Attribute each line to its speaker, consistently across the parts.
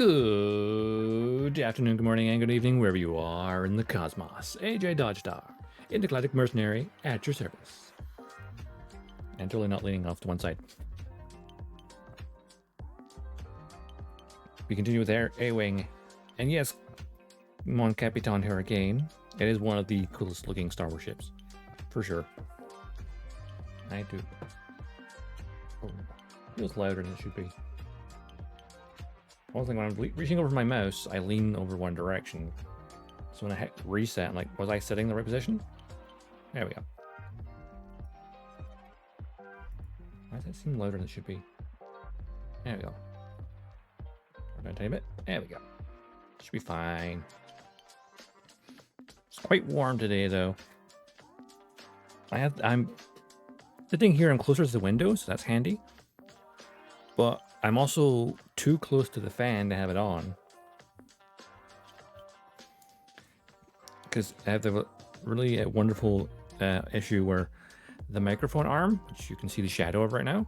Speaker 1: Good afternoon, good morning, and good evening, wherever you are in the cosmos. AJ Dodgestar, Intergalactic Mercenary, at your service. And totally not leaning off to one side. We continue with A-Wing. And yes, Mon Capitan Hurricane. It is one of the coolest looking Star Wars ships. For sure. I do. Oh, feels louder than it should be. One thing, when I'm reaching over my mouse, I lean over one direction. So when I hit reset, I'm like, was I sitting in the right position? There we go. Why does that seem louder than it should be? There we go. We're going to tiny bit. There we go. Should be fine. It's quite warm today, though. I'm sitting here. I'm closer to the window, so that's handy. But I'm also too close to the fan to have it on. Because I have the really wonderful issue where the microphone arm, which you can see the shadow of right now,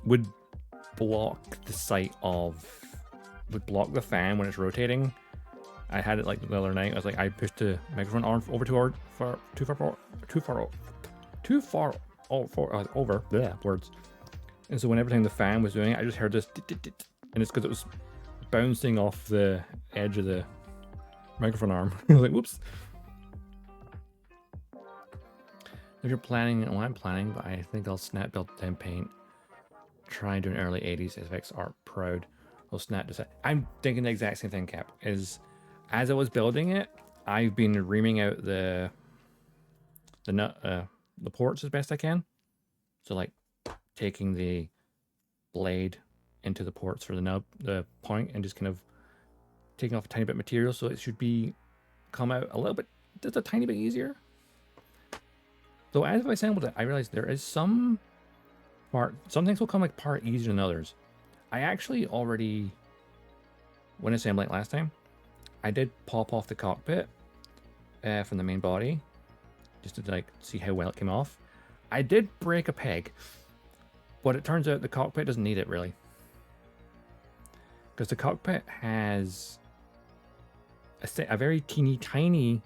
Speaker 1: would block the sight of, would block the fan when it's rotating. I had it like the other night. I was like, I pushed the microphone arm over too far over. Bleh, words. And so when every time the fan was doing it, I just heard this, and it's because it was bouncing off the edge of the microphone arm. I was like, whoops. If you're planning, well, I'm planning, but I think I'll snap build 10 paint. Try and do an early 80s SFX art proud. I'll snap this. I'm thinking the exact same thing, Cap. Is as I was building it, I've been reaming out the ports as best I can. So like taking the blade into the ports for the nub, the point, and just kind of taking off a tiny bit of material, so it should come out a little bit, just a tiny bit easier. Though as I assembled it, I realized there is some things will come apart easier than others. I actually already, when assembling it last time, I did pop off the cockpit from the main body, just to like see how well it came off. I did break a peg, but it turns out the cockpit doesn't need it really, because the cockpit has a very teeny tiny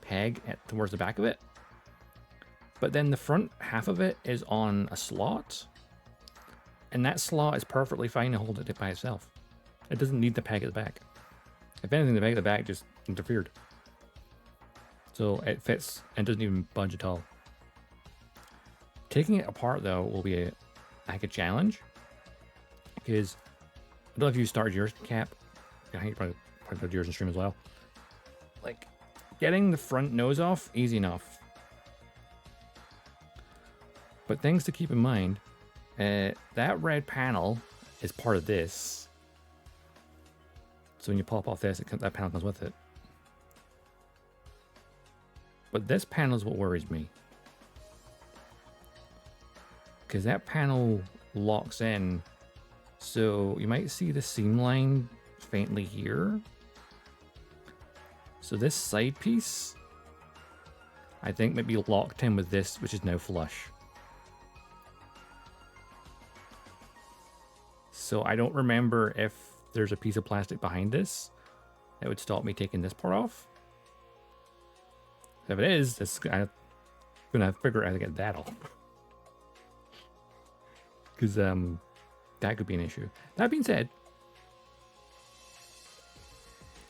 Speaker 1: peg towards the back of it, but then the front half of it is on a slot, and that slot is perfectly fine to hold it by itself. It doesn't need the peg at the back. If anything, the peg at the back just interfered. So it fits and doesn't even budge at all. Taking it apart though will be like a challenge, because I don't know if you started yours, Cap. I think you probably did yours in stream as well. Like getting the front nose off, easy enough. But things to keep in mind, that red panel is part of this. So when you pop off this, that panel comes with it. But this panel is what worries me, because that panel locks in. So you might see the seam line faintly here. So this side piece, I think, might be locked in with this, which is now flush. So I don't remember if there's a piece of plastic behind this that would stop me taking this part off. If it is, I'm gonna have to figure out how to get that off, because that could be an issue. That being said,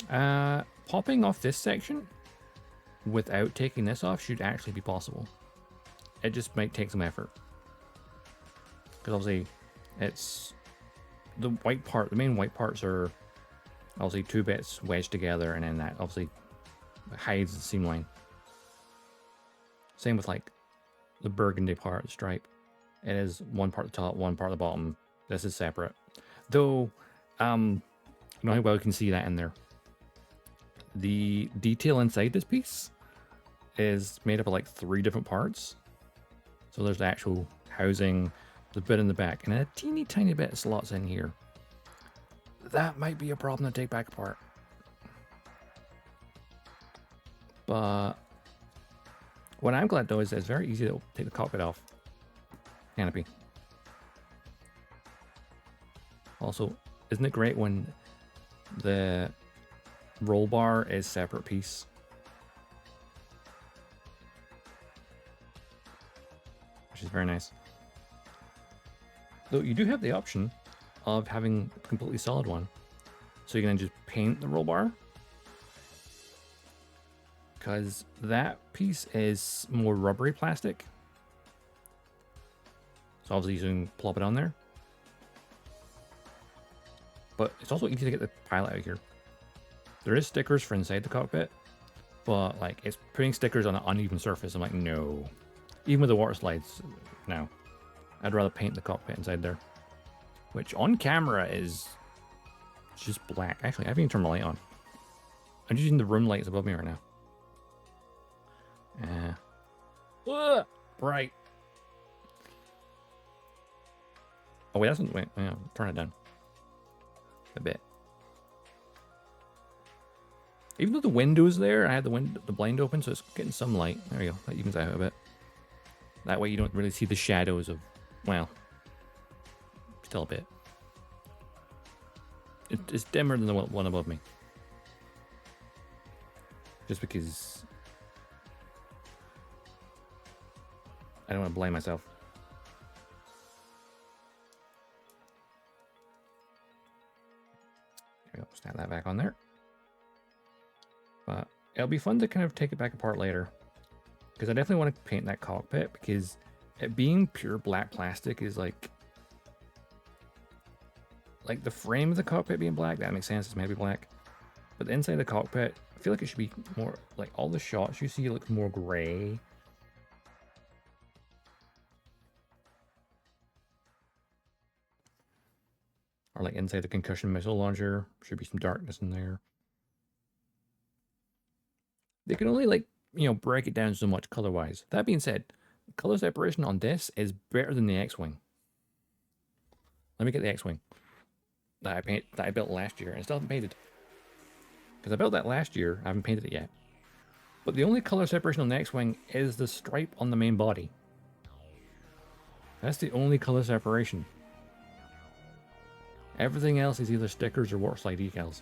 Speaker 1: popping off this section without taking this off should actually be possible. It just might take some effort, because obviously it's the white part. The main white parts are obviously two bits wedged together, and then that obviously hides the seam line. Same with like the burgundy part, the stripe. It is one part at the top, one part at the bottom. This is separate. Though, you know how well you can see that in there. The detail inside this piece is made up of like 3 different parts. So there's the actual housing, the bit in the back, and a teeny tiny bit of slots in here. That might be a problem to take back apart. But what I'm glad though is that it's very easy to take the cockpit off. Canopy. Also, isn't it great when the roll bar is separate piece? Which is very nice. Though you do have the option of having a completely solid one. So you can just paint the roll bar. Because that piece is more rubbery plastic. So obviously you can plop it on there. But it's also easy to get the pilot out of here. There is stickers for inside the cockpit. But like, it's putting stickers on an uneven surface. I'm like, no. Even with the water slides, no. I'd rather paint the cockpit inside there. Which on camera is just black. Actually, I haven't even turned my light on. I'm just using the room lights above me right now. Bright. Oh wait, that's not, wait, yeah, turn it down a bit. Even though the window's there, I had the blind open, so it's getting some light. There you go. That evens out a bit. That way you don't really see the shadows of, well, still a bit. It's dimmer than the one above me. Just because I don't want to blame myself. There we go. Snap that back on there. But it'll be fun to kind of take it back apart later. Because I definitely want to paint that cockpit, because it being pure black plastic is like the frame of the cockpit being black, that makes sense, it's meant to be black. But the inside of the cockpit, I feel like it should be more, like all the shots you see look more gray. Or like inside the concussion missile launcher, should be some darkness in there. They can only like, you know, break it down so much color-wise. That being said, color separation on this is better than the X-Wing. Let me get the X-Wing that I built last year and still haven't painted. Because I built that last year, I haven't painted it yet. But the only color separation on the X-Wing is the stripe on the main body. That's the only color separation. Everything else is either stickers or water slide decals.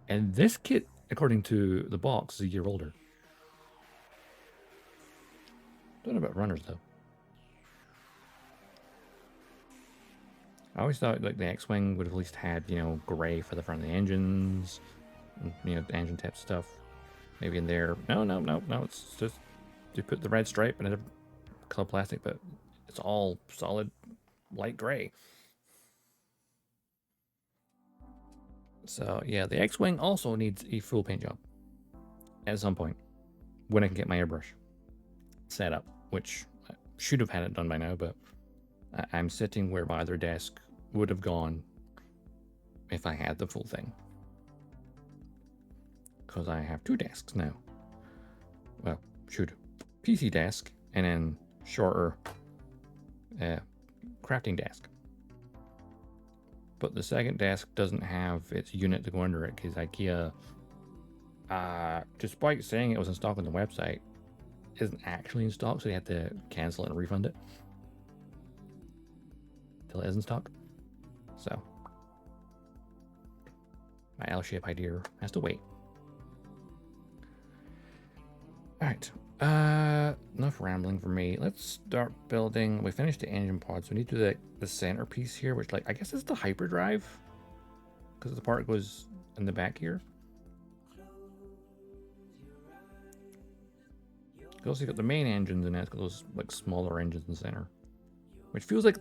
Speaker 1: And this kit, according to the box, is a year older. Don't know about runners though. I always thought like the X-Wing would have at least had, you know, gray for the front of the engines, you know, the engine tip stuff. Maybe in there. No. It's just you put the red stripe and a color plastic, but it's all solid light gray. So yeah, the X-Wing also needs a full paint job at some point when I can get my airbrush set up, which I should have had it done by now, but I'm sitting where my other desk would have gone if I had the full thing. Because I have two desks now. Well, PC desk and then shorter crafting desk. But the second desk doesn't have its unit to go under it because IKEA, despite saying it was in stock on the website, isn't actually in stock, so they had to cancel it and refund it till it is in stock. So my L-shape idea has to wait. All right, enough rambling for me. Let's start building. We finished the engine pods. We need to do the centerpiece here, which, like, I guess is the hyperdrive, because the part goes in the back here. You also got the main engines, and it's got those like smaller engines in the center, which feels like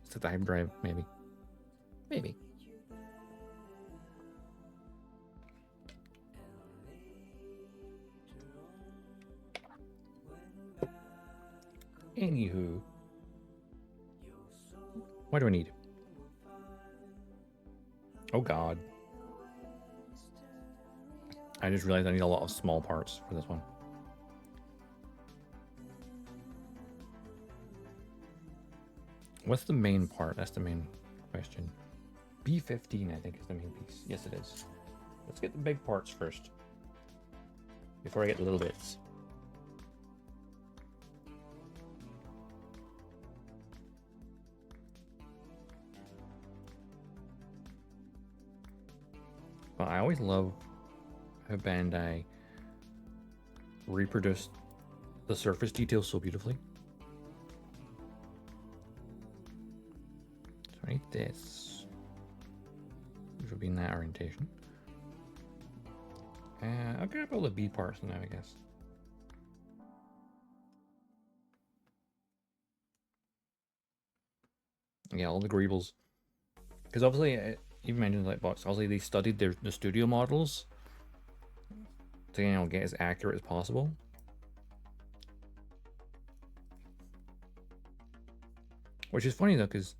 Speaker 1: it's the hyperdrive, maybe. Anywho, what do I need? Oh God. I just realized I need a lot of small parts for this one. What's the main part? That's the main question. B15, I think, is the main piece. Yes, it is. Let's get the big parts first, before I get the little bits. But I always love how Bandai reproduced the surface details so beautifully. So I need this, which will be in that orientation. I'll grab all the B parts now, I guess. Yeah, all the greebles. Because obviously, even mentioned like box, obviously they studied the studio models to, you know, get as accurate as possible. Which is funny though, because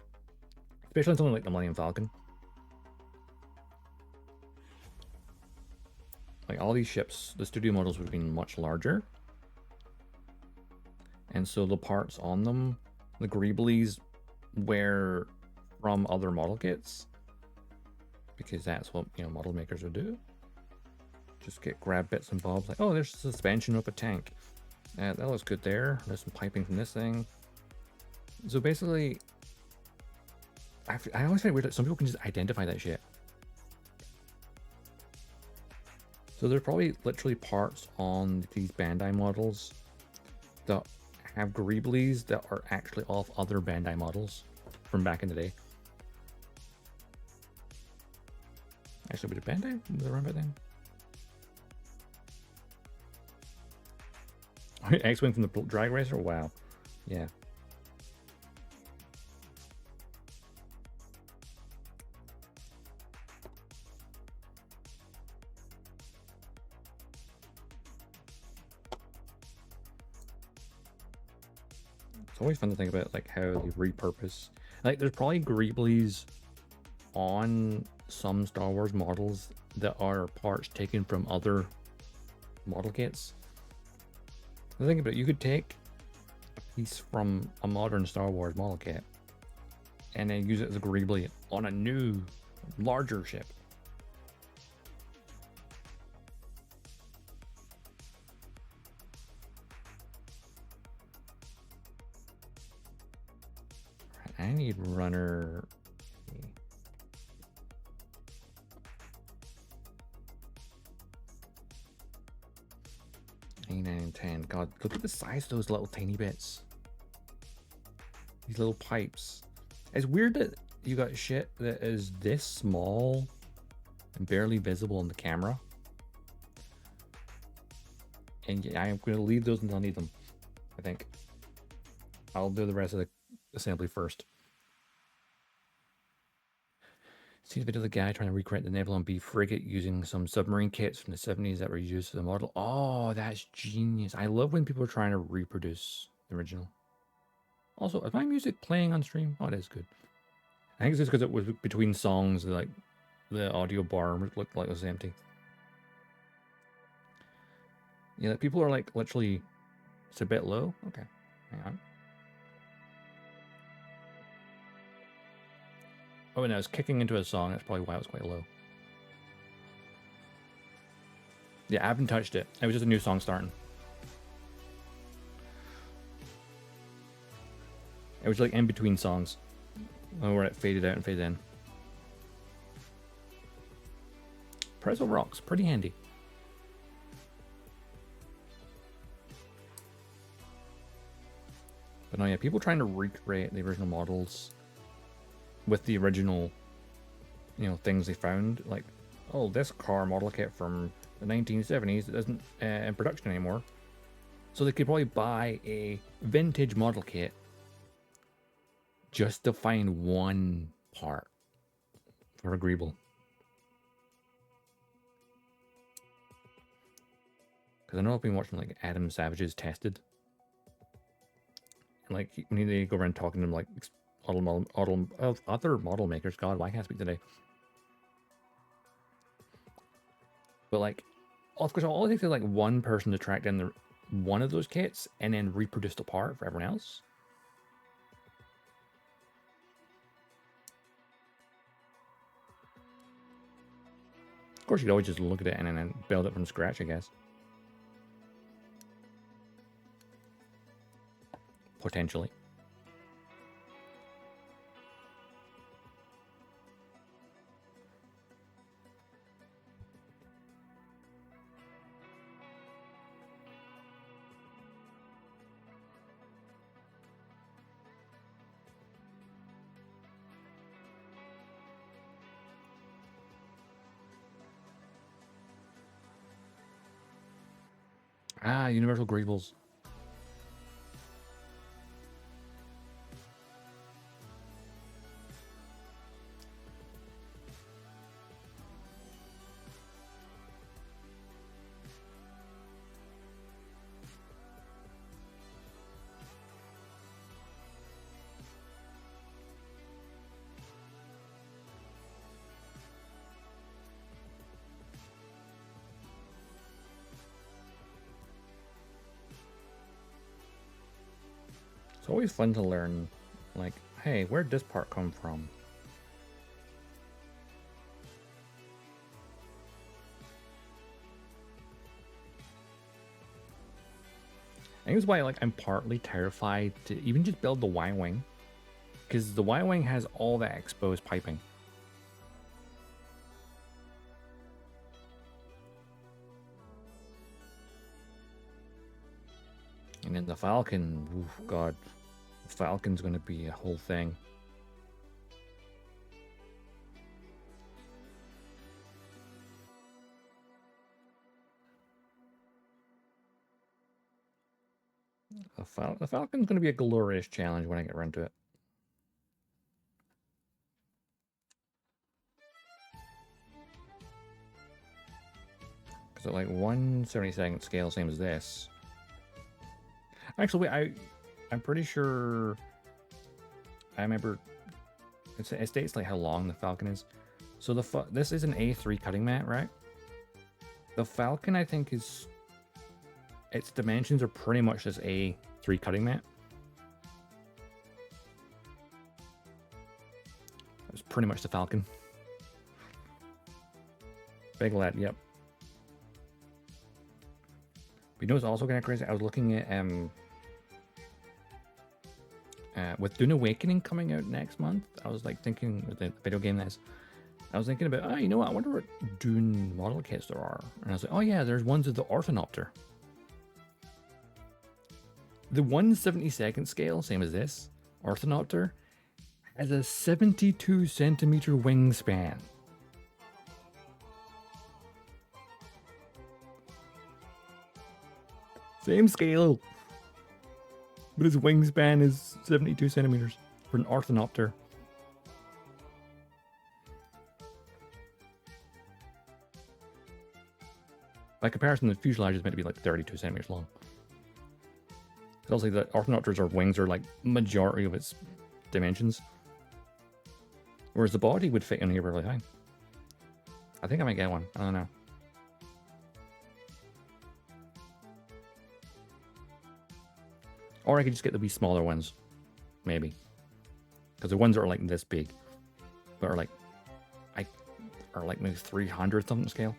Speaker 1: especially on something like the Millennium Falcon, like all these ships, the studio models would have been much larger, and so the parts on them, the greeblies, were from other model kits, because that's what, you know, model makers would do. Just grab bits and bobs, like, oh, there's suspension of a tank. That looks good there. There's some piping from this thing. So basically, I always find it weird that some people can just identify that shit. So there's probably literally parts on these Bandai models that have greeblies that are actually off other Bandai models from back in the day. Actually, was it Bandai? Was it around back then? X-Wing from the Drag Racer? Wow. Yeah. It's always fun to think about like how they repurpose. Like there's probably greeblies on some Star Wars models that are parts taken from other model kits. Think about it, you could take a piece from a modern Star Wars model kit and then use it as a greebly on a new, larger ship. I need runner. A9 and 10. God, look at the size of those little tiny bits. These little pipes. It's weird that you got shit that is this small and barely visible in the camera. And I'm going to leave those until I need them, I think. I'll do the rest of the assembly first. See the video of the guy trying to recreate the Nebulon B frigate using some submarine kits from the 70s that were used for the model. Oh, that's genius. I love when people are trying to reproduce the original. Also, is my music playing on stream? Oh, it is good. I think it's just because it was between songs, like the audio bar looked like it was empty. Yeah, people are like literally, it's a bit low. Okay, hang on. Oh, and I was kicking into a song. That's probably why it was quite low. Yeah, I haven't touched it. It was just a new song starting. It was like in between songs. Oh, where it faded out and faded in. Prezzo rocks, pretty handy. But no, yeah, people trying to recreate the original models with the original, you know, things they found. Like, oh, this car model kit from the 1970s that isn't in production anymore. So they could probably buy a vintage model kit just to find one part for a greeble. Because I know I've been watching like Adam Savage's Tested. And like when they go around talking to them like other model makers. God, why can't I speak today? But like, of course, all it takes is like one person to track down one of those kits and then reproduce the part for everyone else. Of course, you could always just look at it and then build it from scratch, I guess. Potentially. Ah, Universal Greebles. It's always fun to learn, like, hey, where'd this part come from? I think it's why, like, I'm partly terrified to even just build the Y-Wing, because the Y-Wing has all that exposed piping. And then the Falcon, oof, God, the Falcon's going to be a whole thing. The Falcon's going to be a glorious challenge when I get around to it. Because at like 1/72nd scale, same as this. Actually, wait, I'm pretty sure. I remember it states like how long the Falcon is. So this is an A3 cutting mat, right? The Falcon, I think, is its dimensions are pretty much this A3 cutting mat. It's pretty much the Falcon. Big lad, yep. But you know what's also kind of crazy? I was looking at with Dune Awakening coming out next month. I was like thinking with the video game that's. I was thinking about, oh, you know what? I wonder what Dune model kits there are. And I was like, oh yeah, there's ones of the Orthanopter. The 1/72nd scale, same as this, Orthanopter, has a 72 centimeter wingspan. Same scale, but his wingspan is 72 centimeters for an Orthanopter. By comparison, the fuselage is meant to be like 32 centimeters long. Obviously, the Orthanopters' wings are like majority of its dimensions, whereas the body would fit in here really high. I think I might get one. I don't know. Or I could just get the wee smaller ones, maybe, because the ones that are like this big, but are like maybe 300 something scale.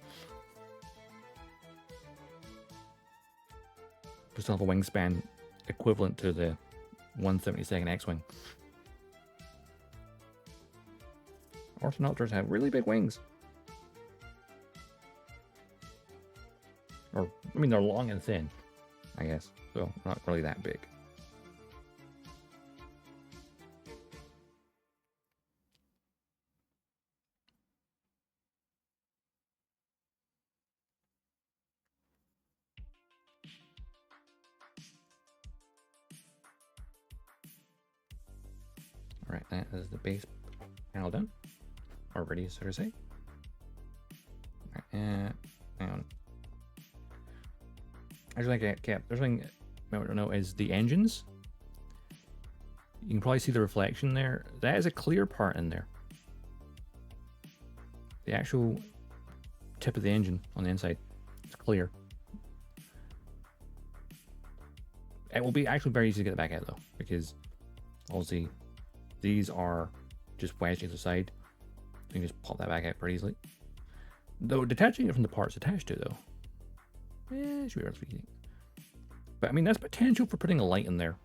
Speaker 1: Just have a wingspan equivalent to the 1/72nd X-Wing. Orthanopters have really big wings. Or, I mean, they're long and thin, I guess, so not really that big. Alright, that is the base panel done. Or ready, so to say. Alright, hang on. Actually, there's something I don't know is the engines. You can probably see the reflection there. That is a clear part in there. The actual tip of the engine on the inside, it's clear. It will be actually very easy to get it back out though, because obviously these are just wedged to the side. You can just pop that back out pretty easily. Though detaching it from the parts attached to it though, it should be relatively easy. But I mean, that's potential for putting a light in there,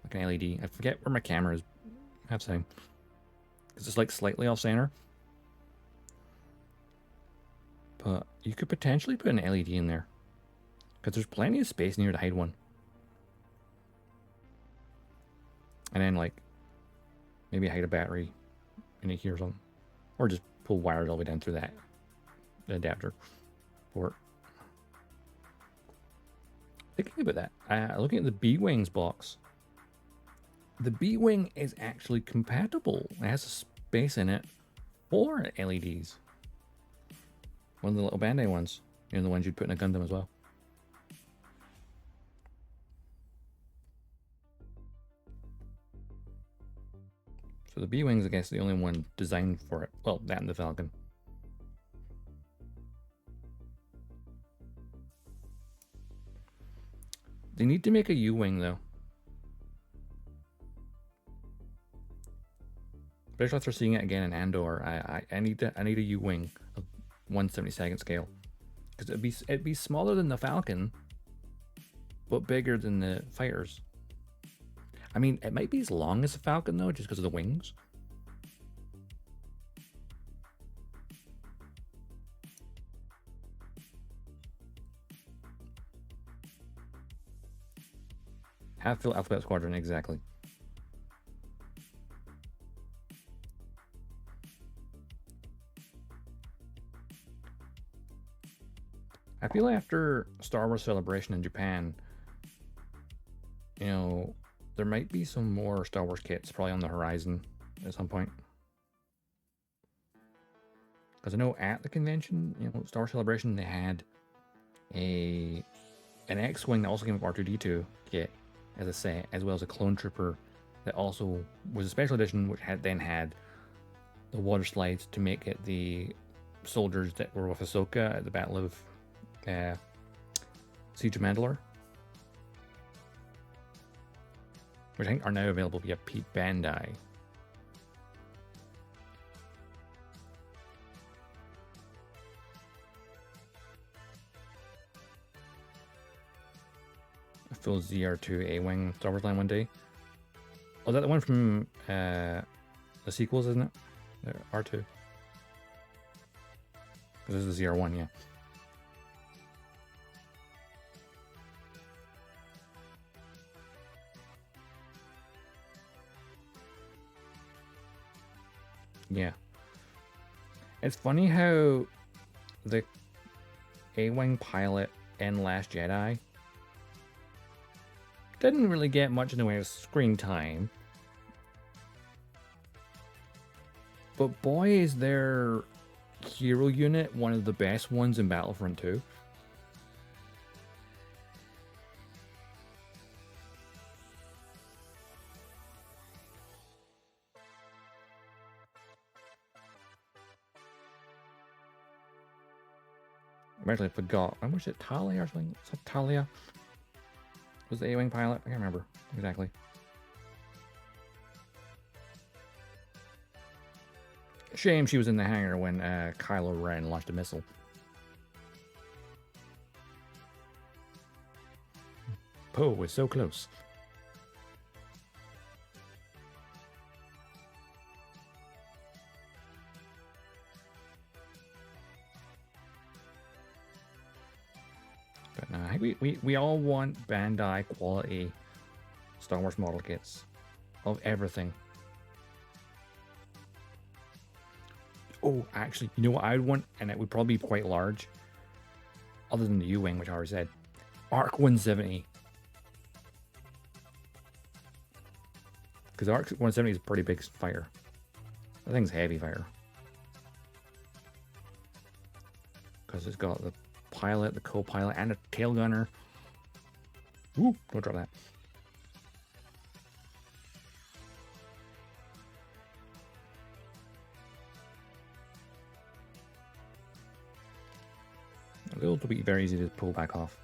Speaker 1: like an LED. I forget where my camera is. I have to say, because it's like slightly off center. But you could potentially put an LED in there, because there's plenty of space in here to hide one. And then like maybe hide a battery in here or something, or just pull wires all the way down through that adapter port. Thinking about that, looking at the B-Wings box, the B-Wing is actually compatible. It has a space in it for LEDs. One of the little Bandai ones. You know, the ones you'd put in a Gundam as well. So the B-Wing's, I guess, the only one designed for it. Well, that and the Falcon. They need to make a U-Wing, though. Especially after seeing it again in Andor, I need a U-Wing of 1/72nd scale, because it'd be smaller than the Falcon, but bigger than the fighters. I mean, it might be as long as the Falcon though, just because of the wings. Half-Full Alphabet Squadron, exactly. I feel after Star Wars Celebration in Japan, you know, there might be some more Star Wars kits probably on the horizon at some point. Because I know at the convention, you know, Star Wars Celebration, they had an X-Wing that also came with R2-D2 kit as a set, as well as a Clone Trooper that also was a special edition, which had the water slides to make it the soldiers that were with Ahsoka at the Battle of Siege of Mandalore, which I think are now available via Bandai. A full ZR2 A-Wing Star Wars line one day. Oh, that the one from the sequels, isn't it? The R2. This is the ZR1, yeah. Yeah. It's funny how the A-Wing pilot in Last Jedi didn't really get much in the way of screen time. But boy, is their hero unit one of the best ones in Battlefront 2. I actually forgot. I wish it Talia or something. Is that Talia? Was the A-Wing pilot? I can't remember exactly. Shame she was in the hangar when Kylo Ren launched a missile. Poe was so close. But no, I think we all want Bandai quality Star Wars model kits of everything. Oh, actually, you know what I would want? And it would probably be quite large. Other than the U-Wing, which I already said. Arc 170. Because Arc 170 is a pretty big fighter. That thing's heavy fire. Because it's got the pilot, the co-pilot, and a tail gunner. Ooh, don't drop that. It'll be very easy to pull back off.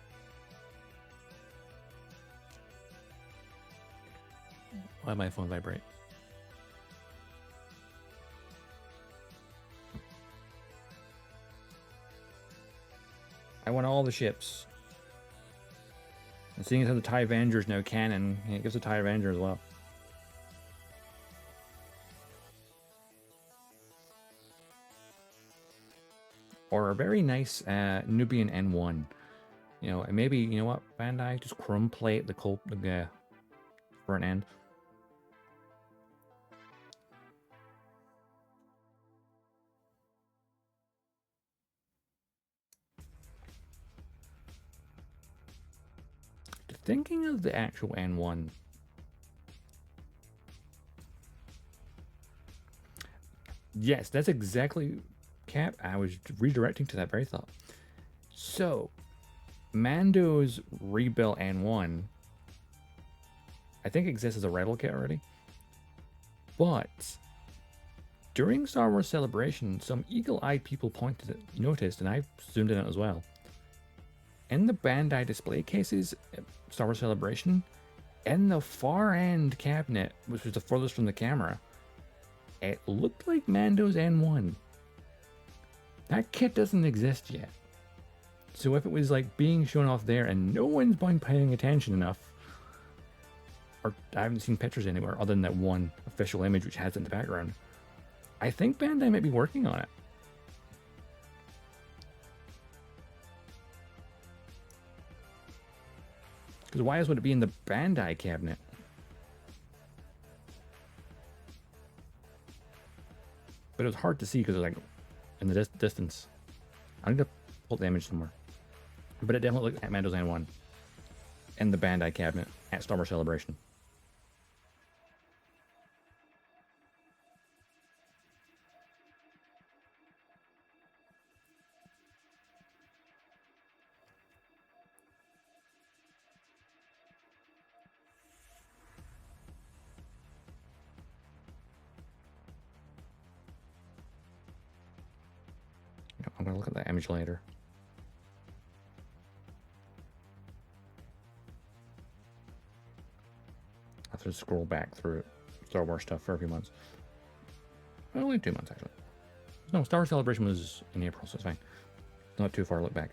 Speaker 1: Why did my phone vibrate? I want all the ships. And seeing as how the TIE Avenger is now canon, it gives the TIE Avenger as well. Or a very nice Nubian N1. You know, and maybe, you know what, Bandai, just chrome plate the front end. thinking of the actual N1. Yes, that's exactly, Cap. I was redirecting to that very thought. So, Mando's rebuilt N1, I think exists as a Rebel kit already. But during Star Wars Celebration, some eagle-eyed people noticed, and I've zoomed in on it as well. In the Bandai display cases at Star Wars Celebration, in the far end cabinet, which was the furthest from the camera, it looked like Mando's N1. That kit doesn't exist yet. So if it was like being shown off there and no one's been paying attention enough, or I haven't seen pictures anywhere other than that one official image which has it in the background, I think Bandai might be working on it. Because why else would it be in the Bandai cabinet? But it was hard to see because it was like in the distance. I need to pull the image somewhere. But it definitely looked at Mando's N1 in the Bandai cabinet at Star Wars Celebration. I'm going to look at that image later. I have to scroll back through Star Wars stuff for a few months. Well, only 2 months, actually. No, Star Wars Celebration was in April, so it's fine. Not too far to look back.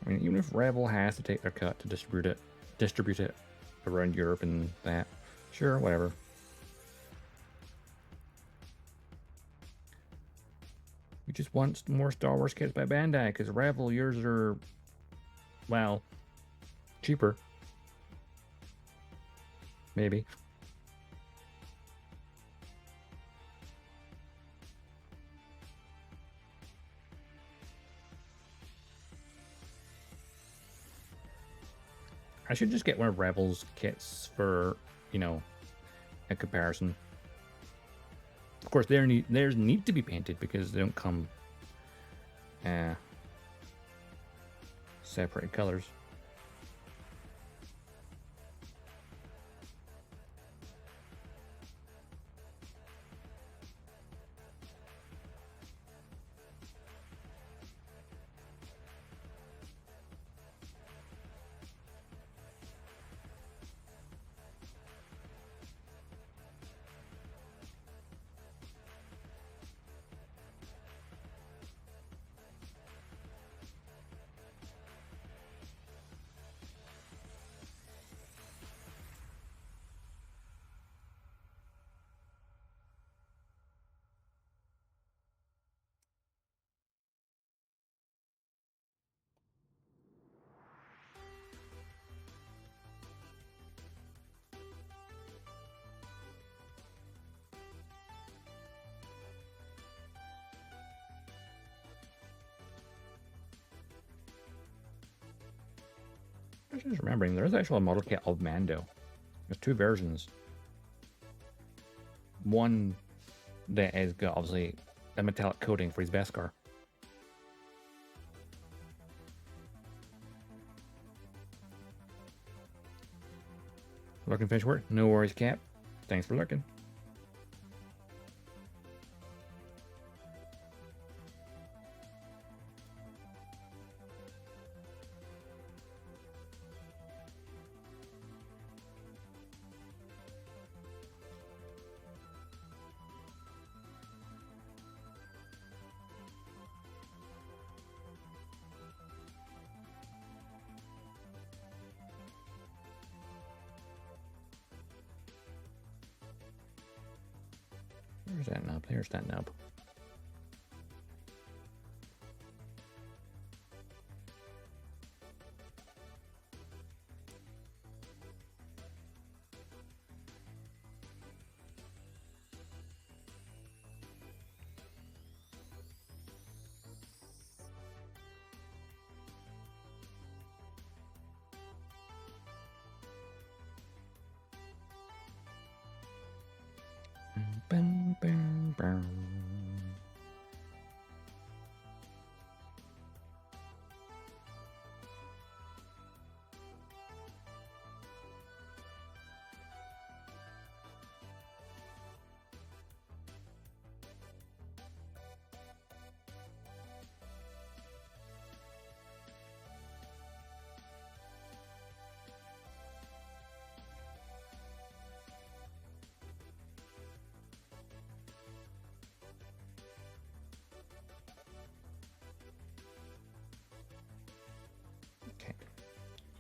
Speaker 1: I mean, even if Rebel has to take their cut to distribute it around Europe and that, sure, whatever. We just want more Star Wars kits by Bandai, because Rebel, yours are, well, cheaper. Maybe. I should just get one of Rebel's kits for, you know, a comparison. Of course, theirs need to be painted because they don't come separate colors. I was just remembering, there's actually a model kit of Mando. There's two versions. One that has got, obviously, a metallic coating for his Beskar. Looking finish work? No worries, Cap. Thanks for looking. Where's that nub? There's that nub. Bum, bum, bum. Okay,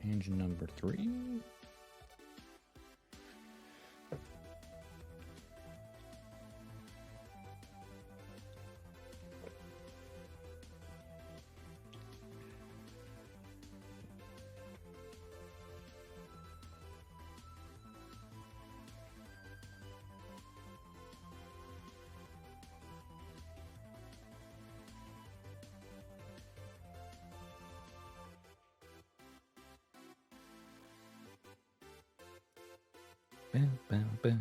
Speaker 1: engine number 3. Bum, bum, bum.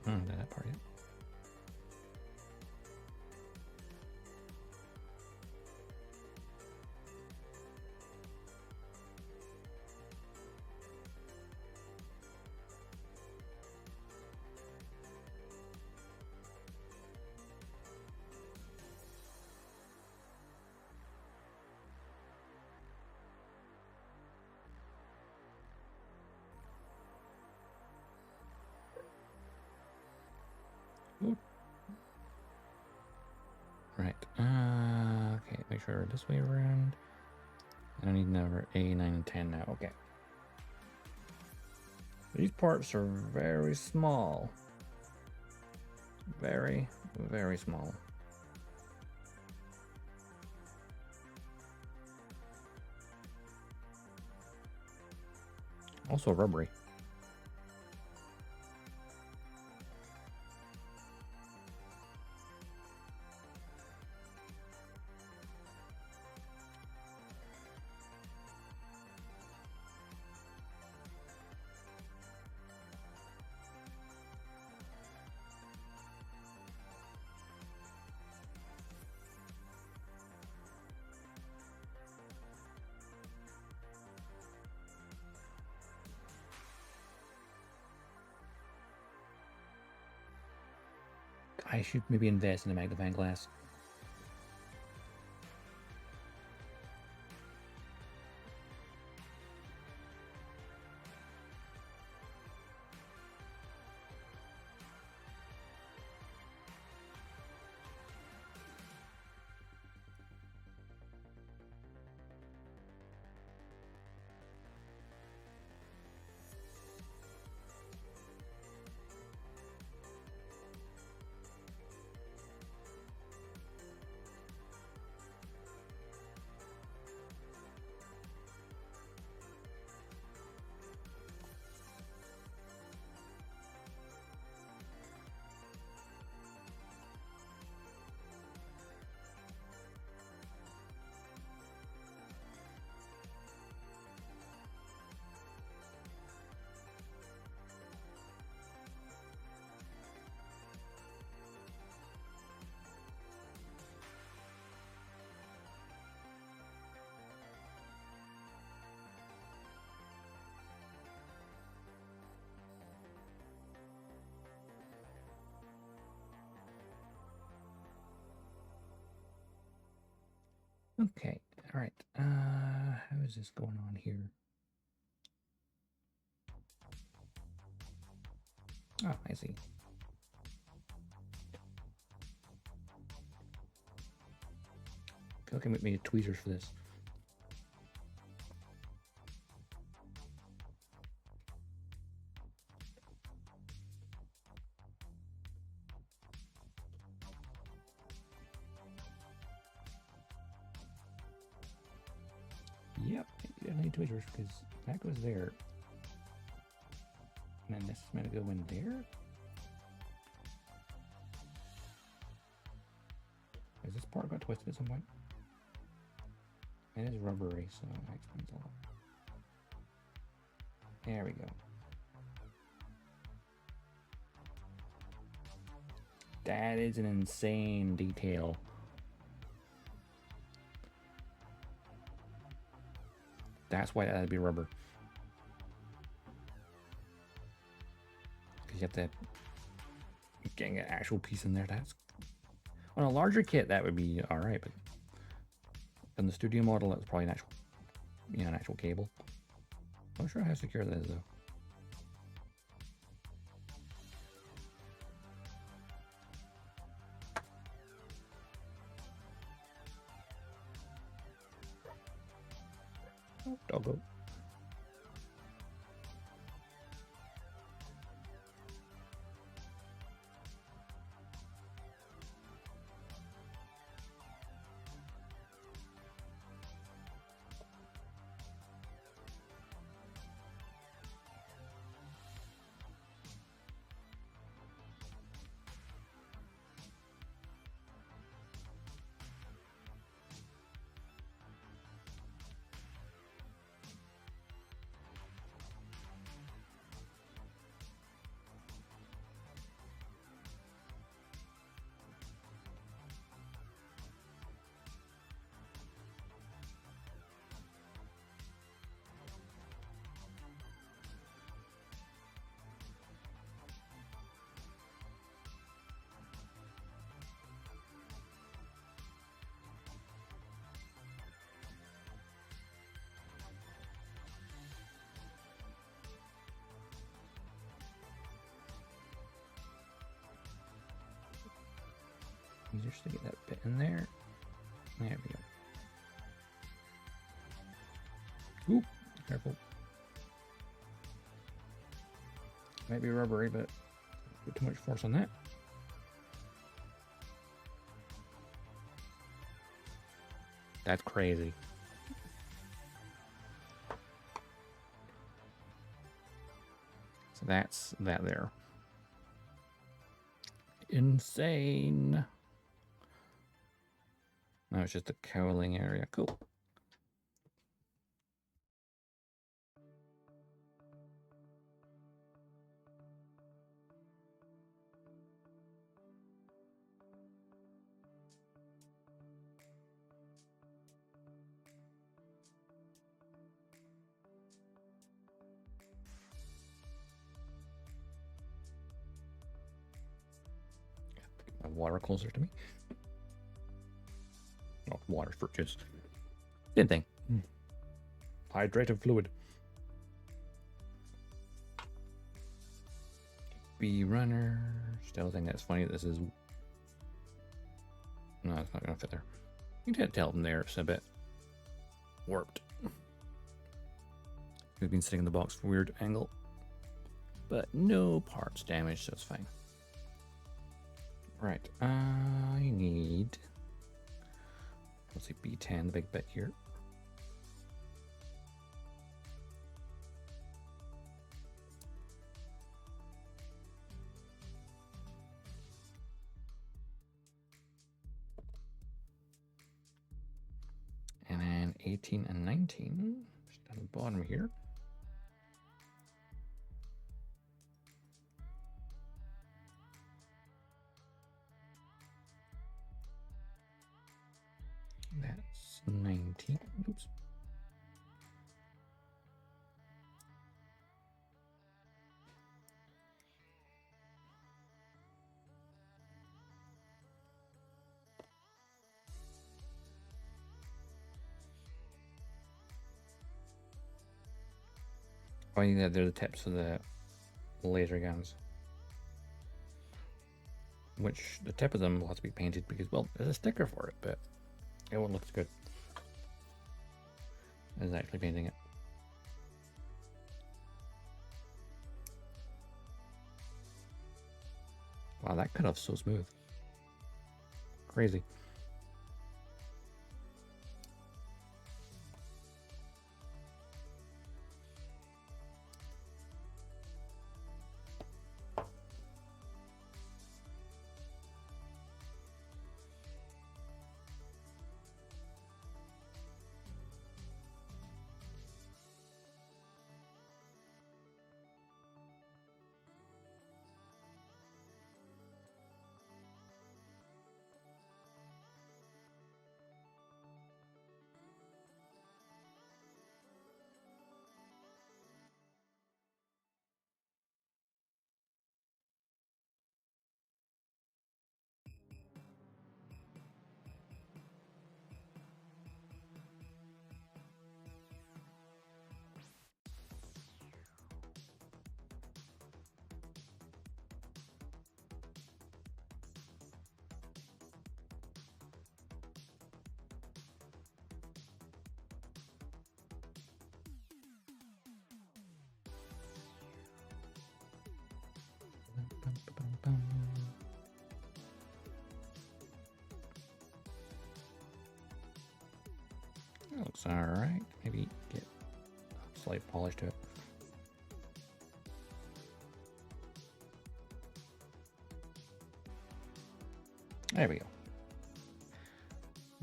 Speaker 1: That part yet. Ooh. Right. Okay, make sure this way around. I need number A, 9, and 10 now. Okay. These parts are very small. Very, very small. Also rubbery. I should maybe invest in a magnifying glass. Okay, all right. How is this going on here? Oh, I see. Okay, we made tweezers for this. Yep, I need tweezers because that goes there. And then this is meant to go in there? Is this part got twisted at some point? It is rubbery, so that explains a lot. There we go. That is an insane detail. That's why that had to be rubber. Because you have to getting an actual piece in there. That's on a larger kit that would be all right, but on the studio model, that's probably an actual, an actual cable. I'm not sure how secure that is though. Oh, doggo. Just to get that bit in there. There we go. Oop, careful. Might be rubbery, but put too much force on that. That's crazy. So that's that there. Insane. No, it's just a cowling area. Cool. My water closer to me. Not water for just same thing. Hydrated fluid. B runner. Still think that's funny. This is no, it's not gonna fit there. You can't tell from there. It's a bit warped. We've been sitting in the box for a weird angle, but no parts damaged, so it's fine. Right, I need. Let's see, B10, the big bit here. And then 18 and 19, just down the bottom here. That's 19. Oops. I mean, they're the tips of the laser guns. Which, the tip of them will have to be painted because, well, there's a sticker for it, but it won't look as good as actually painting it. Wow, that cut off's so smooth. Crazy. That looks alright. Maybe get a slight polish to it. There we go.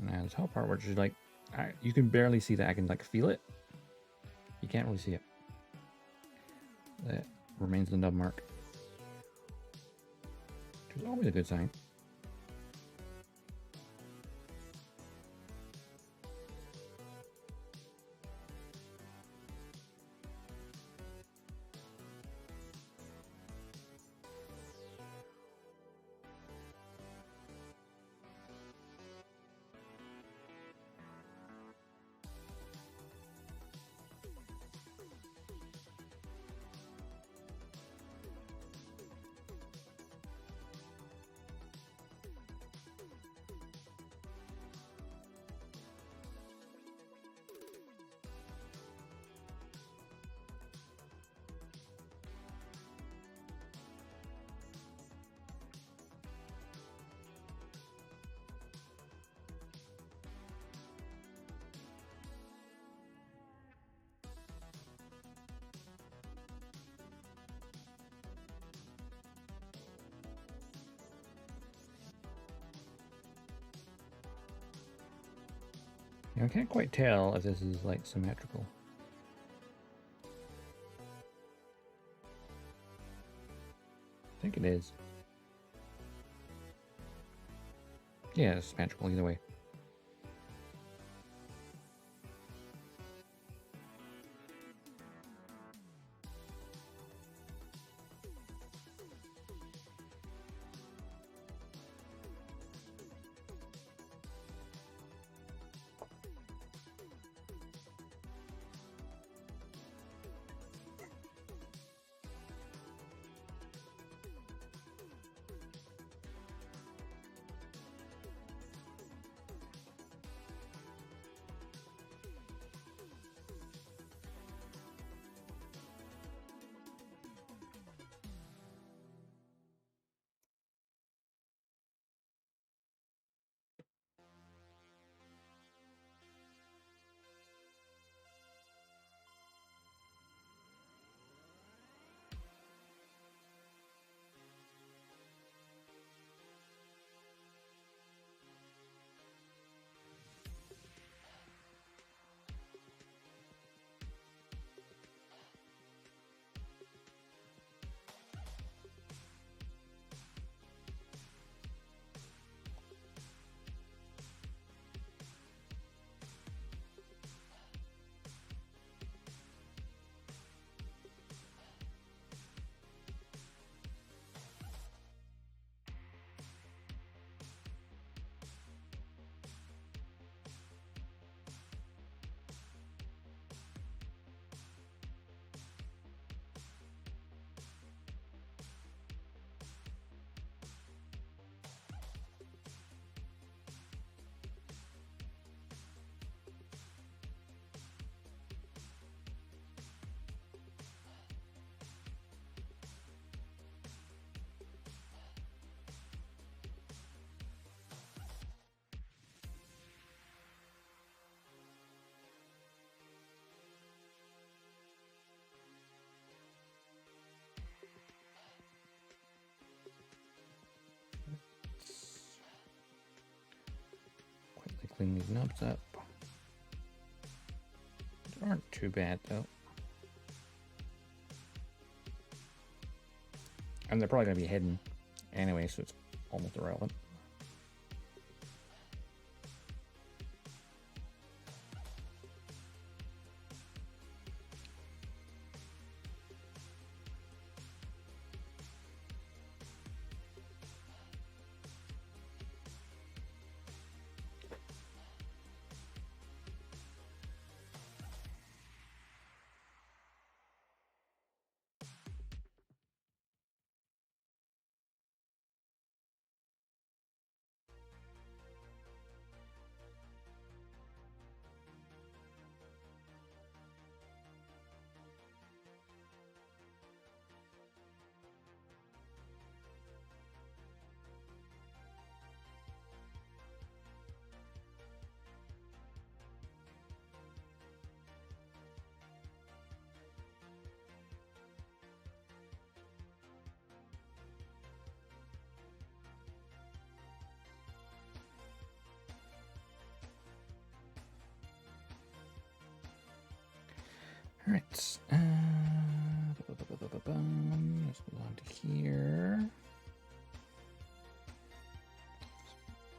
Speaker 1: Now the top part, which is like, you can barely see that. I can like feel it. You can't really see it. That remains the nub mark, which is always a good sign. Now, I can't quite tell if this is like symmetrical. I think it is. Yeah, it's symmetrical either way. clean these knobs up. They aren't too bad though. And they're probably going to be hidden anyway, so it's almost irrelevant. All right, let's move on to here.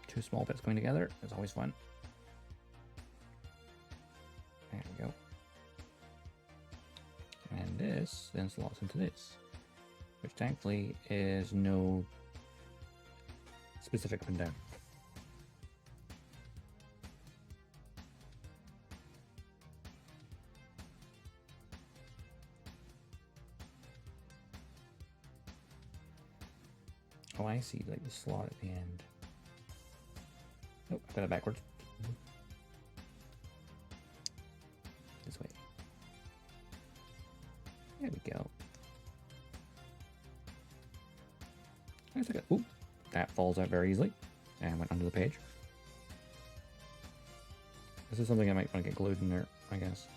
Speaker 1: Two small bits going together is always fun. There we go. And this then slots into this, which thankfully is no specific up and down. Oh, I see, like the slot at the end. Oh, I got it backwards. This way. There we go. There's like a, oop, that falls out very easily and went under the page. This is something I might want to get glued in there, I guess.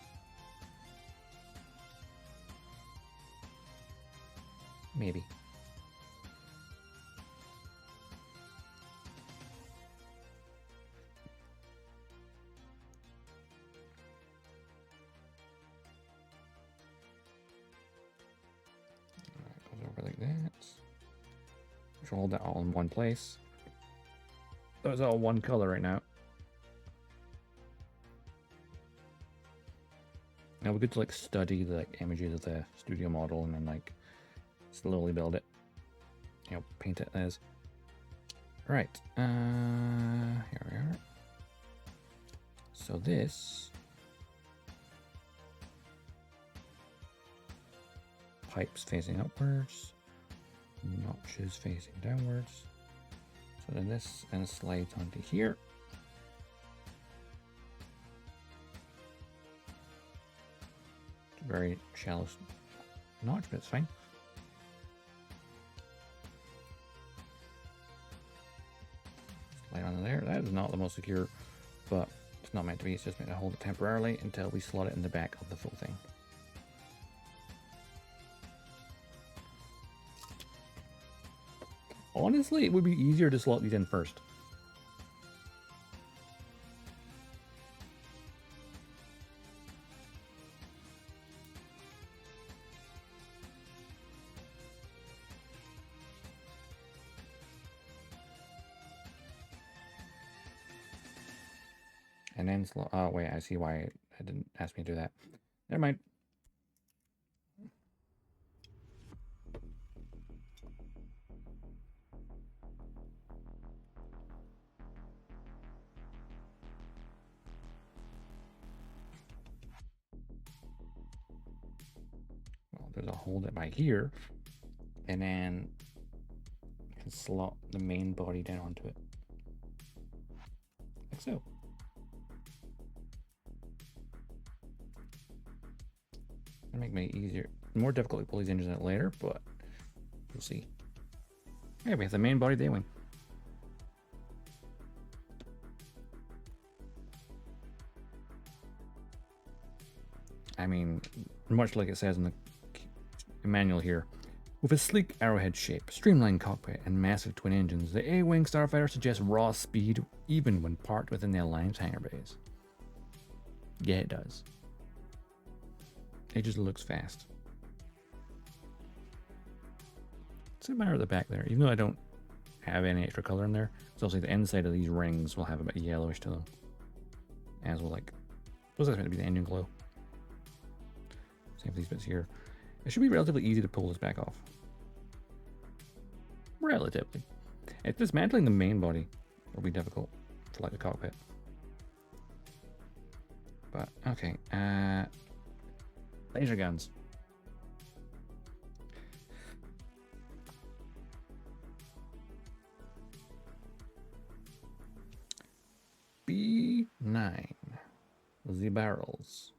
Speaker 1: Maybe. Like that. Hold that all in one place. So it's all one color right now. Now we're good to like study the like images of the studio model and then like slowly build it. You know, paint it as. Right. Here we are. So this pipes facing upwards, notches facing downwards. So then this then slides onto here. It's a very shallow notch, but it's fine. Slide onto there. That is not the most secure, but it's not meant to be. It's just meant to hold it temporarily until we slot it in the back of the full thing. Honestly, it would be easier to slot these in first. And then slot. Oh, wait, I see why it didn't ask me to do that. Never mind. There's a hole that by here, and then you can slot the main body down onto it, like so. It'll make it easier, more difficult to pull these engines out later, but we'll see. Okay, we have the main body of the A-Wing. I mean, much like it says in the manual here, With a sleek arrowhead shape, streamlined cockpit, and massive twin engines, the A-Wing Starfighter suggests raw speed even when parked within the Alliance hangar bays. Yeah, it does. It just looks fast. What's the matter with the back there? Even though I don't have any extra color in there, it's also the inside of these rings will have a bit yellowish to them. As well, like, what's that meant to be the engine glow? Same with these bits here. It should be relatively easy to pull this back off. Relatively. It's dismantling the main body will be difficult for like the cockpit. But okay, laser guns. B9. The barrels.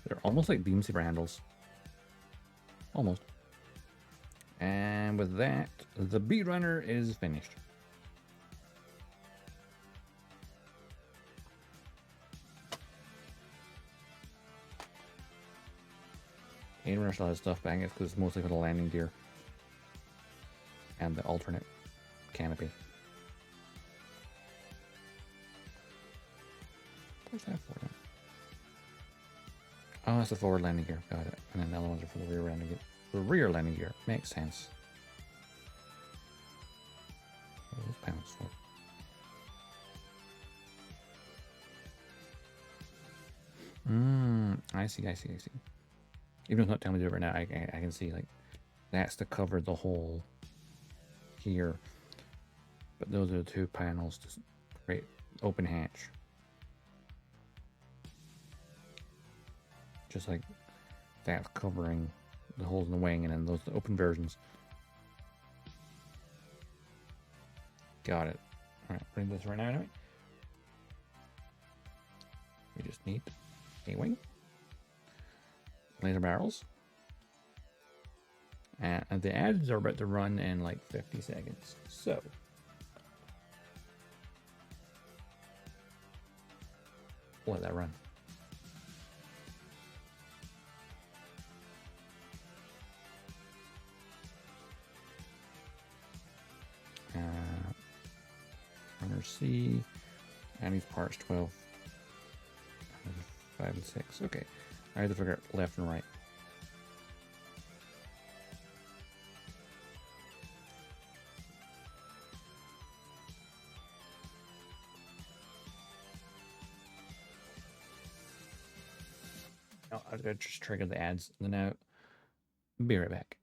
Speaker 1: They're almost like beam saber handles. Almost. And with that, the Beat Runner is finished. A-Runner still has stuff back, it's because it's mostly for the landing gear and the alternate canopy. Where's that for? Oh, that's the forward landing gear. Got it. And then the other ones are for the rear landing gear. The rear landing gear makes sense. What are those panels for? I see. Even though it's not telling me to do it right now, I can see like that's to cover the hole here. But those are the two panels to create open hatch. Just like that's covering the holes in the wing, and then those the open versions. Got it. All right, bring this right now anyway. We just need a wing, laser barrels, and the ads are about to run in like 50 seconds. So let that run. Runner C, and these parts 12, 5 and 6. Okay, I have to figure out left and right. Oh, I've got to just trigger the ads, and then I'll be right back.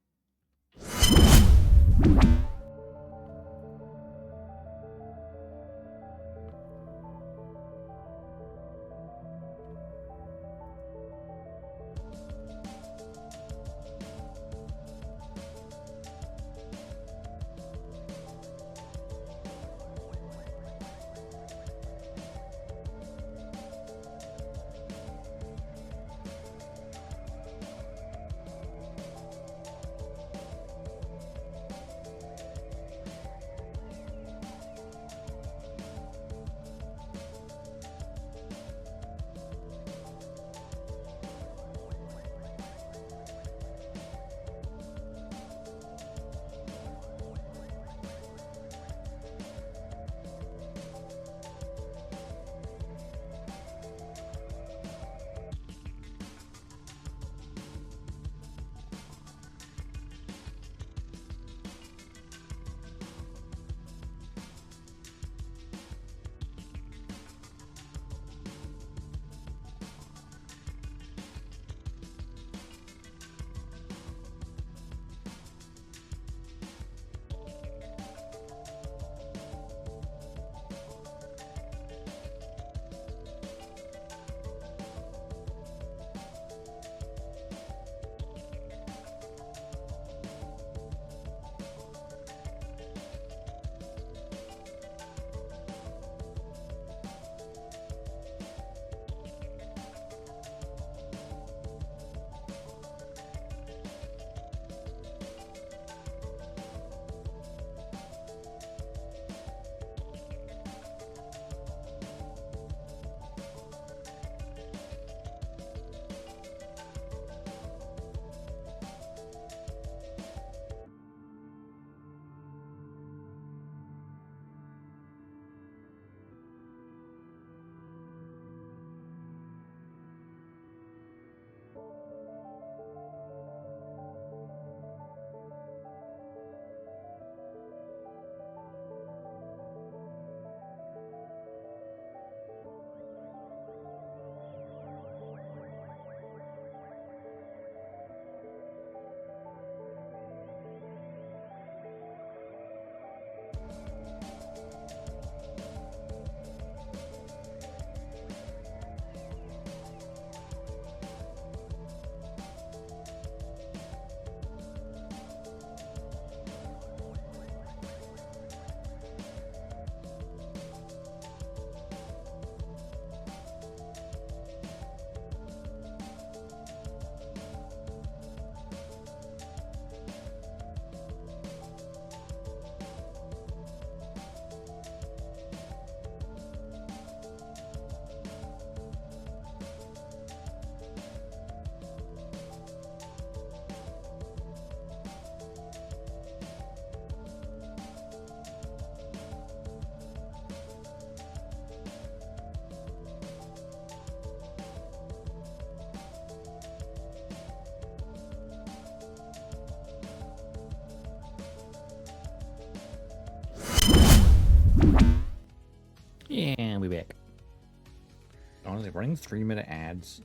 Speaker 1: it running 3-minute ads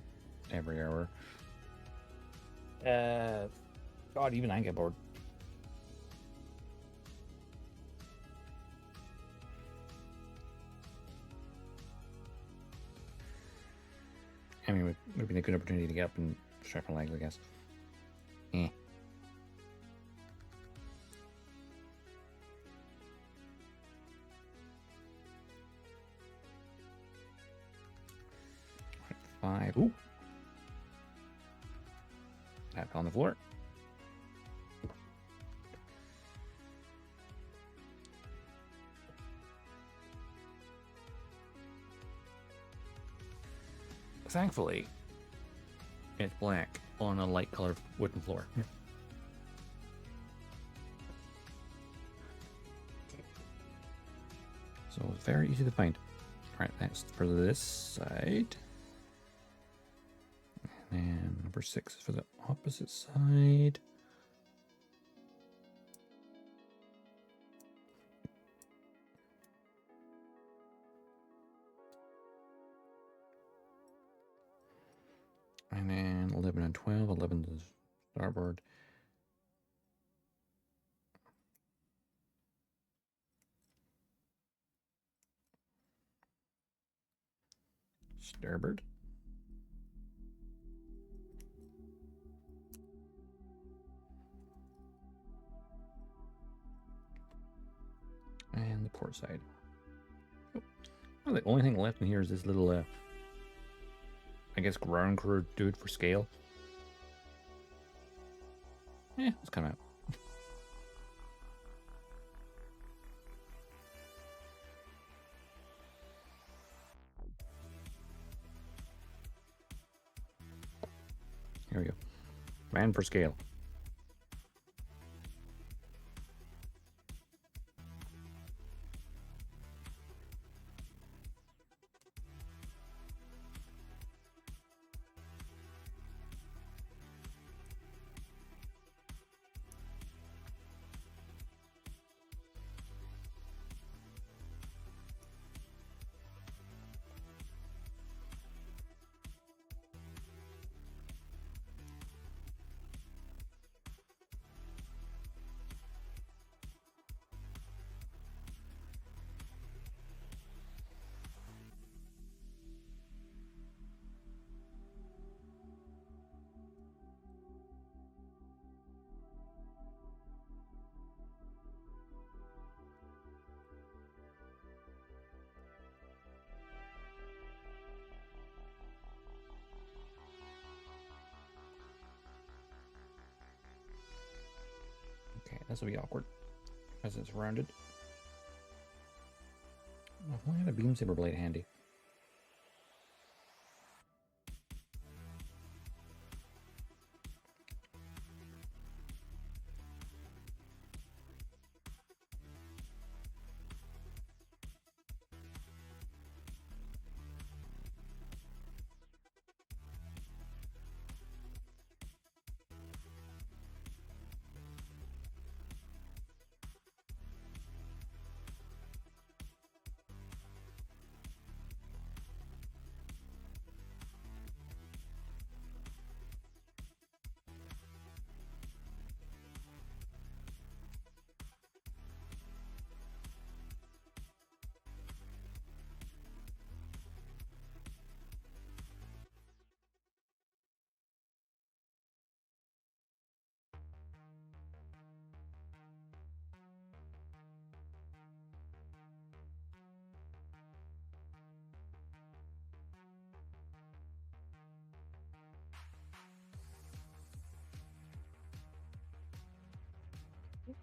Speaker 1: every hour? God, even I get bored. I mean, it would have been a good opportunity to get up and stretch my legs, I guess. Eh. Right, 5. Ooh. That fell on the floor. Thankfully, it's black on a light colored wooden floor. So it's very easy to find. Alright, that's for this side. And then number 6 is for the opposite side. And then 11 and 12, 11 to the starboard. Starboard. And the port side. Oh. Well, the only thing left in here is this little, I guess, ground crew dude for scale. Yeah, let's come out. Here we go. Man for scale. Okay, this will be awkward because it's rounded. If only I had a beam saber blade handy.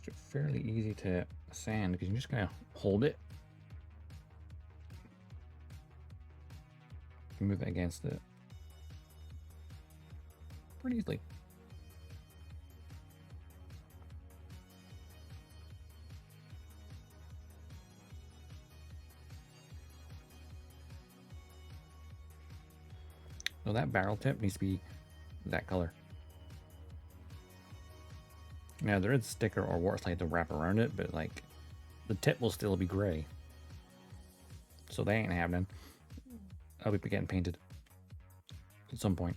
Speaker 1: It's fairly easy to sand because you just kind of hold it. You move it against it pretty easily. So that barrel tip needs to be that color. Now there is a sticker or water slide to wrap around it, but like the tip will still be gray. So that ain't happening. I'll be getting painted. at some point.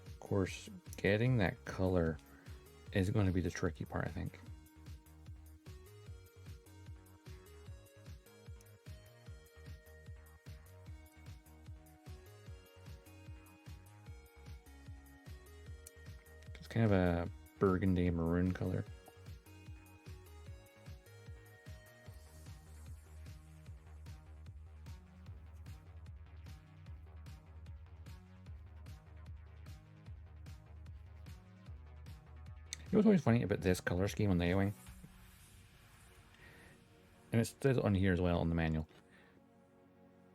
Speaker 1: Of course, getting that color is going to be the tricky part, I think. It's kind of a burgundy maroon color. You know what's always funny about this color scheme on the A-Wing? And it says on here as well on the manual.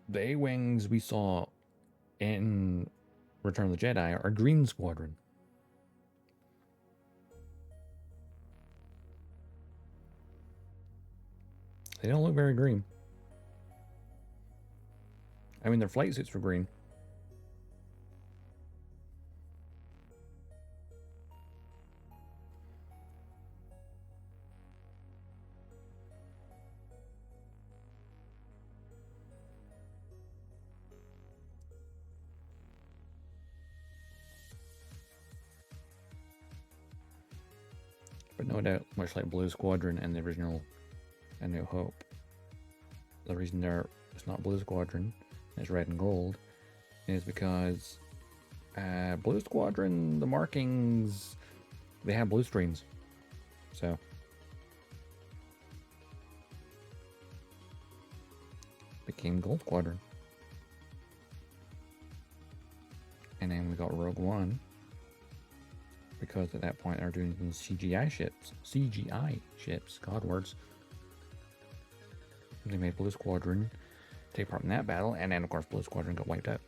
Speaker 1: The A-Wings we saw in Return of the Jedi are Green Squadron. They don't look very green. I mean, their flight suits were green. But no doubt, much like Blue Squadron and the original A New Hope, the reason it's not Blue Squadron, it's red and gold, is because Blue Squadron, the markings, they have blue screens. So became Gold Squadron. And then we got Rogue One, because at that point they're doing these CGI ships, God words. They made Blue Squadron take part in that battle, and then of course Blue Squadron got wiped out.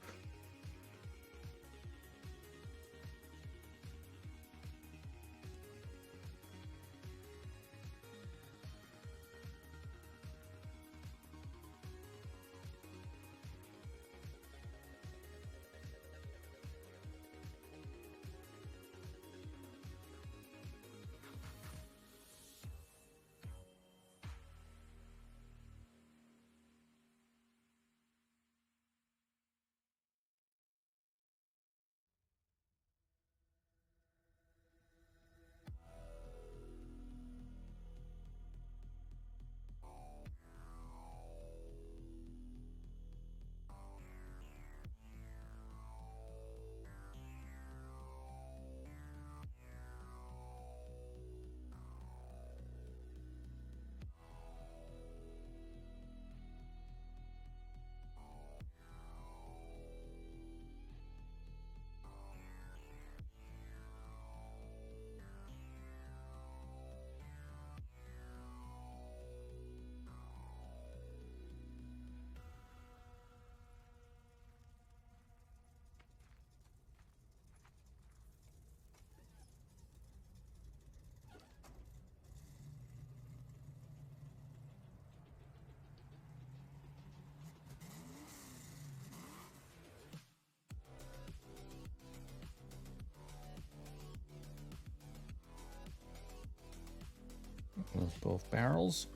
Speaker 1: Close both barrels.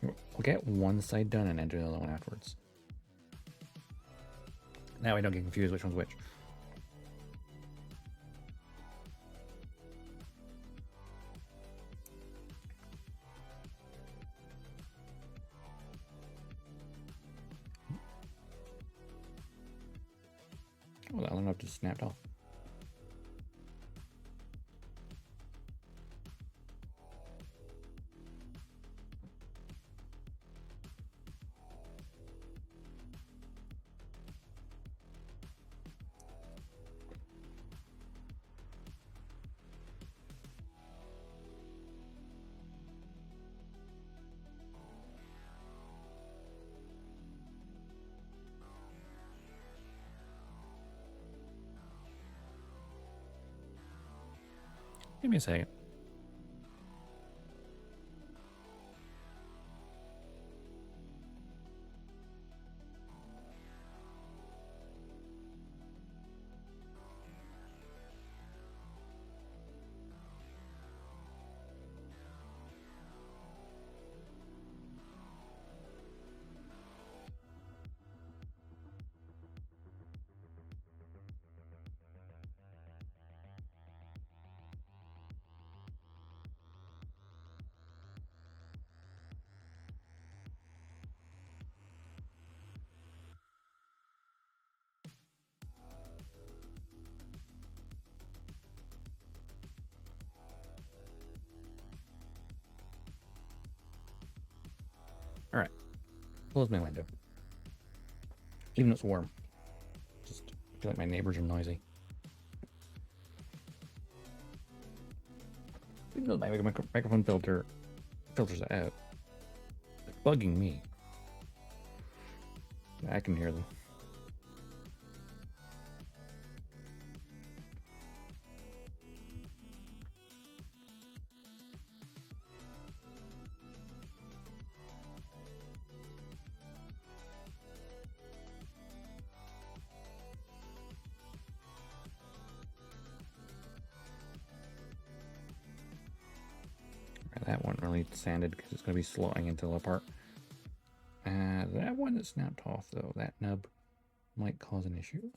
Speaker 1: We'll get one side done and then do the other one afterwards. Now I don't get confused which one's which. Oh, that one just snapped off. Give me a second. Close my window. Even though it's warm. Just feel like my neighbors are noisy. Even though my microphone filters it out. It's bugging me. I can hear them. That one really sanded because it's going to be slowing until apart. That one that snapped off though, that nub might cause an issue.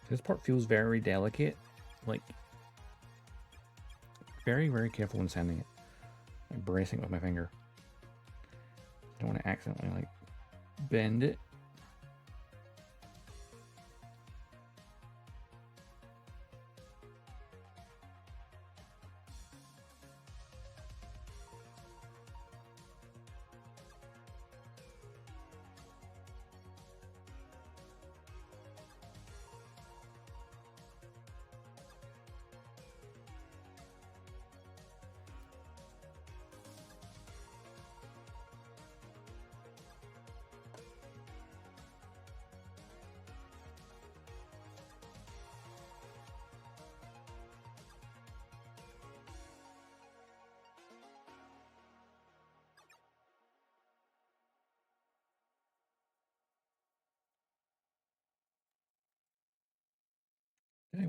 Speaker 1: This part feels very delicate, like very, very careful when sanding it. I'm bracing it with my finger. I don't want to accidentally like bend it.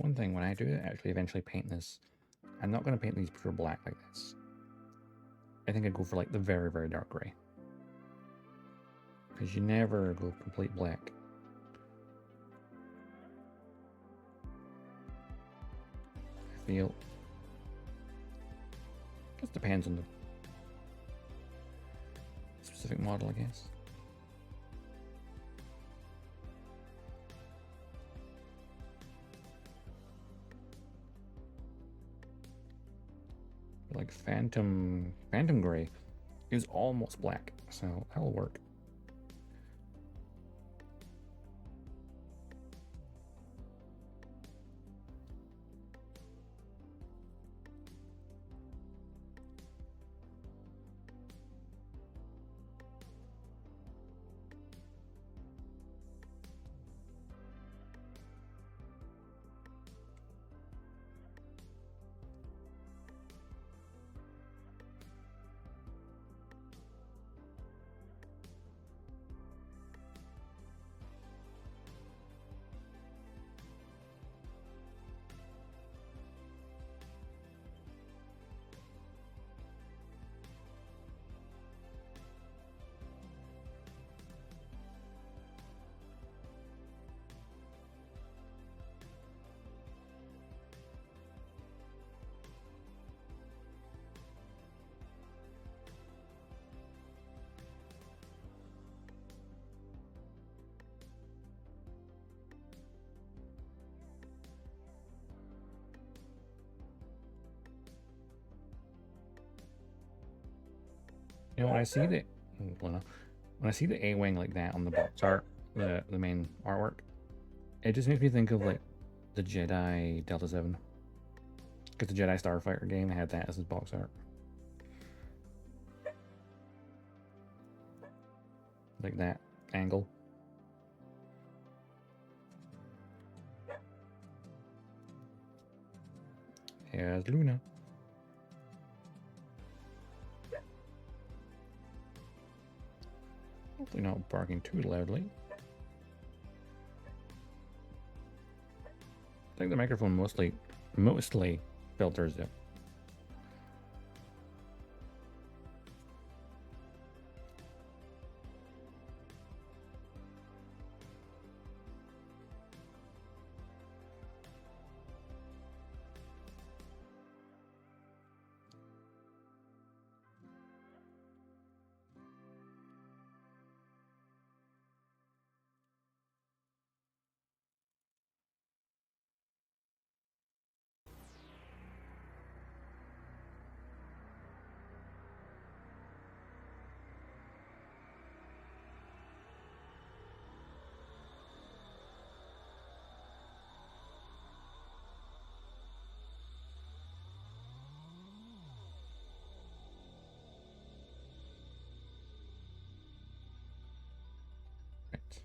Speaker 1: One thing, when I do actually eventually paint this, I'm not going to paint these pure black like this. I think I'd go for like the very, very dark gray. Because you never go complete black. I feel. Just depends on the specific model, I guess. Like Phantom Gray is almost black, so that'll work. You know, when I see the A-Wing like that on the box art, the main artwork, it just makes me think of like the Jedi Delta 7. Because the Jedi Starfighter game had that as his box art. Like that angle. Here's Luna. Hopefully not barking too loudly. I think the microphone mostly filters it. Right.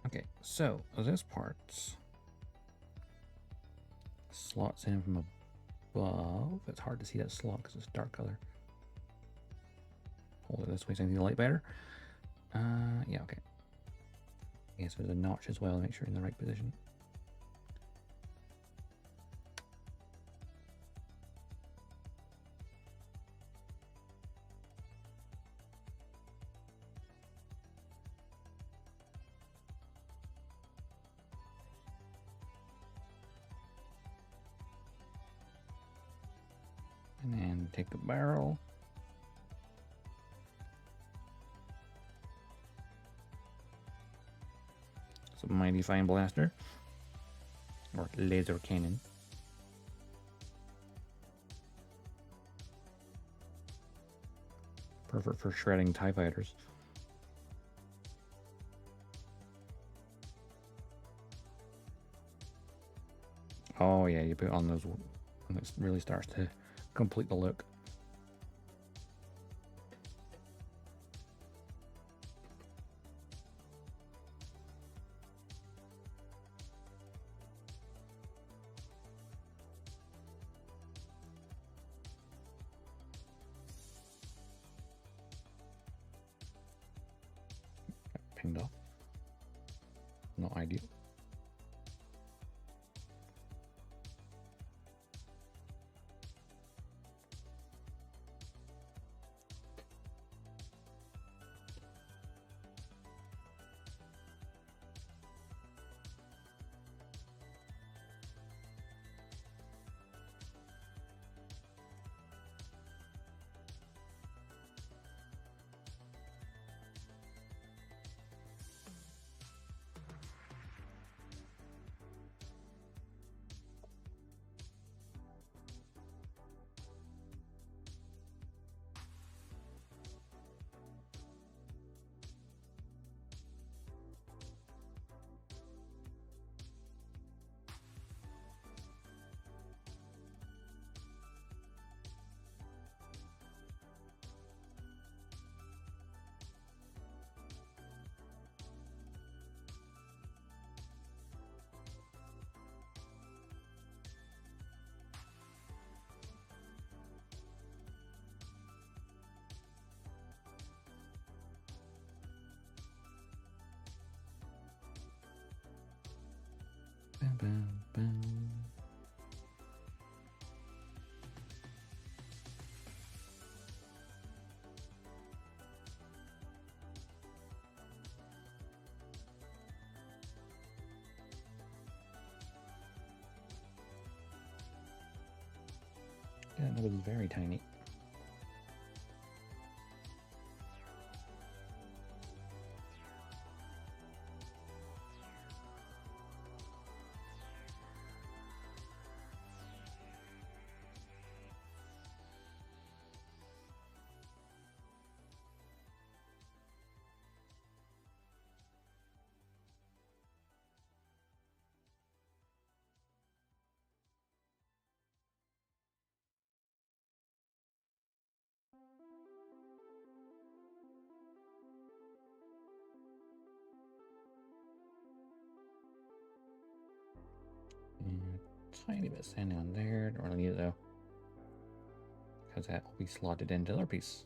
Speaker 1: Okay, so this part slots in from above. It's hard to see that slot because it's dark color. Hold it this way so I can see the light better. Yeah, okay. Yeah, so there's a notch as well to make sure you're in the right position. And then take the barrel. It's a mighty fine blaster. Or laser cannon. Perfect for shredding TIE fighters. Oh yeah, you put it on those when it really starts to complete the look. Pinned off. Not ideal. Bam, bam, bam. Yeah, that was very tiny. tiny bit of sand down there. Don't really need it though, because that will be slotted into the other piece.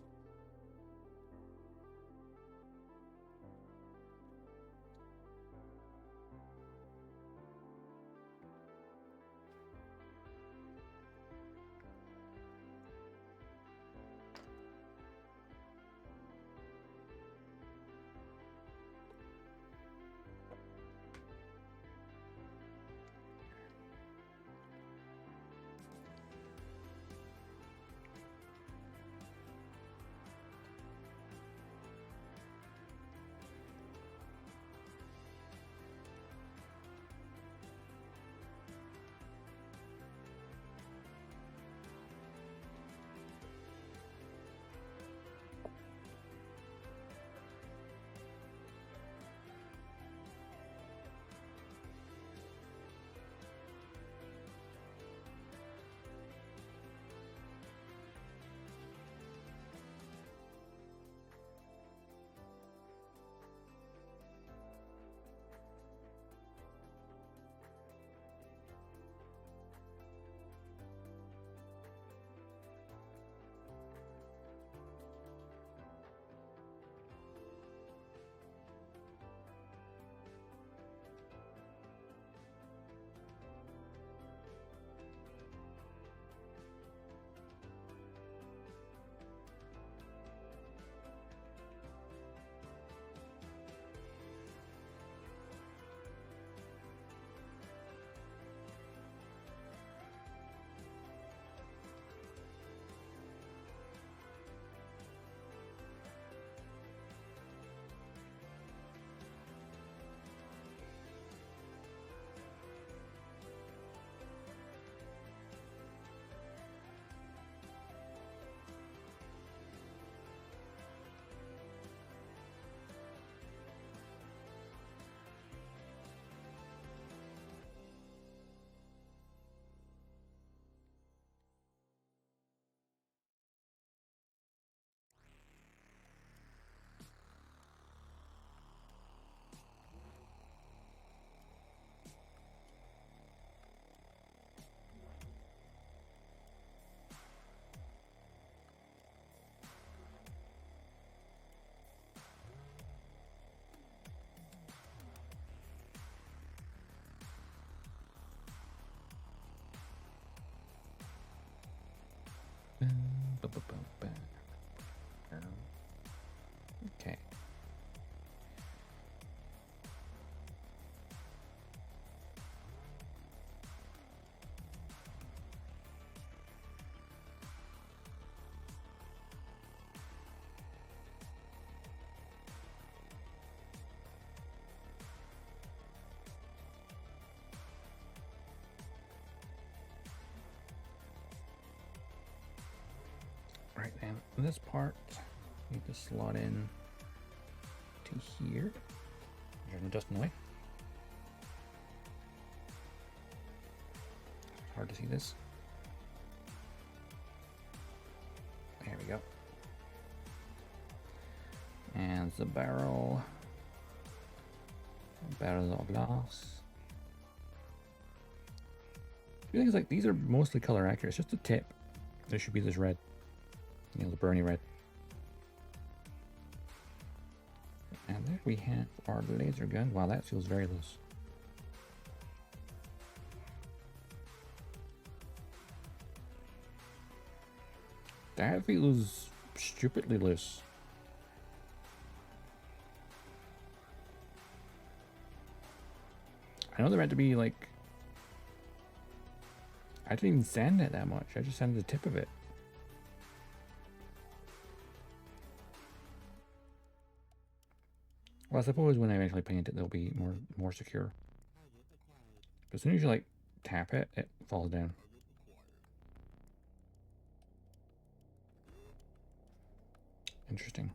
Speaker 1: Okay. Right now, this part need to slot in to here. Turn the dust away. It's hard to see this. There we go. And the barrel of glass. The thing is, like, these are mostly color accurate. It's just the tip. There should be this red. You know, the burny red. And there we have our laser gun. Wow, that feels very loose. That feels stupidly loose. I know they're meant to be like... I didn't even sand it that much. I just sanded the tip of it. Well, I suppose when I eventually paint it, they'll be more secure. But as soon as you like tap it, it falls down. Interesting.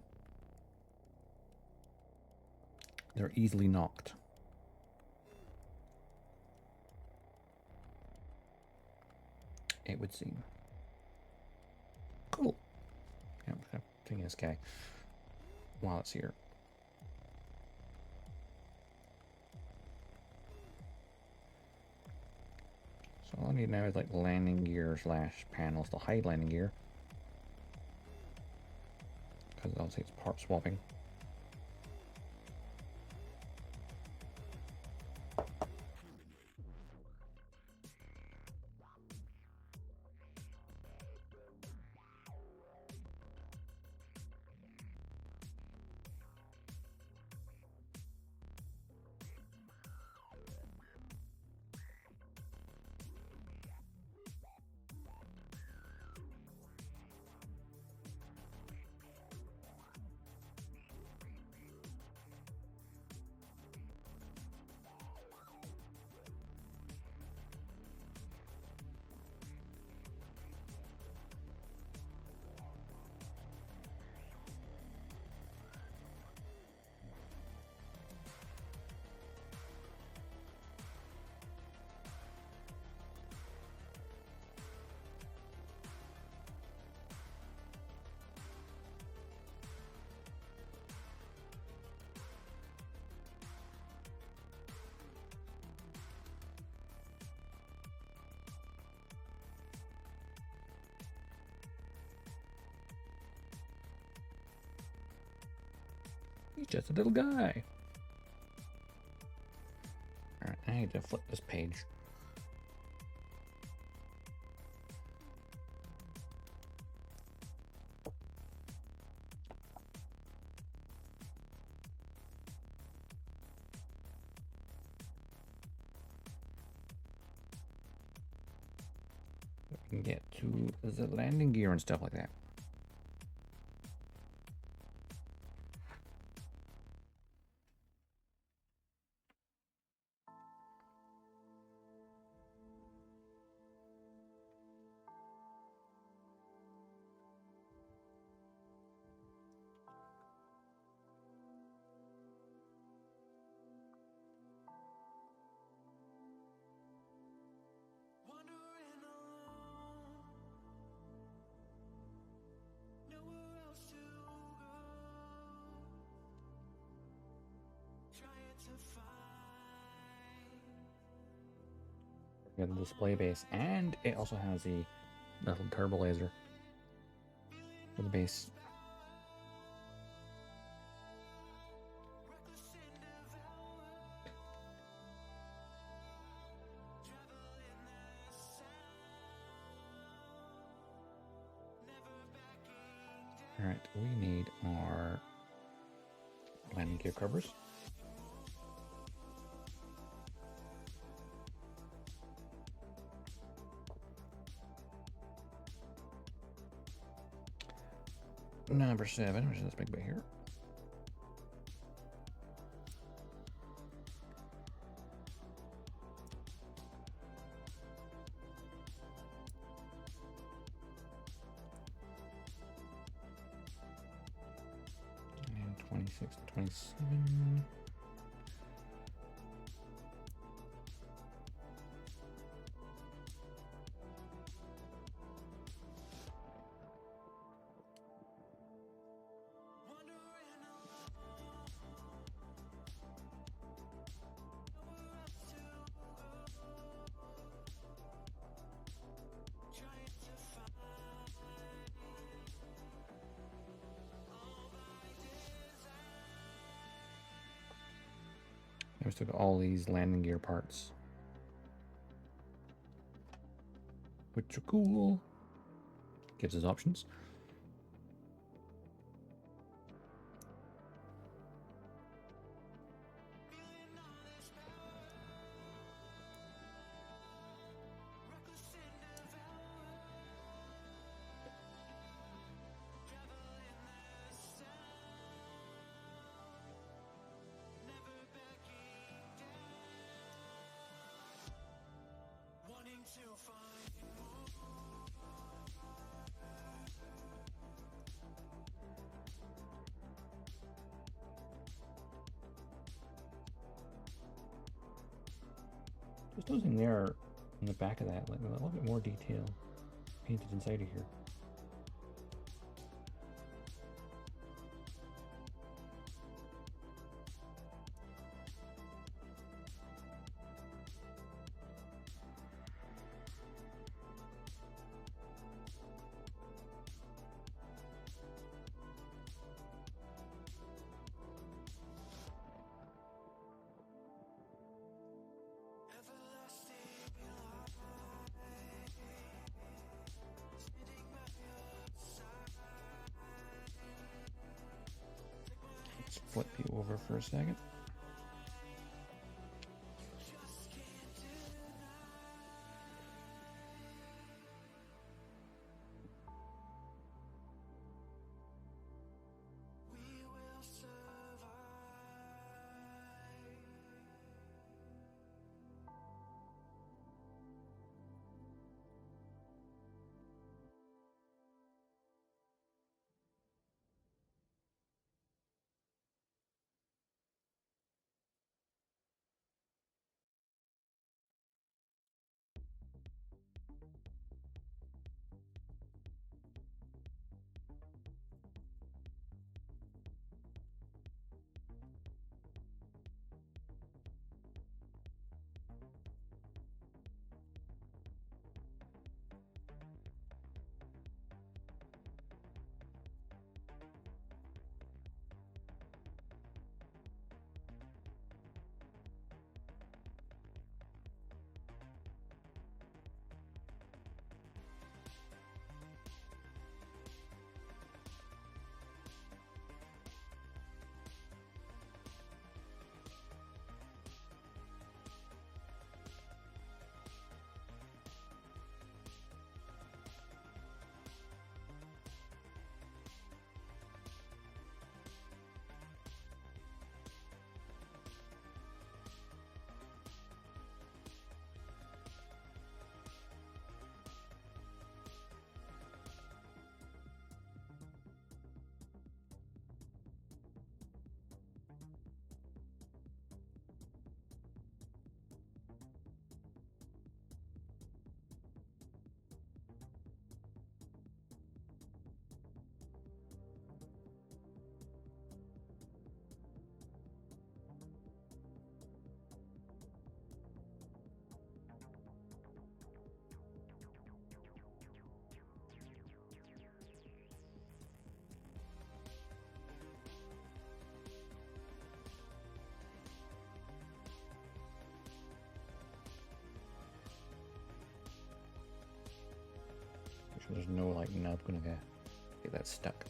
Speaker 1: They're easily knocked. It would seem. Cool. Yeah, I'm just gonna ping this guy while it's here. So all I need now is like landing gear slash panels to hide landing gear. Because obviously it's part swapping. He's just a little guy. Alright, I need to flip this page. We can get to the landing gear and stuff like that. We got the display base, and it also has the little turbo laser for the base. Alright, we need our landing gear covers. Number 7, which is this big bit here. And 26 and 27. We still got all these landing gear parts, which are cool. Gives us options. Just noticing there in the back of that, like a little bit more detail painted inside of here. flip you over for a second. There's no like nub gonna get that stuck.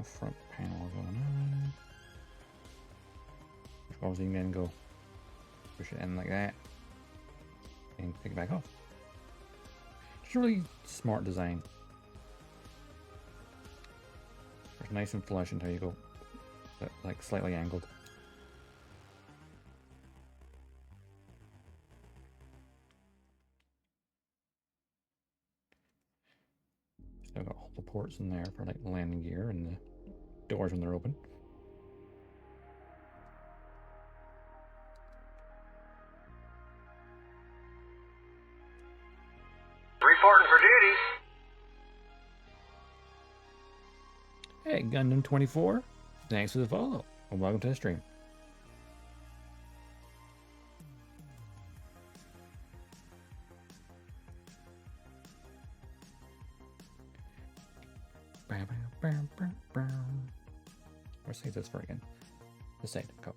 Speaker 1: Front panel going on. Obviously, you can then go push it in like that and pick it back off. It's a really smart design. It's nice and flush until you go like slightly angled. Still got all the ports in there for like the landing gear and the doors when they're open.
Speaker 2: Reporting for duty.
Speaker 1: Hey, Gundam 24, thanks for the follow and welcome to the stream. Where's this for again? This side, go.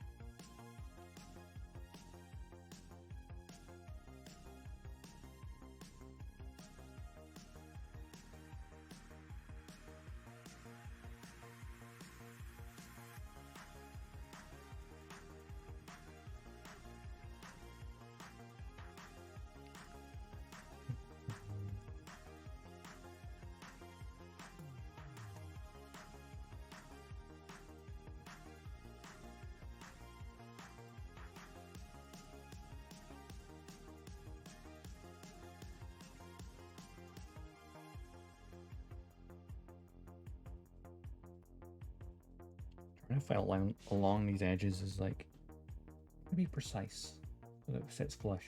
Speaker 1: Trying to file along these edges is like to be precise so that it sits flush.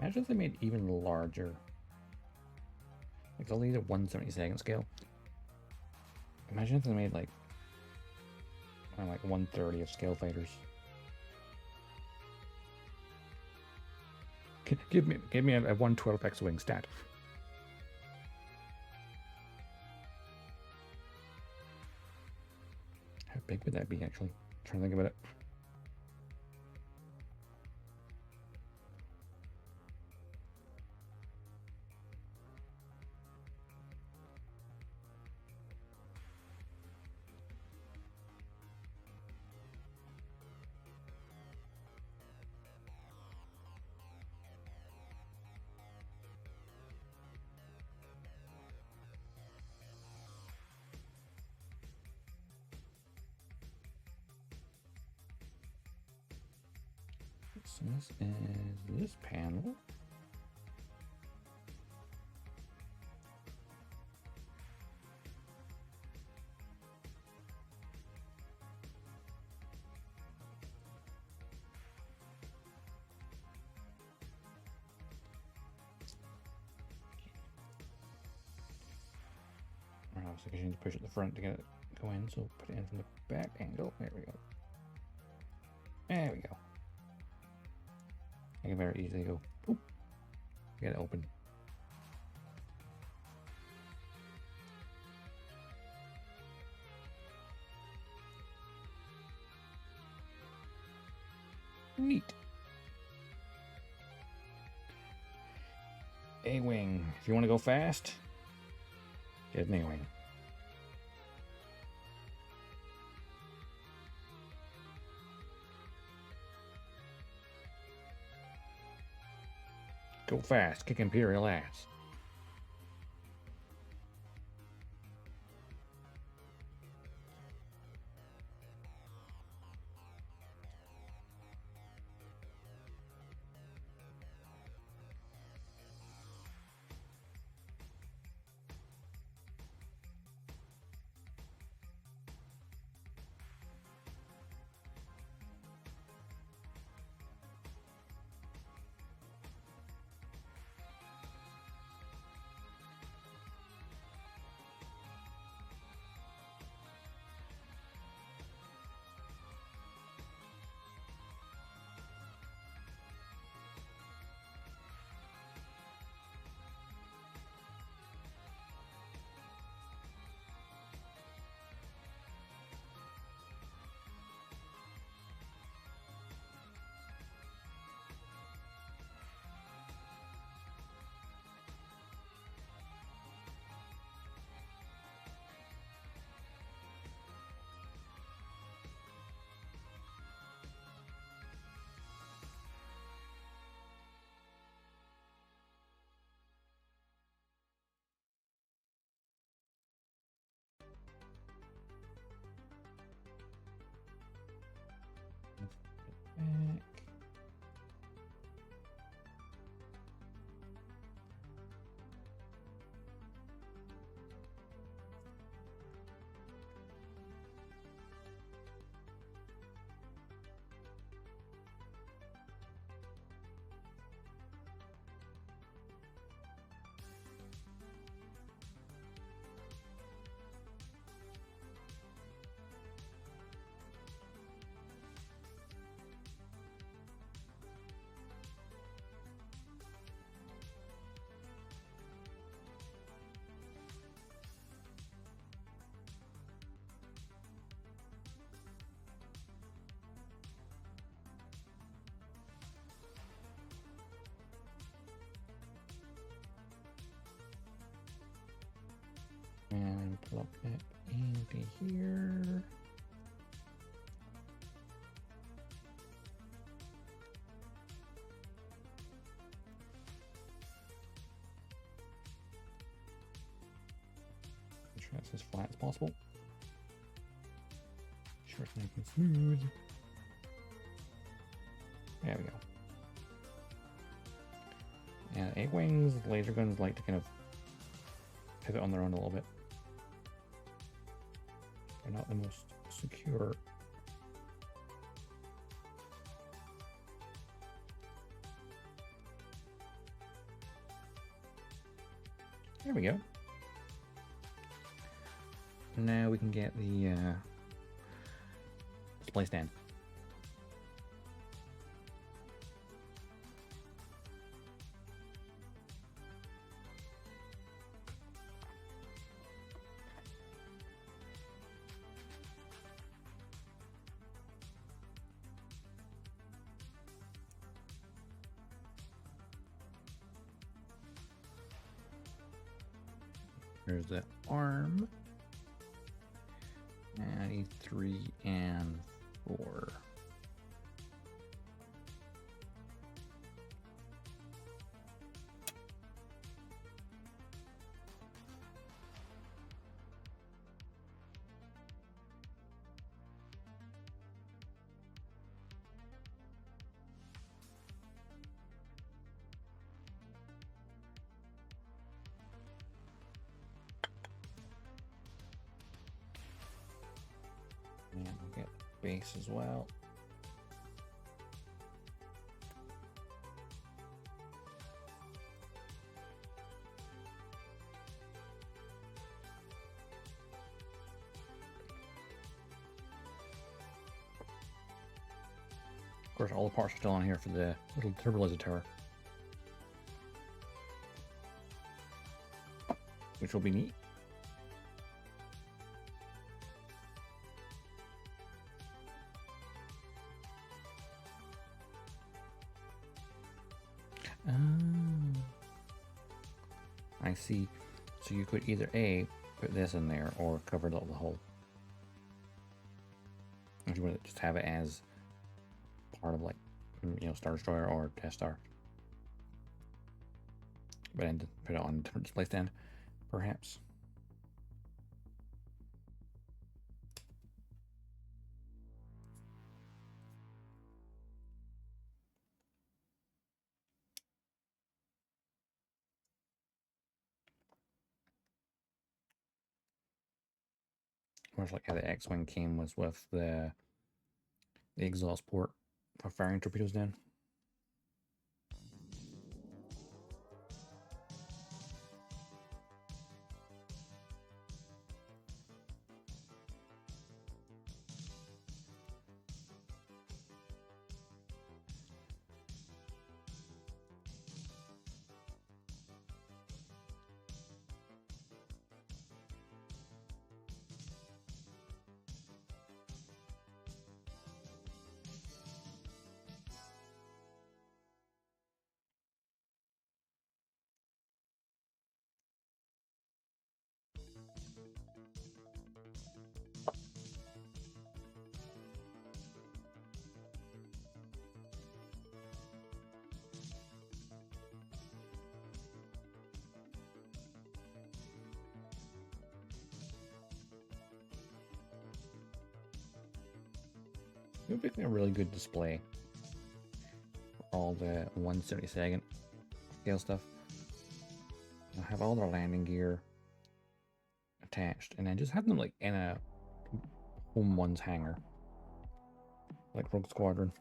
Speaker 1: Imagine if they made even larger. Like, they'll need a 1/72nd scale. Imagine if they made like 1/30 of scale fighters. Give me a 1/12 X-Wing stat. How big would that be, actually? I'm trying to think about it. So this is this panel. So you need to push at the front to get it go in, so put it in from the back angle. There we go. There we go. I can very easily go, boop, get it open. Neat. A-Wing. If you want to go fast, get an A-Wing. Go fast, kick Imperial ass. Back. And plug that into here. Make sure that's as flat as possible. Make sure it's nice and smooth. There we go. And A-Wings, laser guns like to kind of pivot on their own a little bit. They're not the most secure. There we go. Now we can get the display stand. There's the arm. 93 and 4. And we'll get the base as well. Of course, all the parts are still on here for the little turbolizer tower, which will be neat. I see. So you could either A, put this in there, or cover it up the hole. If you want to just have it as part of, like, you know, Star Destroyer or Death Star. But then to put it on a different display stand, perhaps. Much like how the X-Wing came was with the exhaust port for firing torpedoes down. It would be a really good display for all the 1/72nd scale stuff. I'll have all their landing gear attached, and then just have them like in a Home One's hangar, like Rogue Squadron.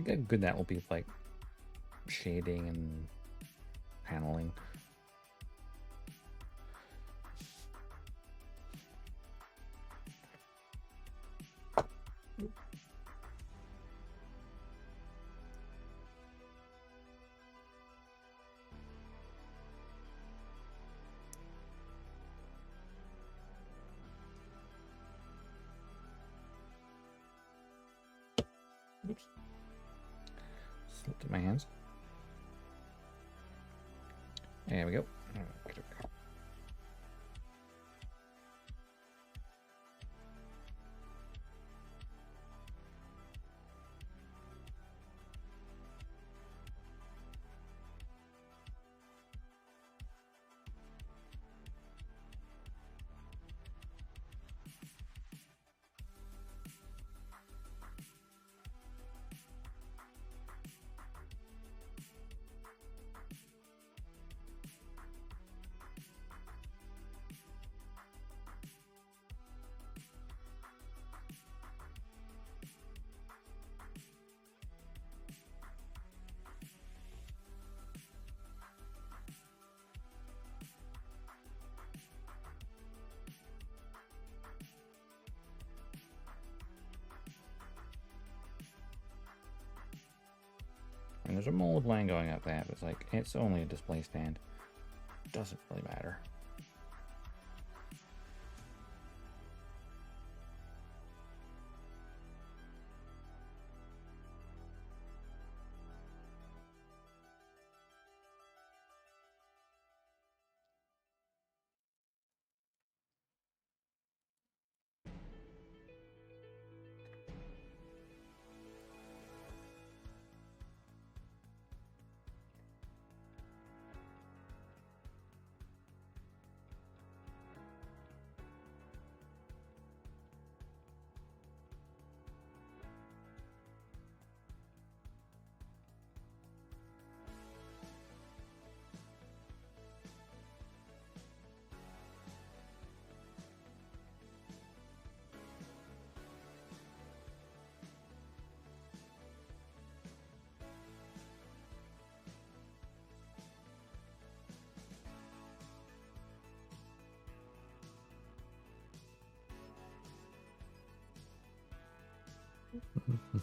Speaker 1: Look how good that will be with like shading and paneling. Oops. Slipped in my hands. There we go. And there's a mold line going up that, but it's like, it's only a display stand. Doesn't really matter.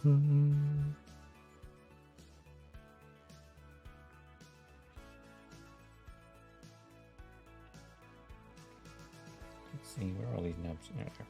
Speaker 1: Let's see, where are all these nubs? There they are.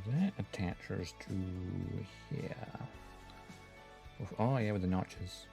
Speaker 1: That attaches to here. Oh yeah, with the notches.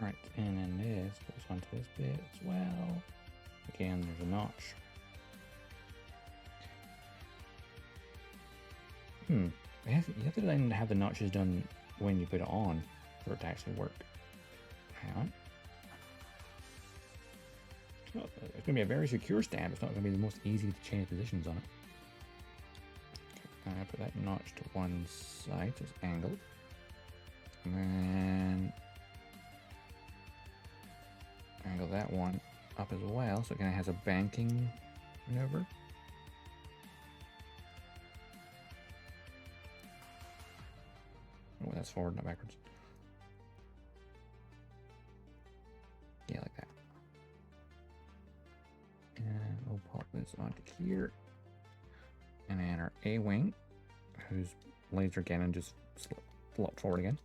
Speaker 1: Alright, and then this goes onto this bit as well. Again, there's a notch. You have to then have the notches done when you put it on for it to actually work. Hang on. It's going to be a very secure stab. It's not going to be the most easy to change positions on it. Okay, I put that notch to one side, so it's angled. And then angle that one up as well, so it kind of has a banking maneuver. Oh, that's forward, not backwards. Yeah, like that. And we'll pop this onto here. And then our A-Wing, whose laser cannon just flopped forward again.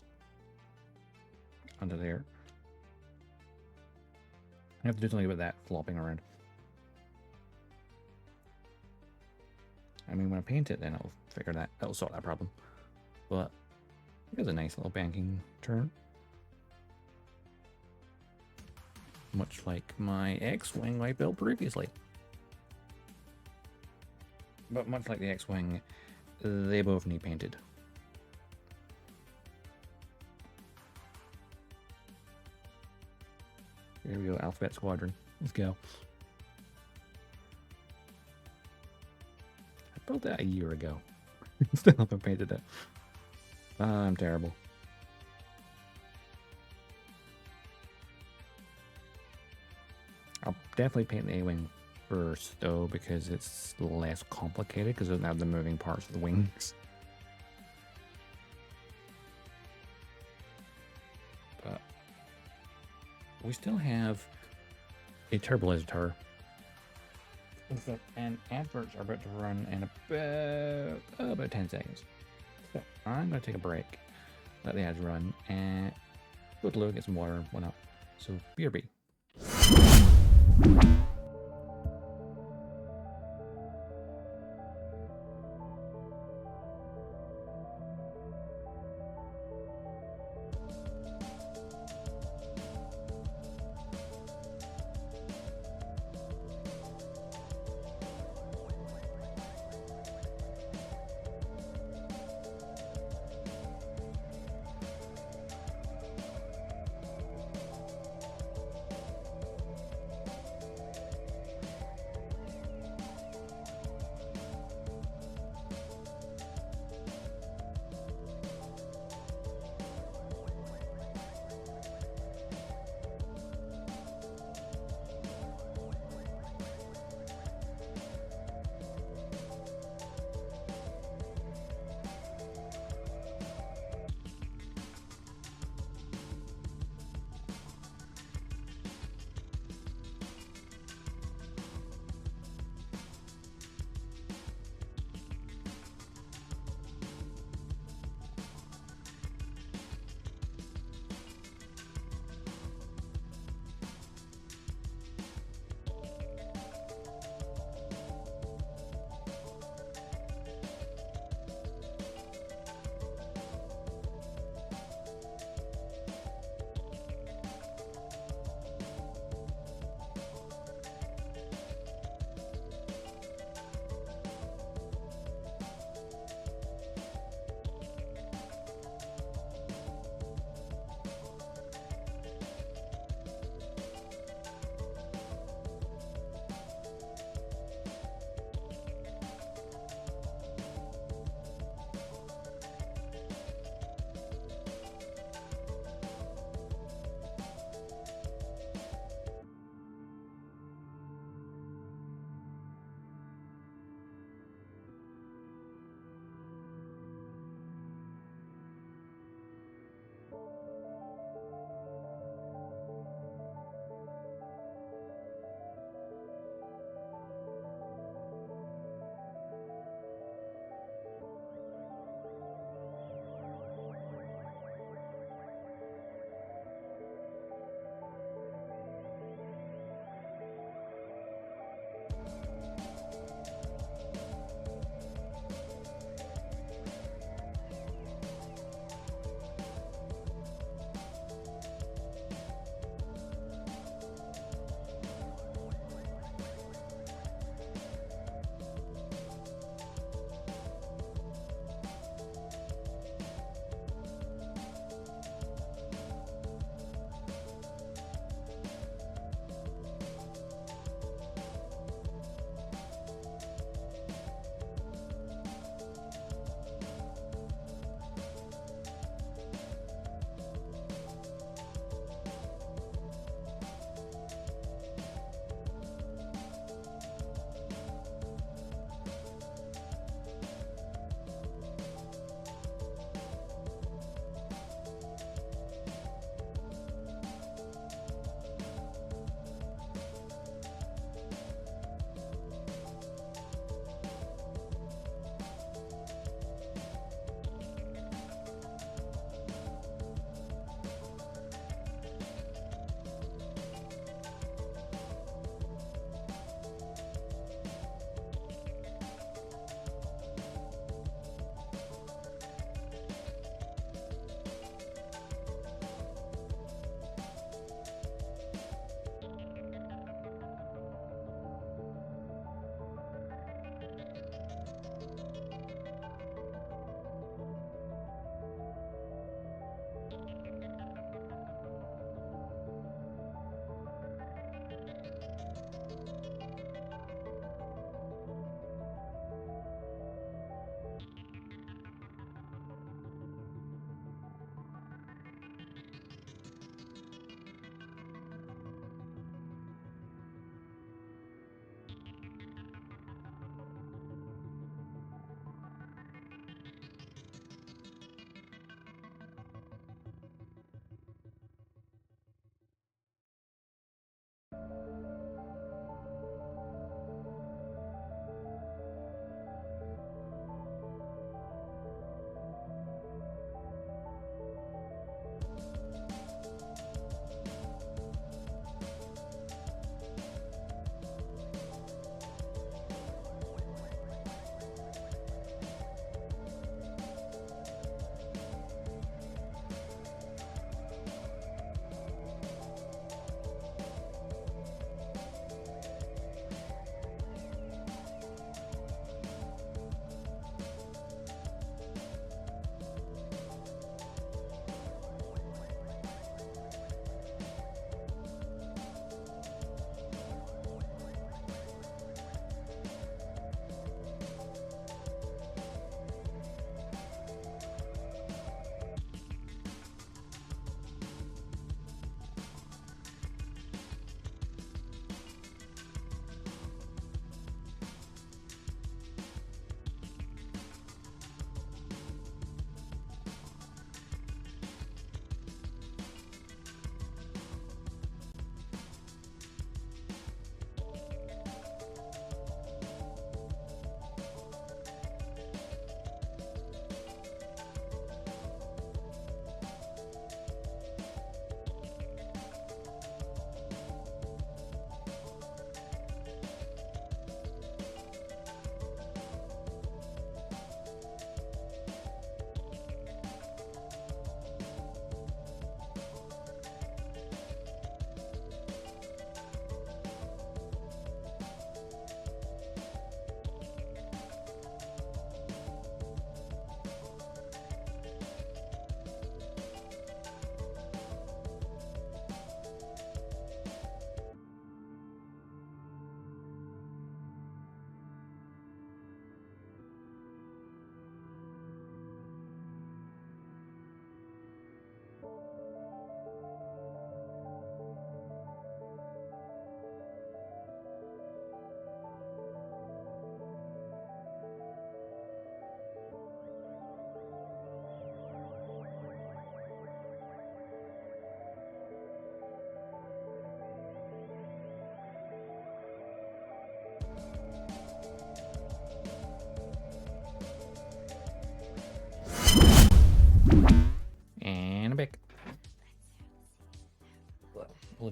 Speaker 1: Onto there. I have to do something about that flopping around. I mean, when I paint it, then it'll sort that problem. But it's a nice little banking turn. Much like my X-Wing I built previously. But much like the X-Wing, they both need painted. Here we go, Alphabet Squadron. Let's go. I built that a year ago. Still haven't painted it. I'm terrible. I'll definitely paint the A-Wing first, though, because it's less complicated, because it doesn't have the moving parts of the wings. But we still have a turbo laser tower. And adverts are about to run in about 10 seconds. So I'm going to take a break, let the ads run, and go to the loo, get some water and whatnot. So BRB.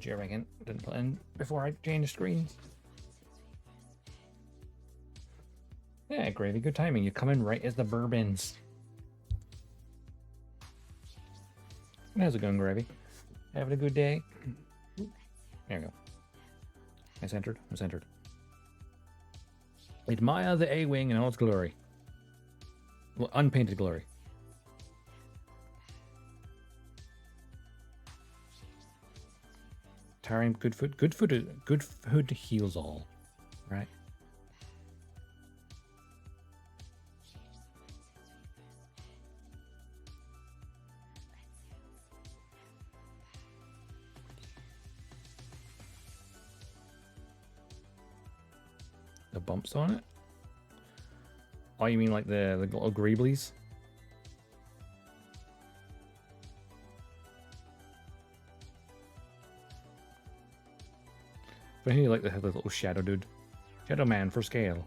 Speaker 1: here again. Didn't put in before I changed screens. Yeah, Gravy, good timing. You come in right as the bourbons. How's it going, Gravy? Having a good day? There we go. I centered. I'm centered. Admire the A-Wing in all its glory. Well, unpainted glory. Tiring, good food heals all, right? The bumps on it? Oh, you mean like the little greeblies? But I think you like the little shadow dude. Shadow man for scale.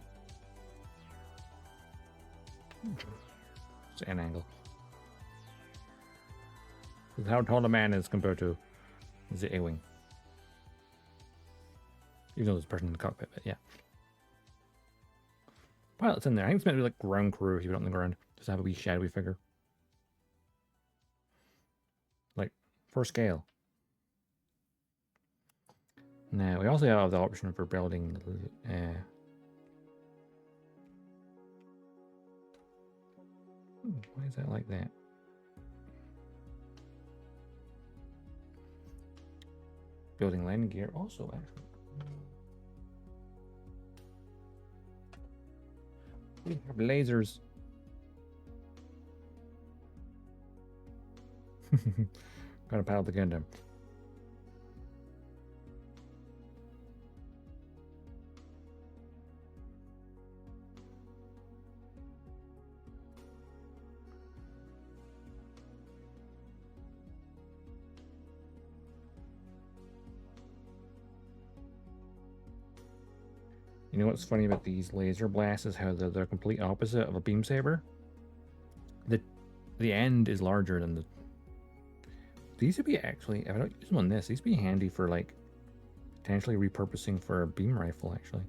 Speaker 1: It's an angle. This is how tall a man is compared to the A-Wing. Even though there's a person in the cockpit, but yeah. Pilot's in there. I think it's meant to be like ground crew if you put it on the ground. Just have a wee shadowy figure. Like, for scale. Now, we also have the option for building... why is that like that? Building landing gear also, actually. We have lasers. Gotta pilot the Gundam. You know what's funny about these laser blasts is how they're the complete opposite of a beam saber. The end is larger than the... These would be actually, if I don't use them on this, these would be handy for like potentially repurposing for a beam rifle actually.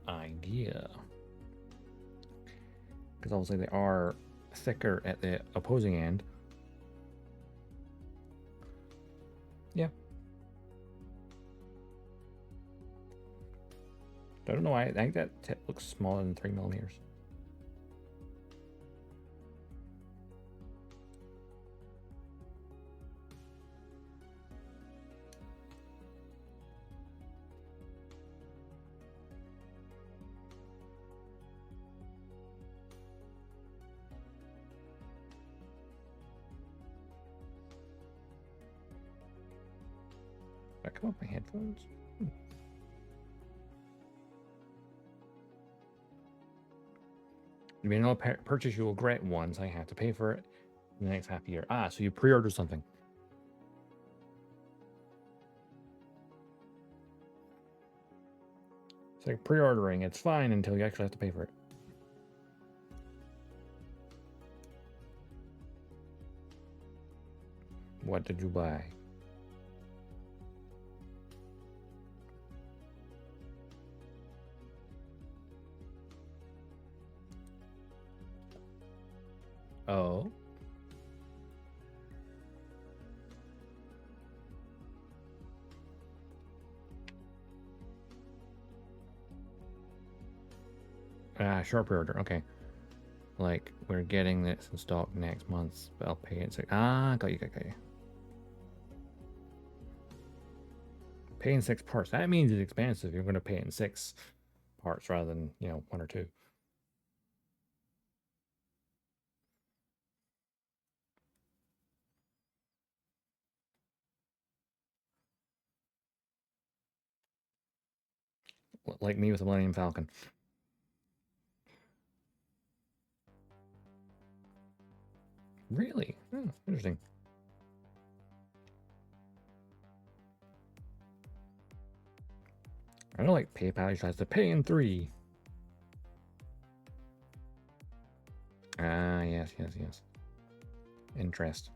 Speaker 1: Idea. Because obviously they are thicker at the opposing end. Yeah. I don't know why. I think that tip looks smaller than 3mm. Did I come up my headphones? You may not purchase, you will regret once. I have to pay for it in the next half year. Ah, so you pre-order something. It's like pre-ordering. It's fine until you actually have to pay for it. What did you buy? Oh. Short pre-order. Okay. Like, we're getting this in stock next month, but I'll pay it. Got you. Pay in 6 parts. That means it's expensive. You're going to pay it in 6 parts rather than, 1 or 2. Like me with the Millennium Falcon. Really? Oh, interesting. I don't like PayPal. You have to pay in 3. yes. Interest.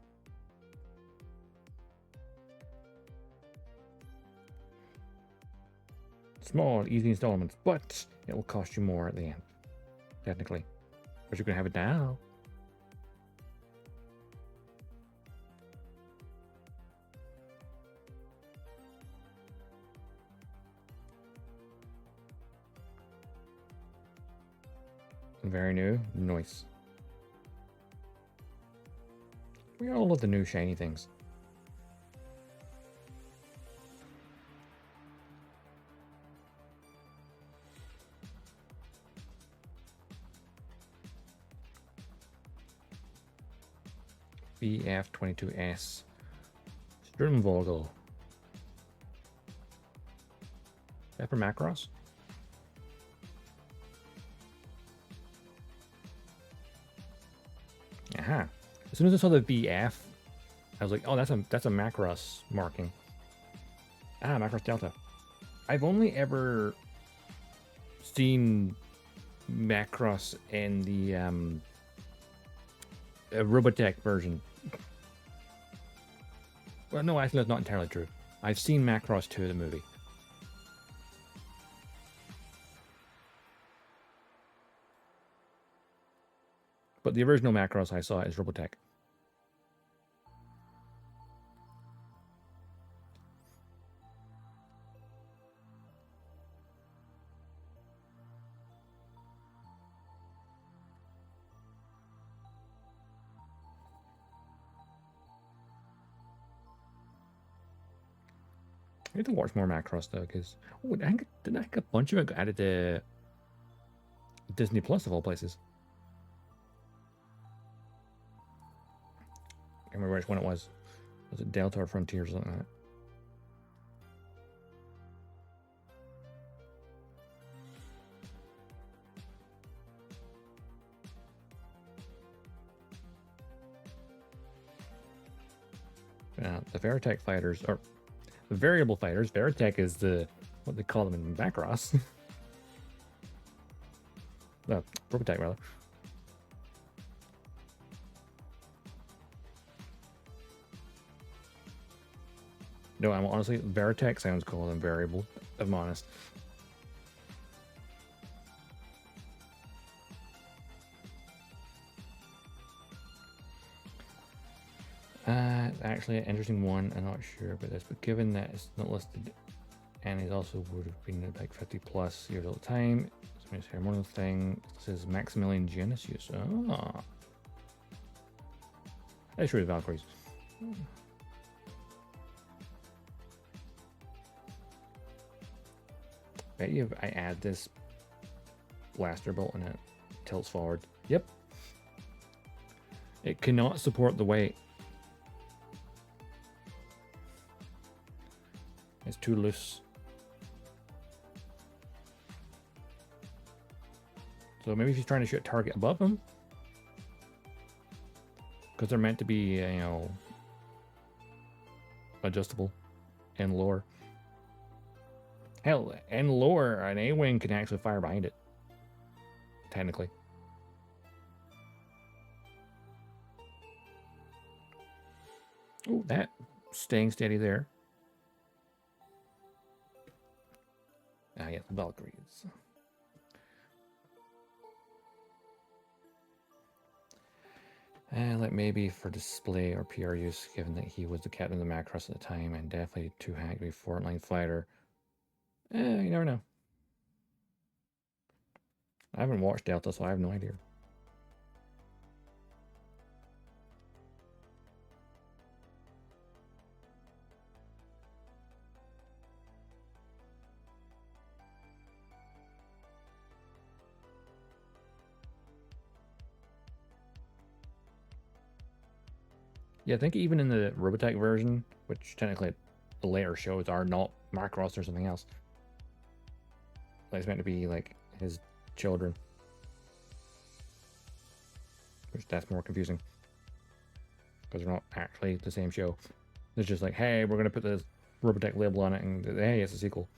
Speaker 1: Small, easy installments, but it will cost you more at the end, technically. But you can have it now. Very new. Nice. We all love the new shiny things. BF22S. Strumvogel. Pepper Macross? Aha. As soon as I saw the BF, I was like, oh, that's a Macross marking. Ah, Macross Delta. I've only ever seen Macross in the Robotech version. Well, no, actually, that's not entirely true. I've seen Macross 2, the movie. But the original Macross I saw is Robotech. I need to watch more Macross though, because didn't I think a bunch of it got added to Disney Plus of all places? I can't remember which one it was. Was it Delta or Frontier or something like that? The Veritech fighters, or the variable fighters. Veritech is what they call them in Macross. Robotech rather. No, I'm honestly, Veritech sounds cooler than variable, if I'm honest. Actually, an interesting one. I'm not sure about this, but given that it's not listed, and it also would have been like 50 plus years at the time, so I'm just here. One of the thing says Maximilian Genesis. Ah, that's true. Valkyries. Bet you if I add this blaster bolt and it tilts forward. Yep. It cannot support the weight. It's too loose. So maybe if he's trying to shoot a target above him, because they're meant to be, you know, adjustable and lower. Hell, and lower, an A-Wing can actually fire behind it, technically. Oh, that staying steady there. Ah, yeah, the Valkyries. Like maybe for display or PR use, given that he was the captain of the Macross at the time and definitely too hacked to be frontline fighter. You never know. I haven't watched Delta, so I have no idea. Yeah, I think even in the Robotech version, which technically the later shows are not Macross or something else. Like it's meant to be like his children. Which that's more confusing. Because they're not actually the same show. It's just like, hey, we're going to put this Robotech label on it and hey, it's a sequel.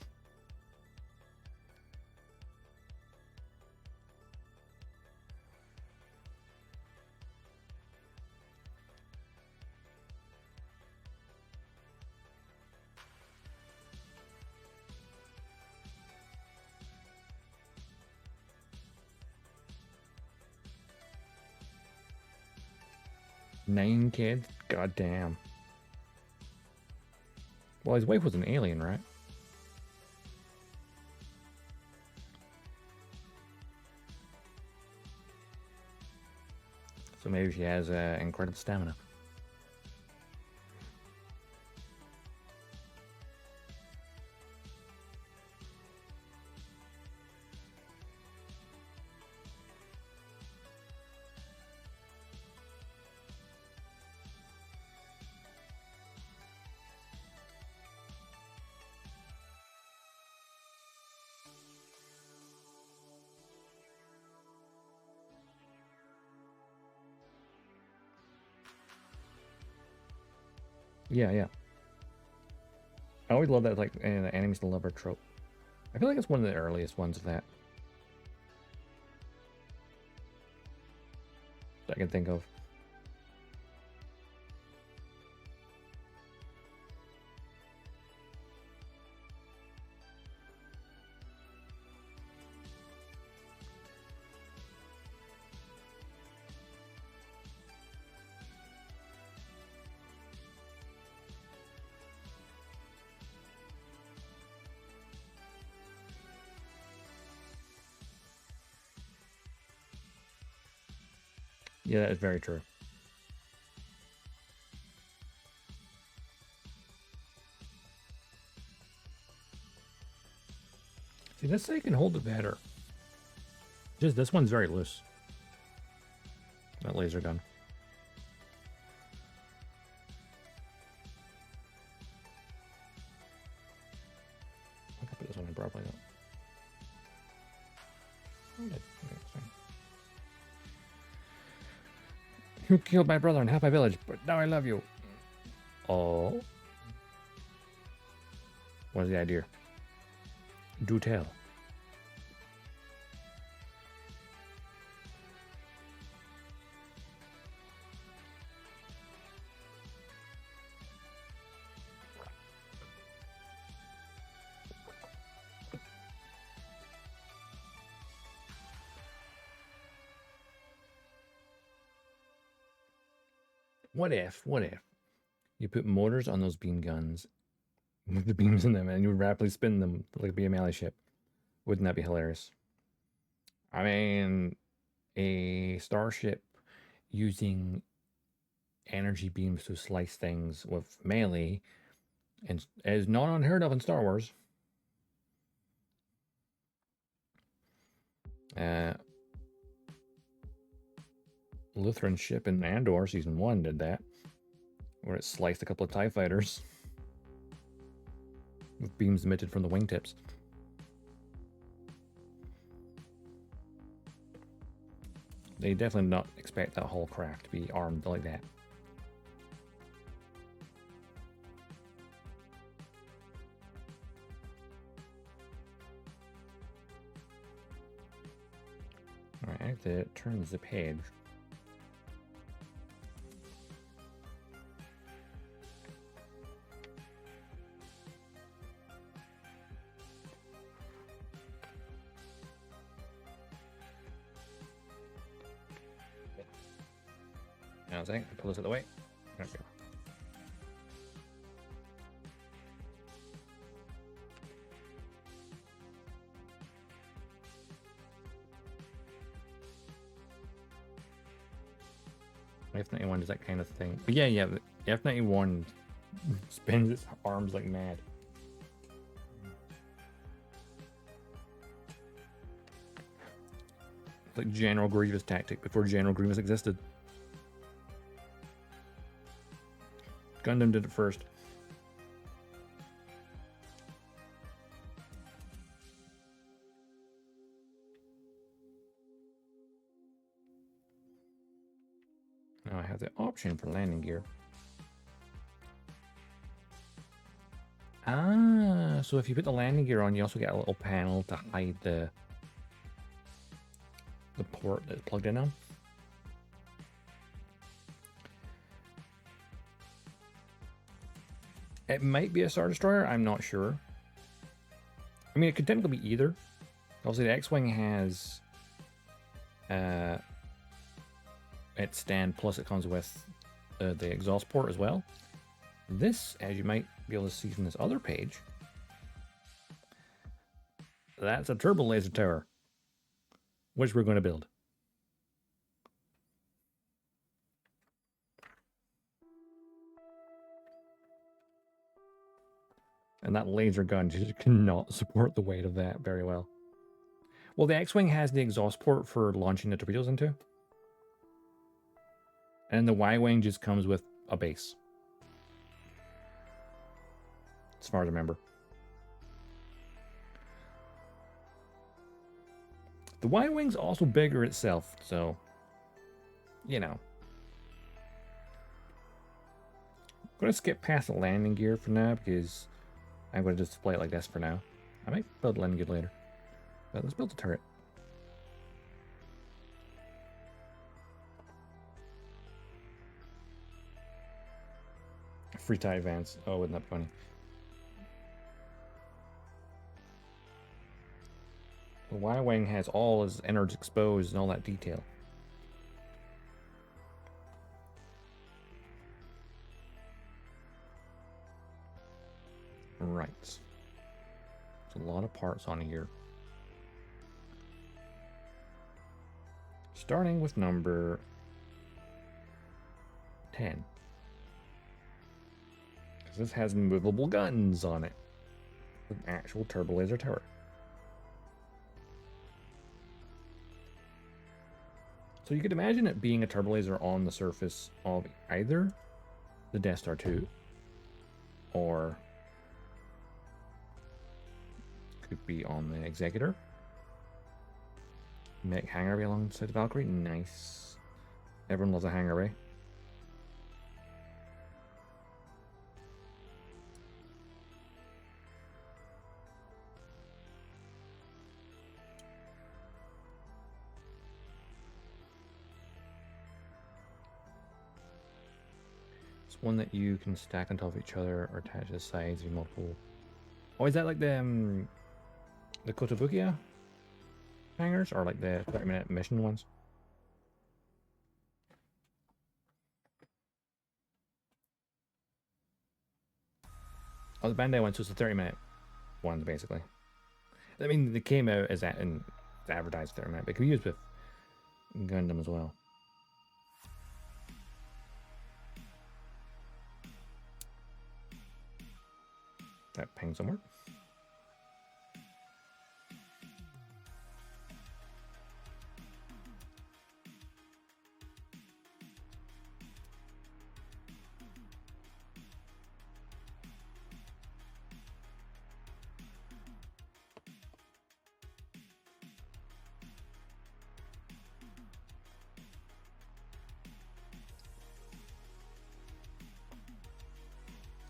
Speaker 1: 9 kids? God damn. Well, his wife was an alien, right? So maybe she has incredible stamina. Yeah, yeah. I always love that, like, enemies to lover trope. I feel like it's one of the earliest ones of that I can think of. Yeah, that is very true. See, this thing can hold it better. Just this one's very loose. That laser gun. I can put this one in properly though. You killed my brother and half my village, but now I love you. Oh. What is the idea? Do tell. What if you put motors on those beam guns with the beams in them and you would rapidly spin them like be a melee ship? Wouldn't that be hilarious? I mean, a starship using energy beams to slice things with melee and is not unheard of in Star Wars. Lutheran ship in Andor season 1 did that, where it sliced a couple of TIE fighters with beams emitted from the wingtips. They definitely did not expect that whole craft to be armed like that. Alright, I have to turn the page. Now I think I pull this out of the way. There we go. F-91 does that kind of thing. But yeah, the F-91 spins its arms like mad. It's like General Grievous tactic before General Grievous existed. Gundam did it first. Now I have the option for landing gear. Ah, so if you put the landing gear on, you also get a little panel to hide the port that's plugged in on. It might be a Star Destroyer, I'm not sure. I mean, it could technically be either. Obviously, the X-Wing has its stand, plus it comes with the exhaust port as well. This, as you might be able to see from this other page, that's a turbo laser tower, which we're going to build. And that laser gun just cannot support the weight of that very well. Well, the X-Wing has the exhaust port for launching the torpedoes into. And the Y-Wing just comes with a base. As far as I remember. The Y-Wing's also bigger itself, so, you know. I'm going to skip past the landing gear for now because I'm going to just display it like this for now. I might build landing gear later. But let's build the turret. Free tie advance. Oh, wouldn't that be funny? The Y-Wing has all his innards exposed and all that detail. Right. There's a lot of parts on here. Starting with number 10. Because this has movable guns on it. With an actual turbo laser tower. So you could imagine it being a turbo laser on the surface of either the Death Star 2 or could be on the Executor. Make hangar bay alongside the Valkyrie. Nice. Everyone loves a hangar bay. It's one that you can stack on top of each other or attach to the sides of multiple. Oh, is that like the Kotobukiya hangars or like the 30-minute mission ones? Oh, the Bandai ones, so it's the 30-minute ones basically. I mean, they came out as that and advertised 30-minute, but it can be used with Gundam as well. That ping somewhere.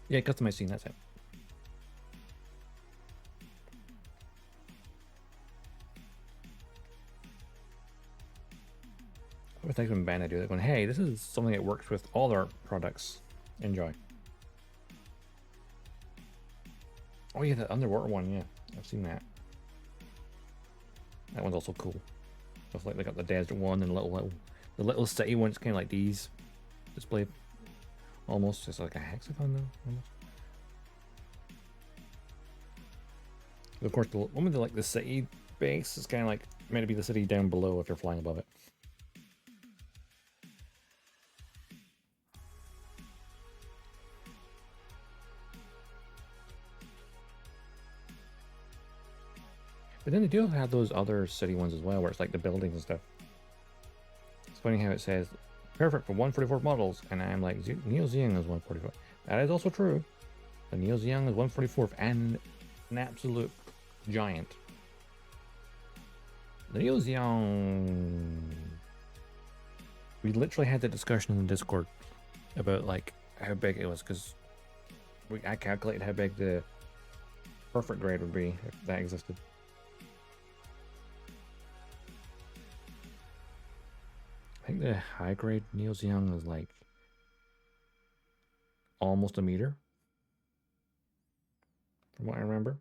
Speaker 1: Yeah, customized scene, that's it. I was thinking when Bandai do that, going, hey, this is something that works with all their products. Enjoy. Oh yeah, the underwater one, yeah. I've seen that. That one's also cool. Just like they got the desert one and the little city one's kind of like these displayed. Almost just like a hexagon though, almost. Of course, the one with the, like the city base is kind of like meant to be the city down below if you're flying above it. But then they do have those other city ones as well, where it's like the buildings and stuff. It's funny how it says perfect for 144 models, and I'm like, Neo Zeong is 144. That is also true. The Neo Zeong is 144 and an absolute giant. The Neo Zeong. We literally had that discussion in the Discord about like how big it was, because I calculated how big the perfect grade would be if that existed. I think the high grade Neo Zeong is like almost a meter, from what I remember.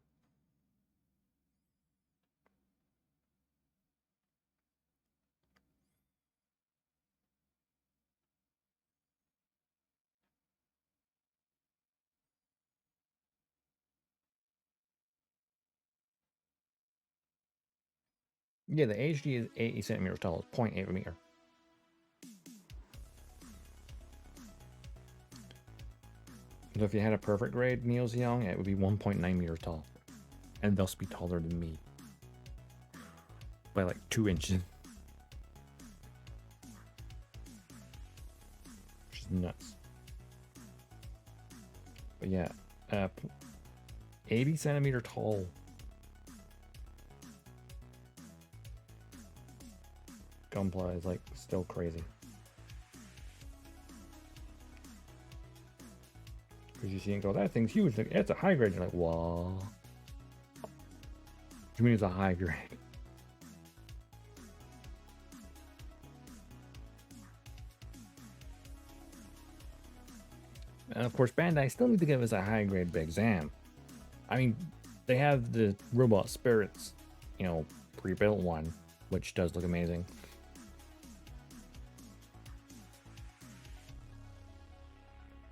Speaker 1: Yeah, the HD is 80 centimeters tall. It's 0.8 meter. So if you had a perfect grade Neo-Zeong, it would be 1.9 meters tall. And thus be taller than me. By like 2 inches. Which is nuts. But yeah, 80 centimeter tall. Gunpla is like still crazy. Because you see it go, that thing's huge. Like, it's a high grade. You're like, wow. What do you mean it's a high grade? And of course, Bandai still need to give us a high grade Big Zam. I mean, they have the Robot Spirits, you know, pre-built one, which does look amazing.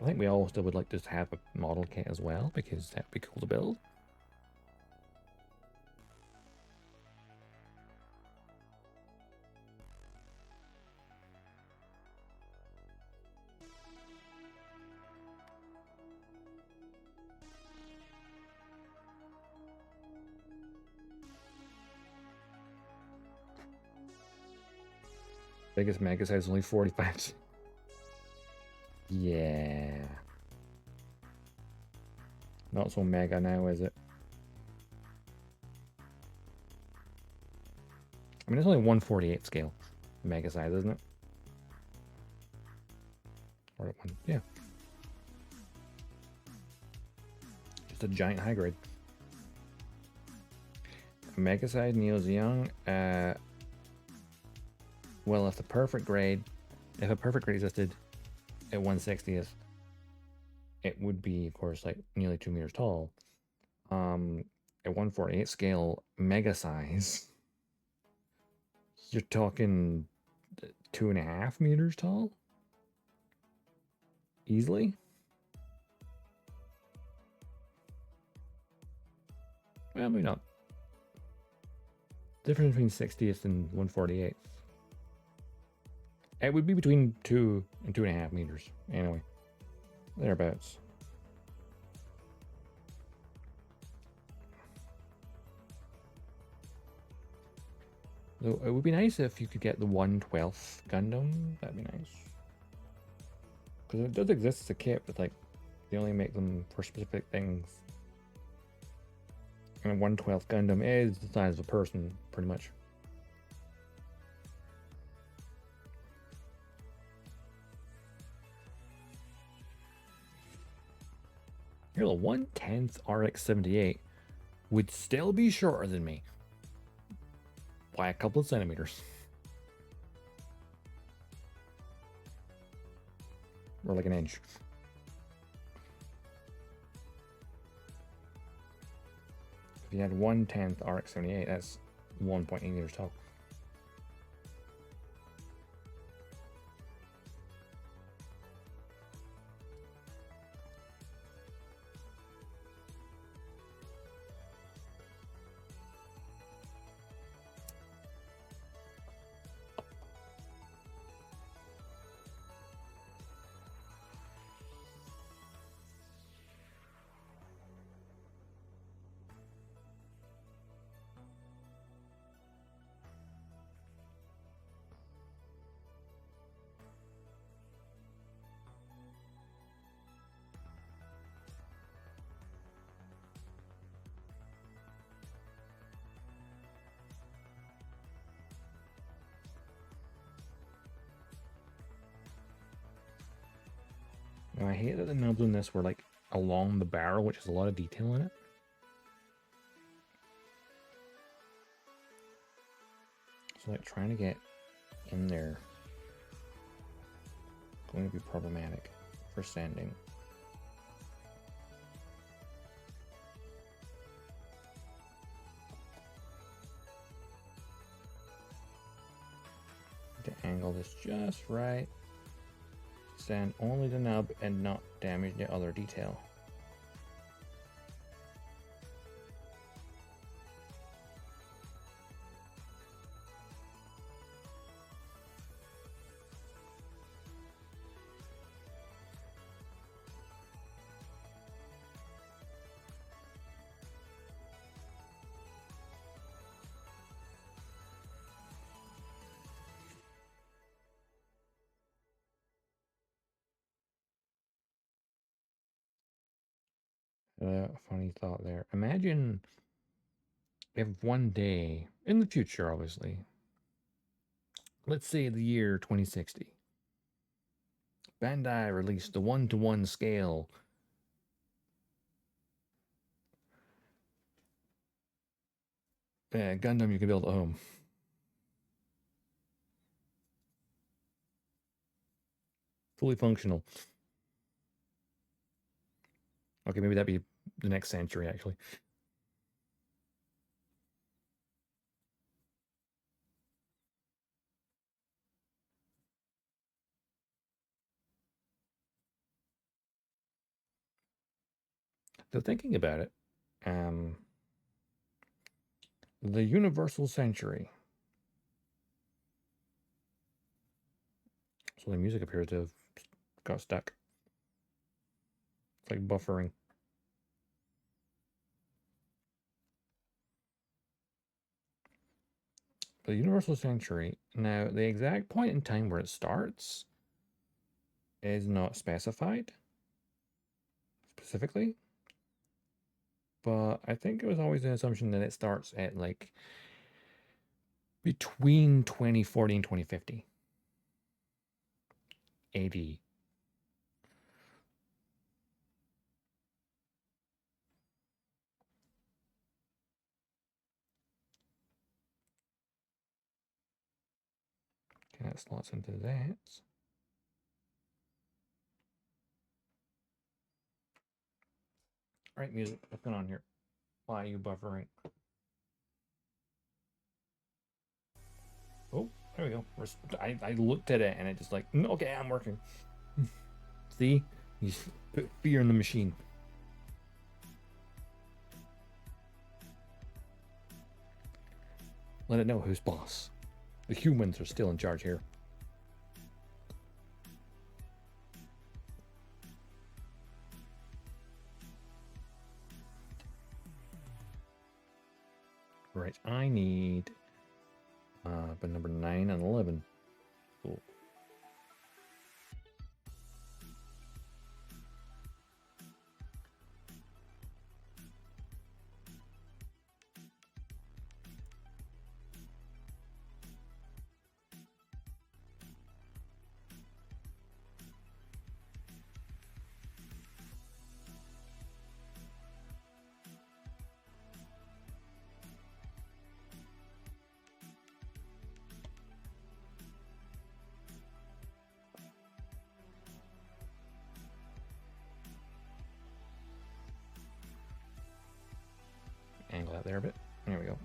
Speaker 1: I think we all still would like to have a model kit as well, because that'd be cool to build. Biggest mega size is only 45. Yeah. Not so mega now, is it? I mean, it's only 1/48 scale. Mega size, isn't it? Or one, yeah. Just a giant high grade. Mega size Neo-Zeong. Well, if a perfect grade existed at 1/60th, it would be, of course, like nearly 2 meters tall. At 1/48 scale, mega size, you're talking 2.5 meters tall, easily. Well, maybe not. Difference between 60th and 1/48th. It would be between 2 and 2.5 meters. Anyway, thereabouts. So it would be nice if you could get the 1/12 Gundam. That'd be nice. Because it does exist as a kit, but like they only make them for specific things. And a 1/12 Gundam is the size of a person, pretty much. Here, the 1/10 RX-78 would still be shorter than me by a couple of centimeters. Or like an inch. If you had 1/10 RX-78, that's 1.8 meters tall. Now, I hate that the nubs on this were like along the barrel, which has a lot of detail in it. So like trying to get in there is going to be problematic for sanding. To angle this just right. Sand only the nub and not damage the other detail. Funny thought there. Imagine if one day, in the future, obviously, let's say the year 2060, Bandai released the 1-to-1 scale Gundam you can build at home. Fully functional. Okay, maybe that'd be the next century, actually. So thinking about it, the Universal Century. So the music appears to have got stuck. It's like buffering. The Universal Century. Now, the exact point in time where it starts is not specified specifically, but I think it was always an assumption that it starts at like between 2040 and 2050 AD. Okay, that slots into that. All right, music, what's going on here? Why are you buffering? Oh, there we go. I looked at it and it just like, okay, I'm working. See? You put fear in the machine. Let it know who's boss. The humans are still in charge here. Right, I need but number 9 and 11. Cool. Angle that there a bit. There we go.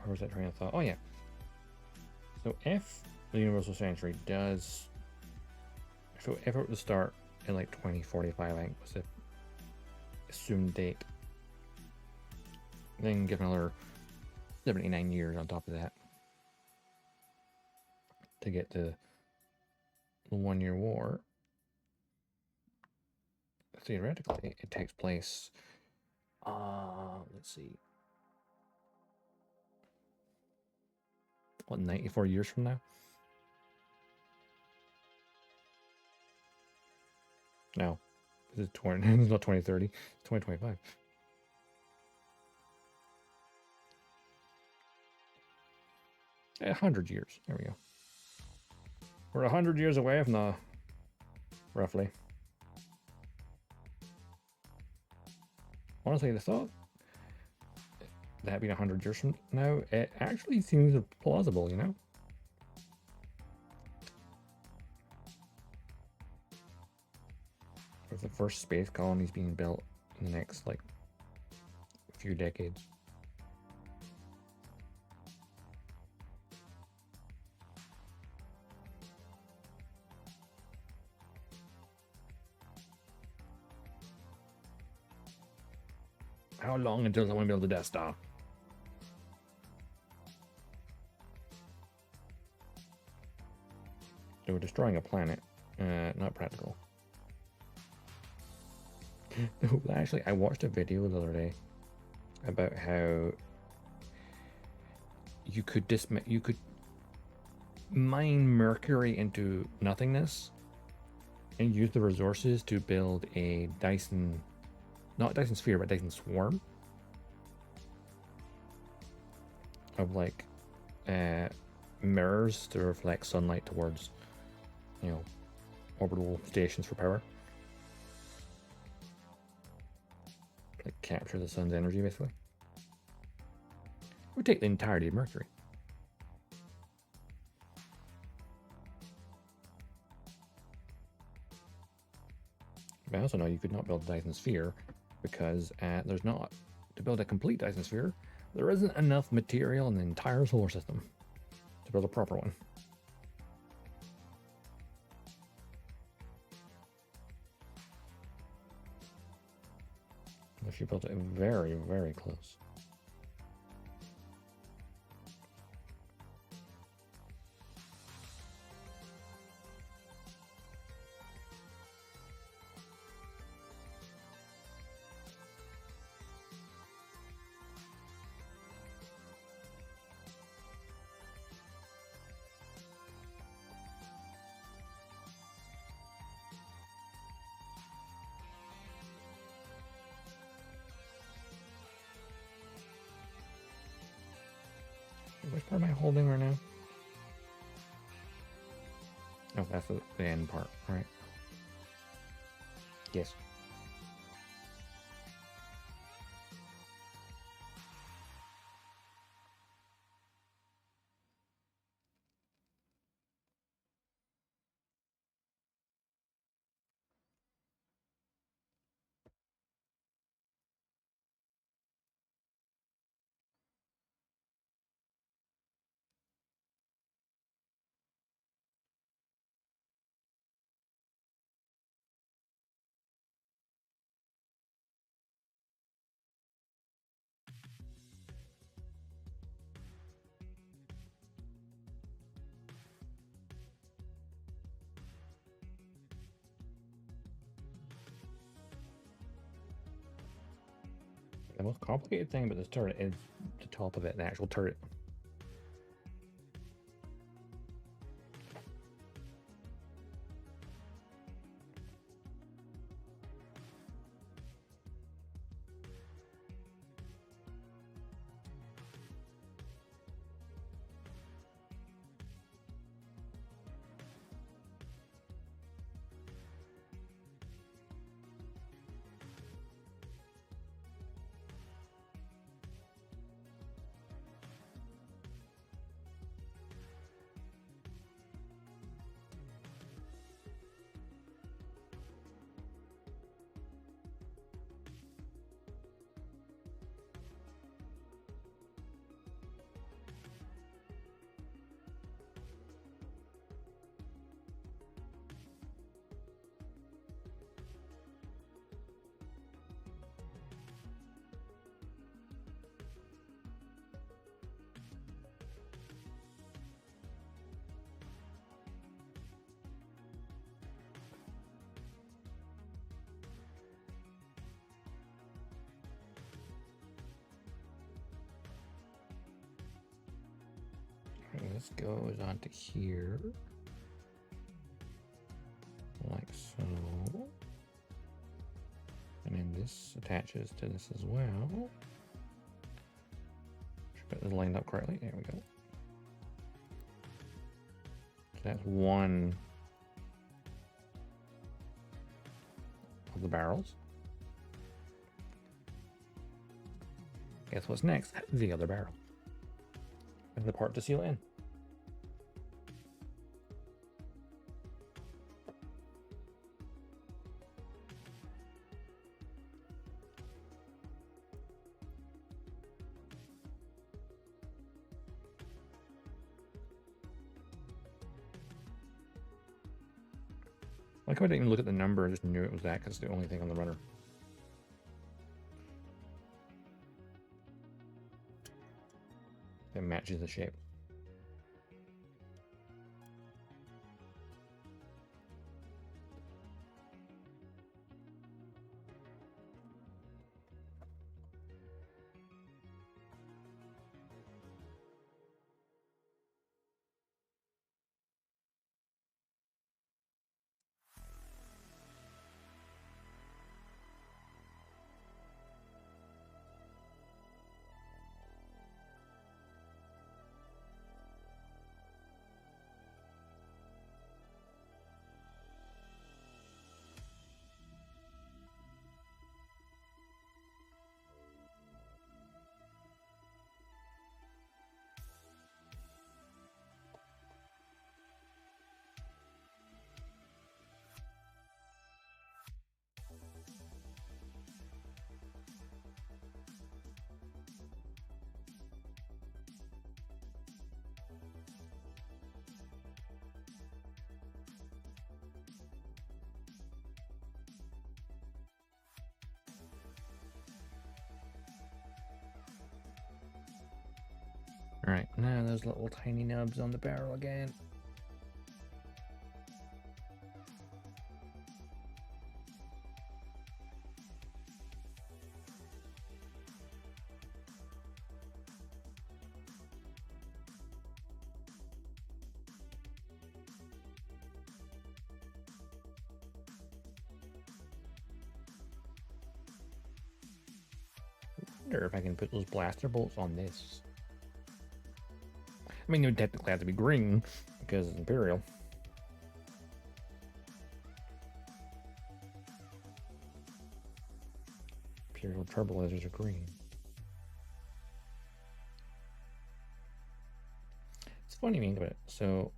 Speaker 1: Where was that train of thought? Oh, yeah. So if the Universal Century does... So if it were to start in like 2045, I think was the assumed date. Then give another 79 years on top of that to get to the 1-year war. Theoretically, it takes place... let's see. What, 94 years from now? No. This is 20, it's not 2030. It's 2025. A 100 years. There we go. We're 100 years away from the... Roughly. Honestly, the thought that being 100 years from now, it actually seems plausible, you know? With the first space colonies being built in the next, like, few decades. How long until someone builds a Death Star? So we're destroying a planet. Not practical. No, actually, I watched a video the other day about how you could mine mercury into nothingness and use the resources to build a Dyson, not Dyson sphere, but Dyson swarm of like mirrors to reflect sunlight towards, you know, orbital stations for power. Like capture the sun's energy, basically. It would take the entirety of Mercury. But I also know you could not build a Dyson sphere because there's not, to build a complete Dyson sphere, there isn't enough material in the entire solar system to build a proper one. Unless you built it very, very close. Which part am I holding right now? Oh, that's the end part, right? Yes. The most complicated thing about this turret is the top of it, the actual turret. This goes onto here, like so, and then this attaches to this as well. Should get this lined up correctly. There we go. So that's one of the barrels. Guess what's next? The other barrel. And the part to seal it in. Like I didn't even look at the number, I just knew it was that because it's the only thing on the runner. that matches the shape. Alright, now those little tiny nubs on the barrel again. I wonder if I can put those blaster bolts on this. I mean, it would technically have to be green because it's Imperial. Imperial turbolasers are green. It's funny to think about it. So,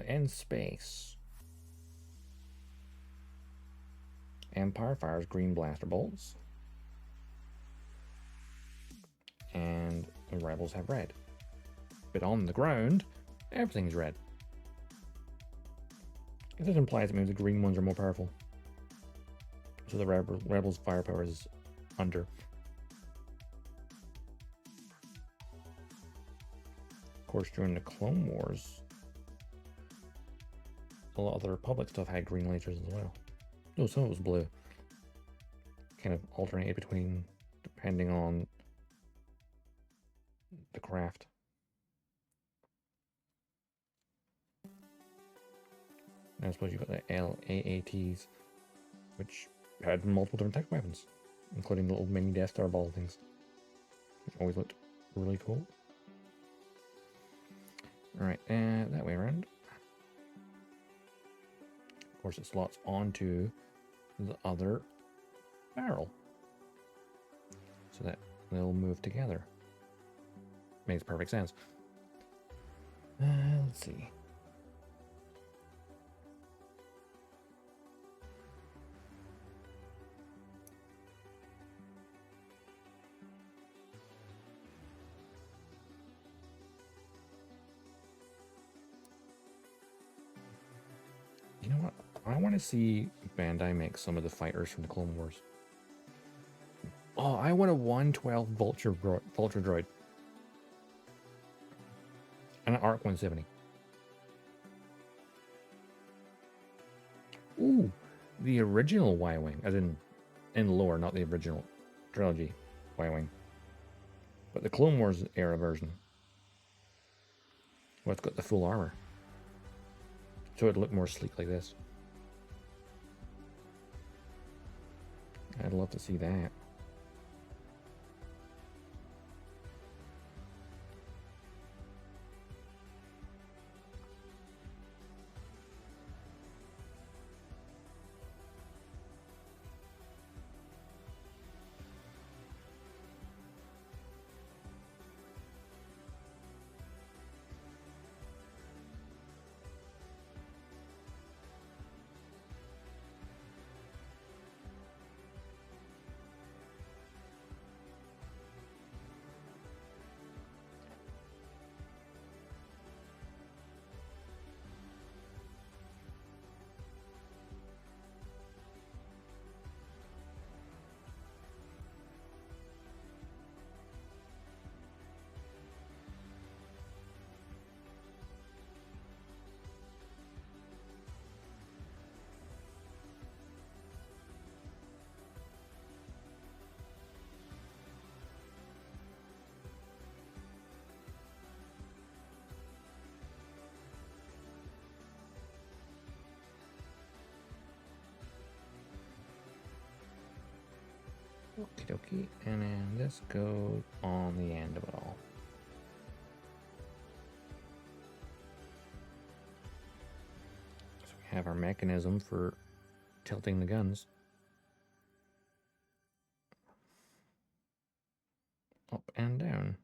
Speaker 1: in space, Empire fires green blaster bolts, and the rebels have red. But on the ground, everything's red. This implies it means the green ones are more powerful. So the rebels' firepower is under. Of course, during the Clone Wars, a lot of the Republic stuff had green lasers as well. No, some of it was blue. Kind of alternated between, depending on the craft. And I suppose you've got the LAATs, which had multiple different type of weapons, including the little mini Death Star ball things, which always looked really cool. Alright, and that way around. Of course, it slots onto the other barrel, so that they'll move together. Makes perfect sense. Let's see. You know what? I want to see Bandai make some of the fighters from the Clone Wars. Oh, I want a 112 Vulture droid. And an ARC 170. Ooh, the original Y-Wing, as in lore, not the original trilogy Y-Wing. But the Clone Wars era version. Well, it's got the full armor. So it'd look more sleek like this. I'd love to see that. Okie dokie. And then this goes on the end of it all. So we have our mechanism for tilting the guns up and down.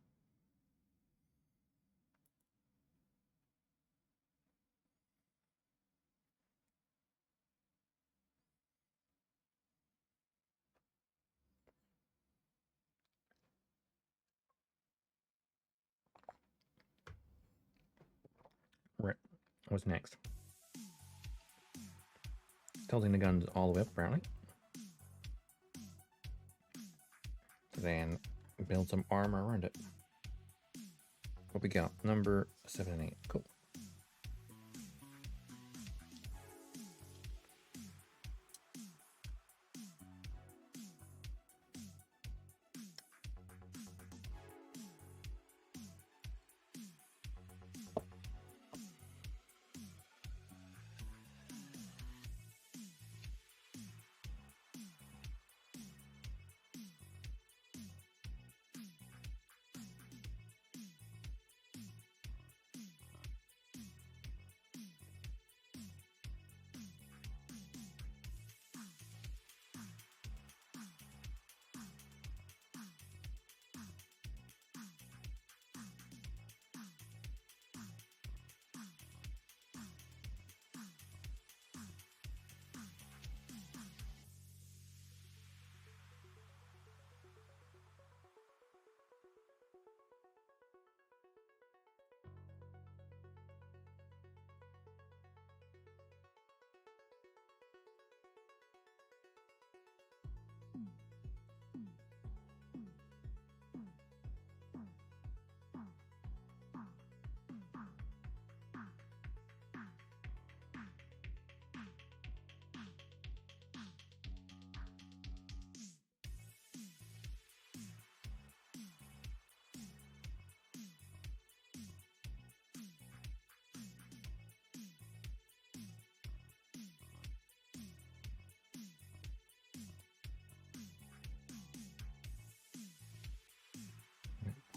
Speaker 1: Right. What's next? Tilting the guns all the way up, apparently. Then build some armor around it. What we got? Number 7 and 8. Cool.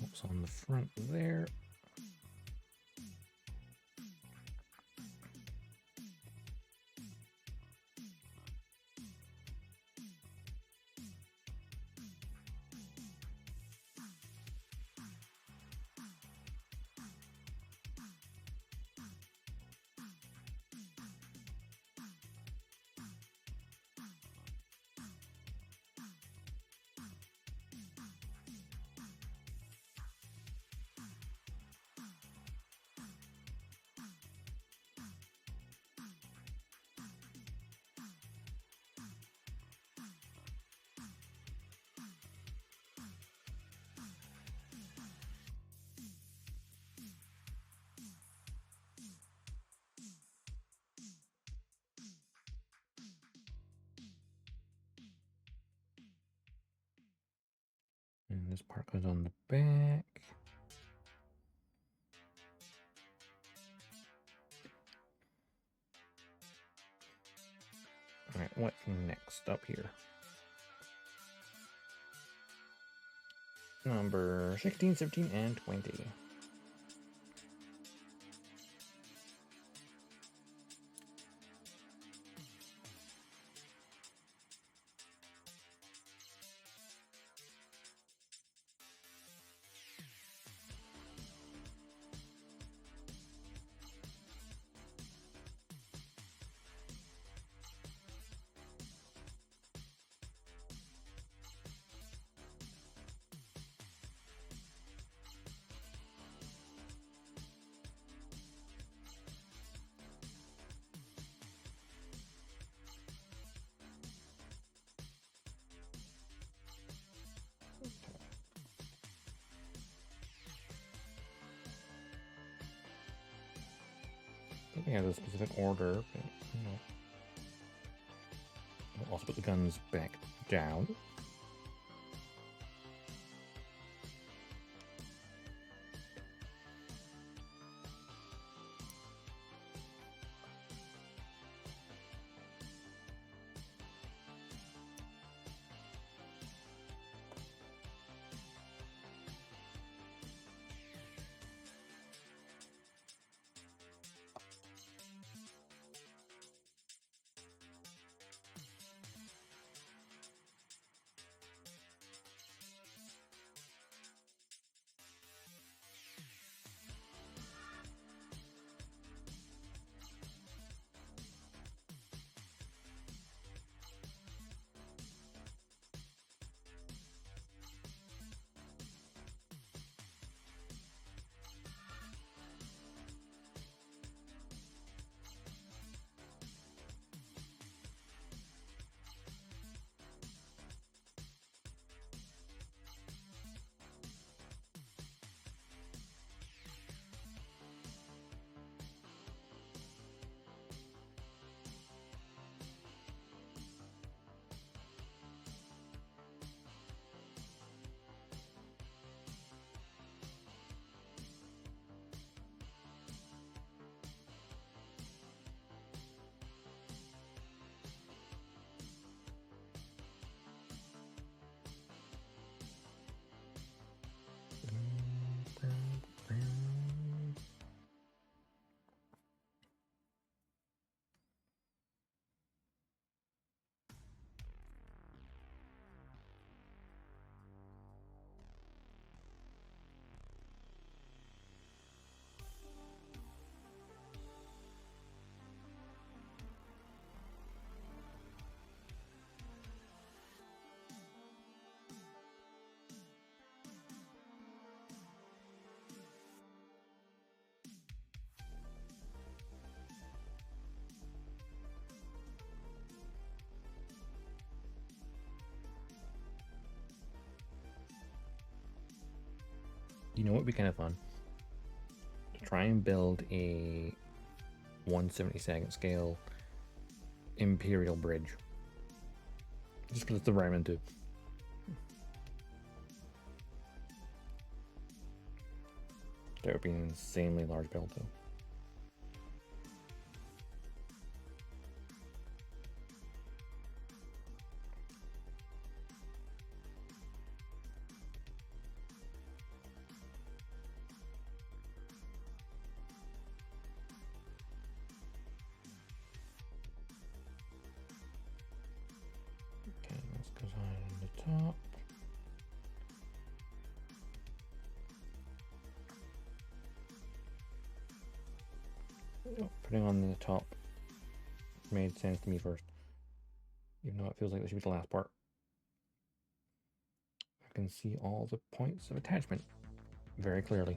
Speaker 1: Pops on the front there. And this part goes on the back. All right, what's next up here? Number 16, 17, and 20. I think we have a specific order, but you know. We'll also put the guns back down. You know what would be kind of fun? To try and build a 1/72nd scale Imperial bridge. Just because it's the Ramen too. That would be an insanely large build though. Okay, let's go on the top. Putting on the top made sense to me first. Even though it feels like this should be the last part. I can see all the points of attachment very clearly.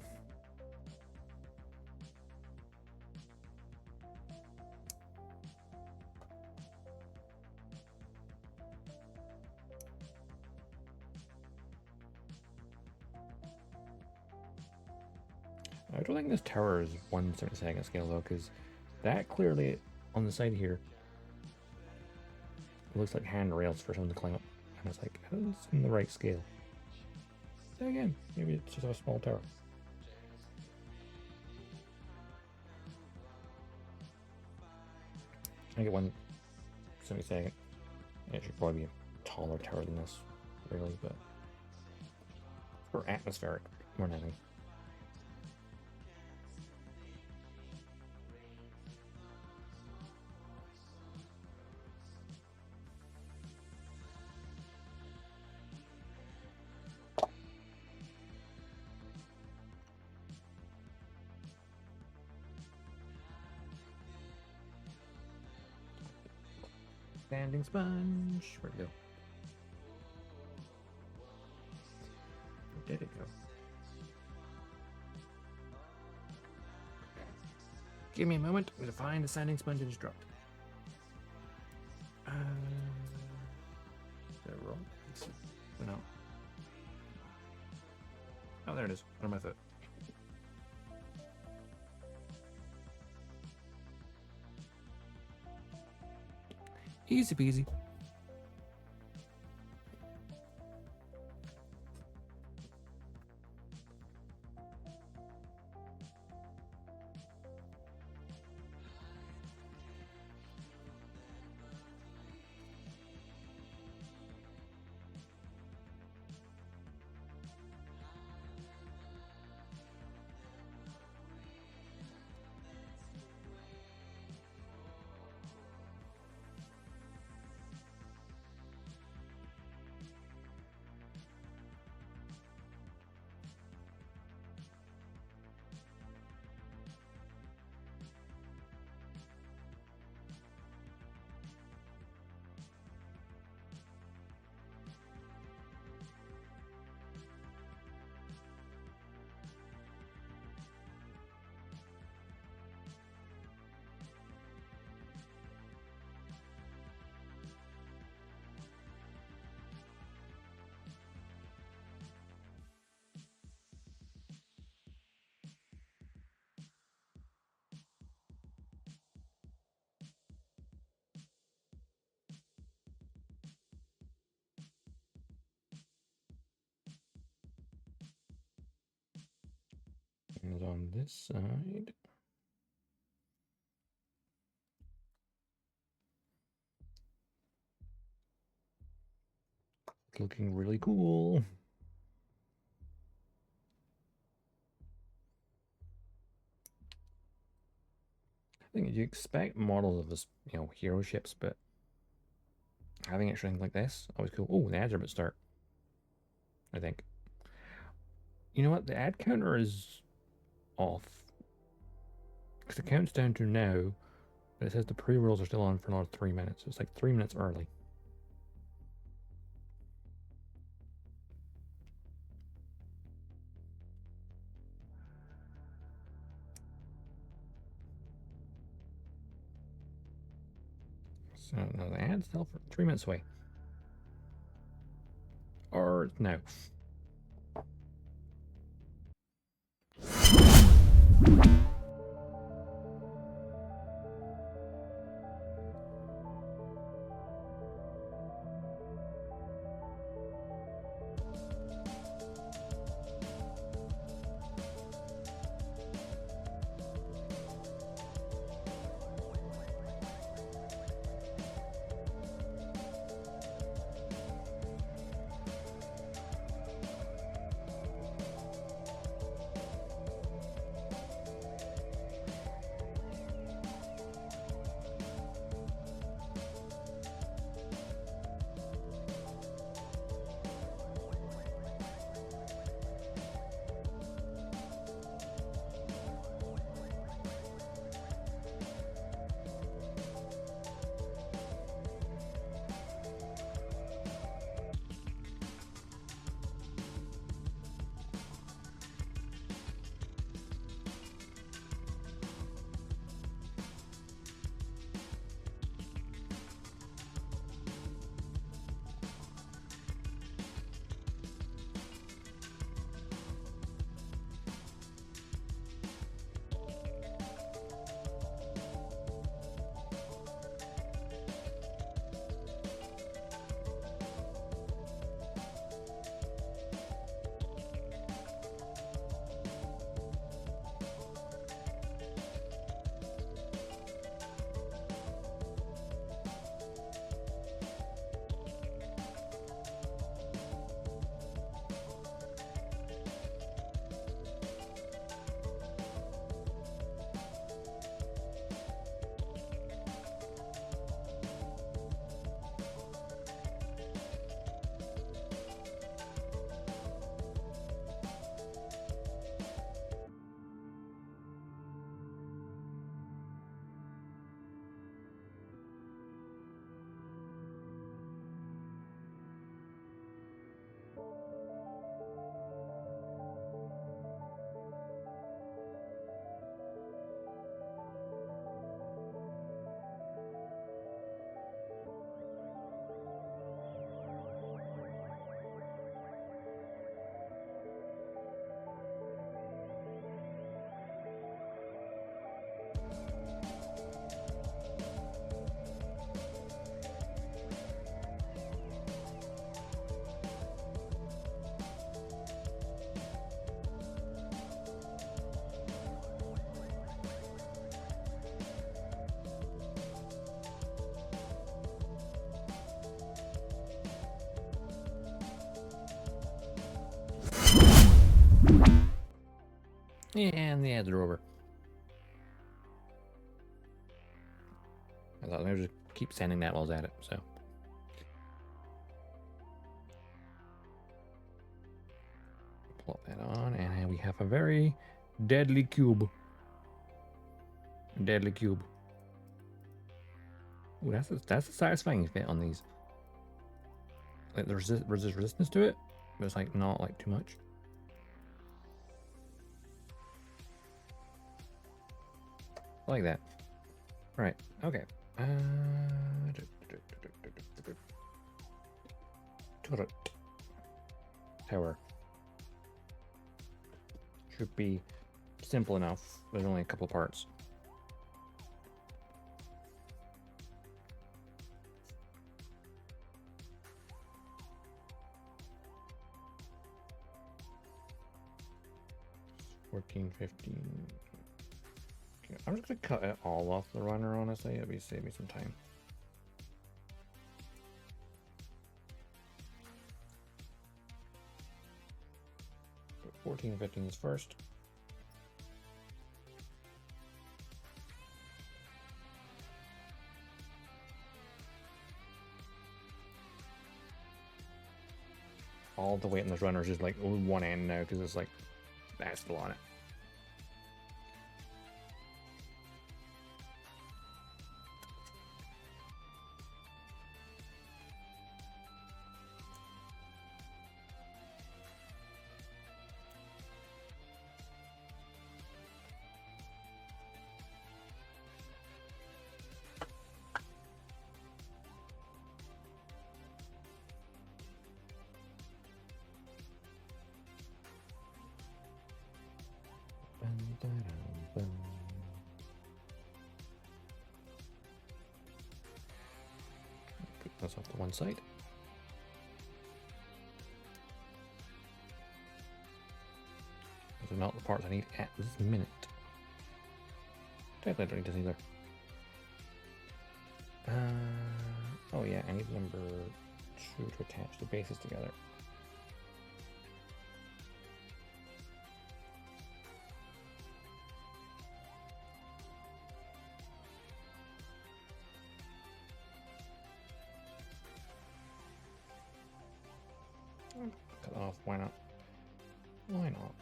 Speaker 1: I don't think this tower is 1/72nd scale though, because that clearly on the side here looks like handrails for someone to climb up. And it's like, it's in the right scale. So again, maybe it's just a small tower. I get 1/72nd. It should probably be a taller tower than this, really, but for atmospheric more than anything. Standing sponge. Where'd it go? Where did it go? Give me a moment. I'm going to find the standing sponge and just dropped. Is that wrong? No. Oh, there it is. Under my foot. Easy peasy. And on this side. It's looking really cool. I think you expect models of this, hero ships, but having extra things like this, always cool. Oh, the ads are about to start. I think. You know what? The ad counter is off. Because it counts down to now, but it says the pre-rolls are still on for another 3 minutes. So it's like 3 minutes early. So no, the ad's still for 3 minutes away. Or no. And the ads are over. I thought I would just keep sending that while I was at it, so. Plop that on, and we have a very deadly cube. Deadly cube. Ooh, that's a satisfying fit on these. Like there's resistance to it, but it's like not like too much. I like that. Right. Okay. Turret. Tower. Should be simple enough. There's only a couple parts. $14, $15. Okay, I'm just gonna cut it all off the runner, honestly. It'll save me some time. Put 14 and 15 is first. All the weight in this runner is just like one end now because it's like that's still on it. Put this off to one side. Those are not the parts I need at this minute. Definitely don't need this either. Oh yeah, I need number 2 to attach the bases together. Cut off, why not? Why not?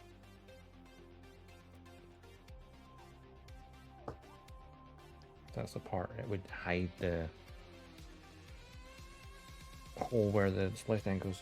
Speaker 1: That's the part it would hide the hole where the splice stand goes.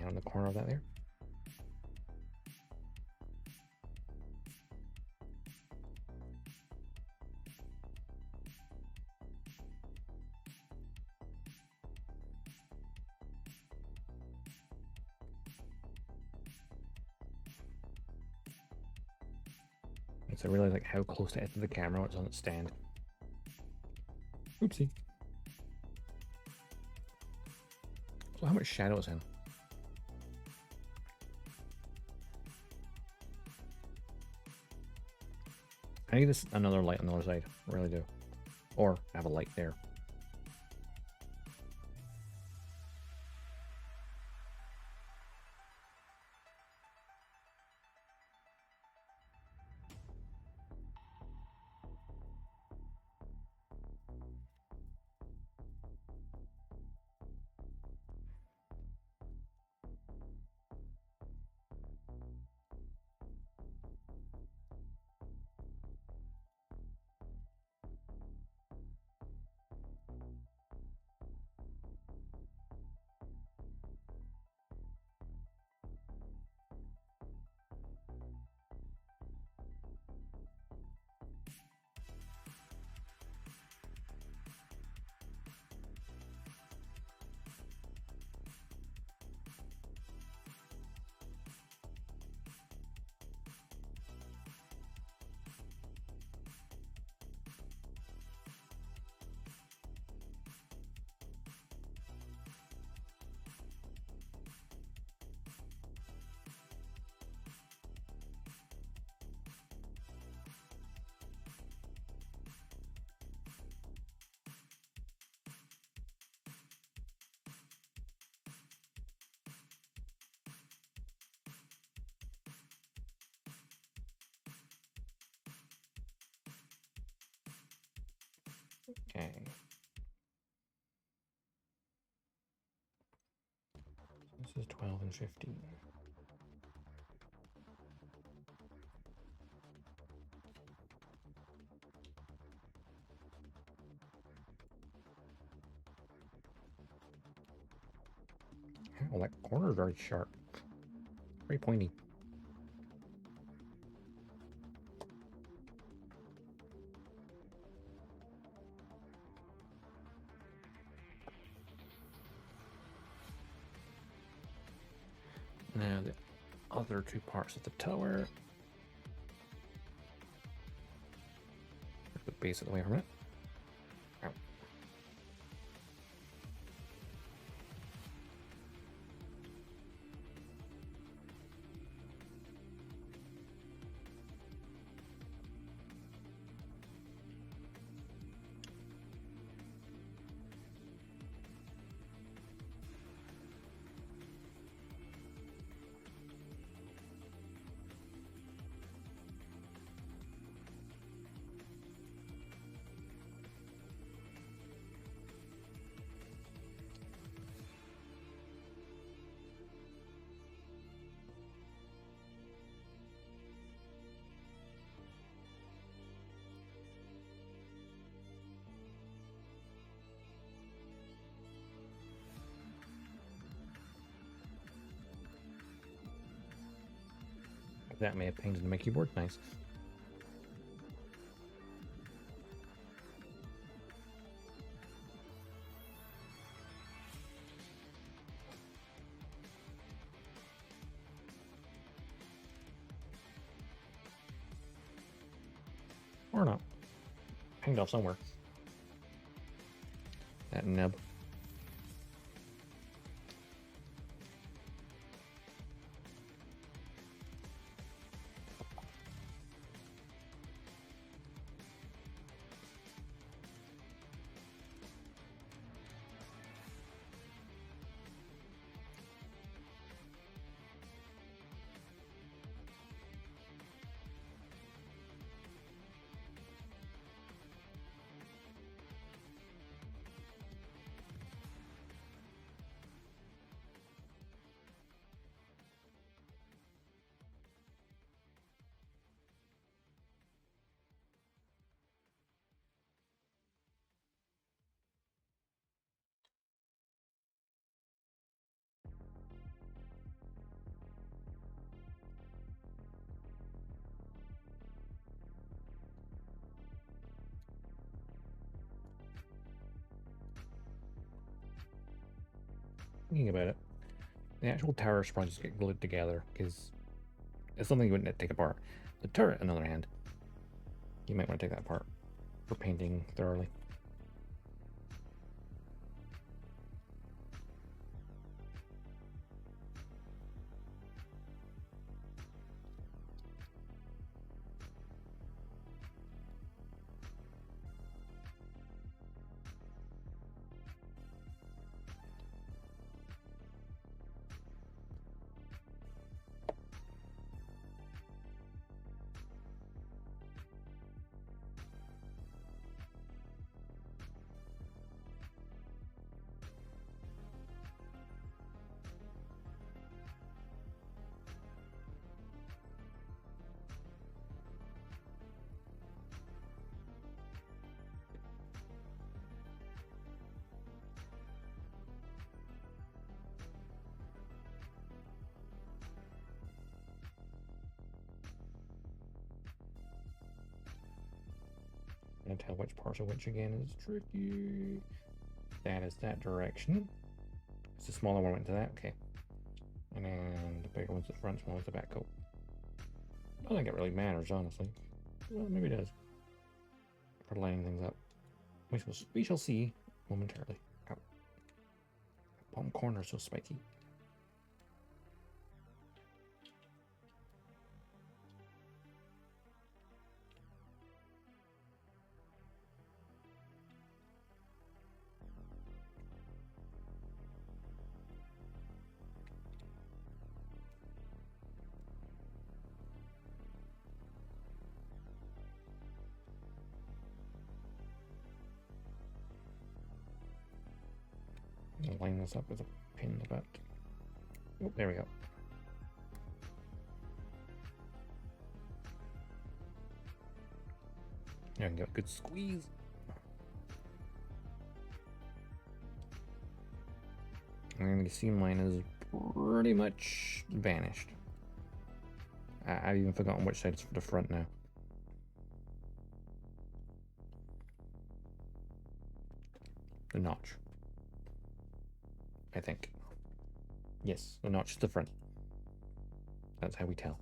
Speaker 1: On the corner of that there. So I really like how close it is to the camera when it's on its stand. Oopsie. So how much shadow is in? I need this another light on the other side. I really do. Or have a light there. Okay. This is 12 and 15. Oh, that corner is very sharp. Very pointy. Now the other two parts of the tower. The base of the way from it. Ow. That may have painted my keyboard nice. Or not. Hanged off somewhere. That nub. Thinking about it, the actual tower should probably just get glued together because it's something you wouldn't take apart. The turret, on the other hand, You might want to take that apart for painting thoroughly. And tell which parts of which again is tricky. That is that direction. It's the smaller one went to that, okay. And then the bigger one's the front, small one's the back coat. I don't think it really matters, honestly. Well, maybe it does. For lining things up. We shall see momentarily. Ow. Palm corner is so spiky. I'll line this up with a pin about. Oh, there we go. There, I can get a good squeeze. And the seam line is pretty much vanished. I've even forgotten which side is for the front now. The notch. I think. Yes, the notch is the front. That's how we tell.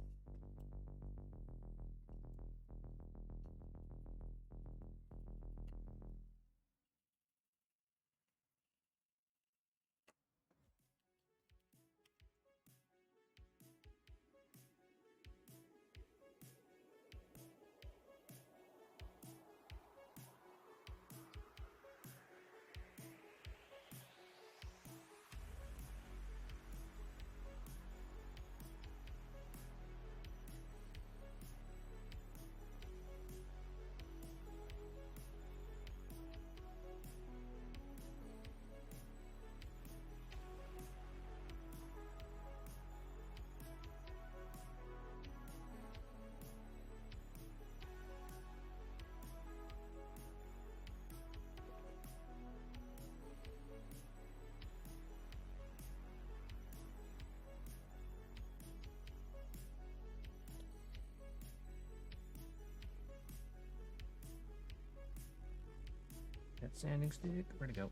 Speaker 1: That sanding stick, where'd it go?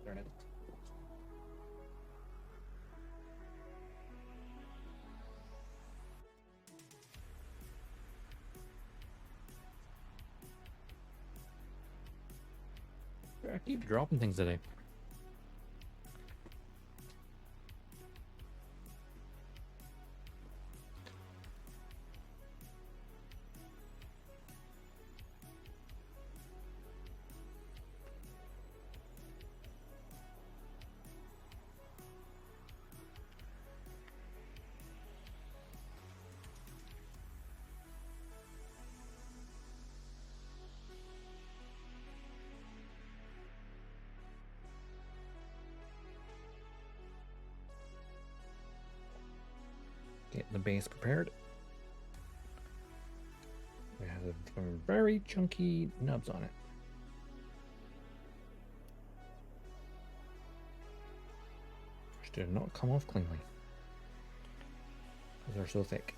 Speaker 1: Darn it. I keep dropping things today. Get the base prepared. It has some very chunky nubs on it. Which did not come off cleanly. Because they're so thick.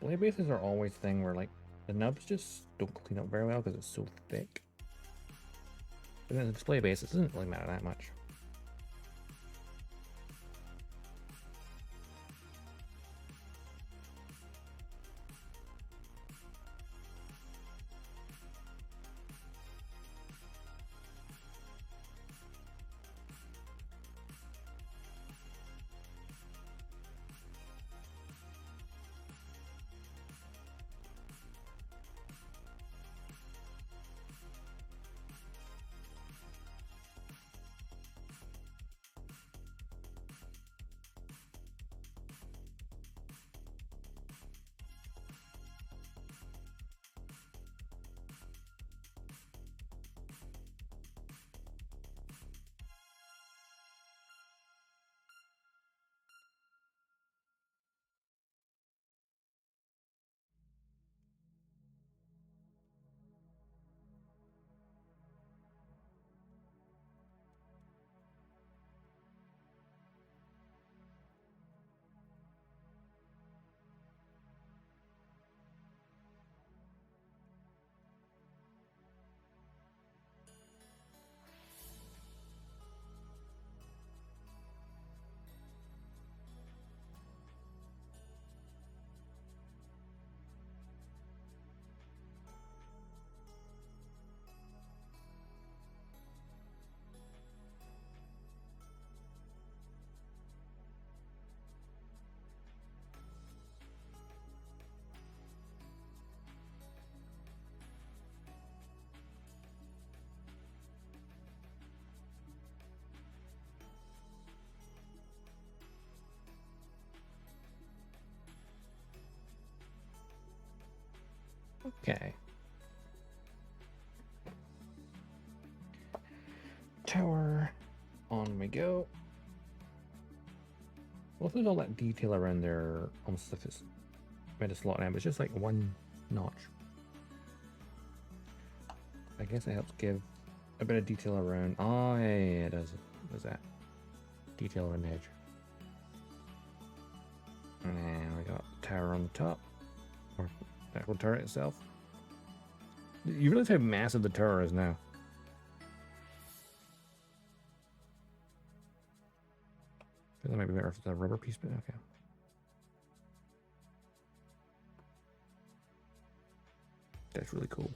Speaker 1: display bases are always a thing where like the nubs just don't clean up very well because it's so thick. But then the display base, it doesn't really matter that much. Okay. Tower, on we go. Well, if there's all that detail around there, almost if it's made a slot now, but it's just like one notch. I guess it helps give a bit of detail around. Oh, yeah, it does. Does that detail around the edge? And we got the tower on the top, or the actual turret itself. You realize how massive the tower is now. That might be better if it's a rubber piece, but okay. That's really cool.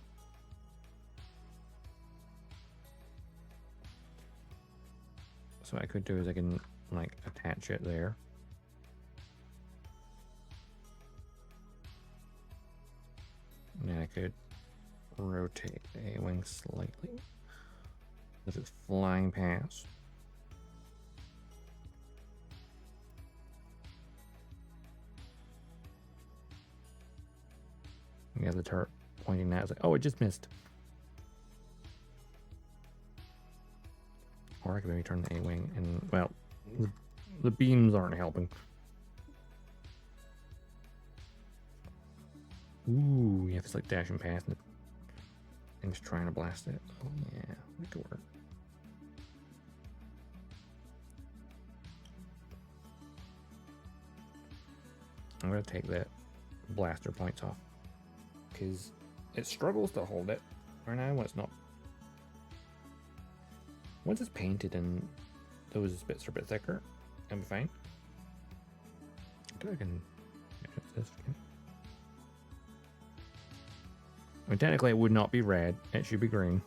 Speaker 1: So what I could do is I can like attach it there. And then I could rotate the A-Wing slightly as it's flying past. Yeah, the turret pointing that. I was like, oh, it just missed. Or I could maybe turn the A-Wing and, well, the beams aren't helping. Ooh, yeah, if it's like dashing past it and just trying to blast it. Oh, yeah, that could work. I'm going to take that blaster points off because it struggles to hold it right now when it's not. Once it's painted and those bits are a bit thicker, it'll be fine. I think I can. This again. I mean, technically, it would not be red. It should be green.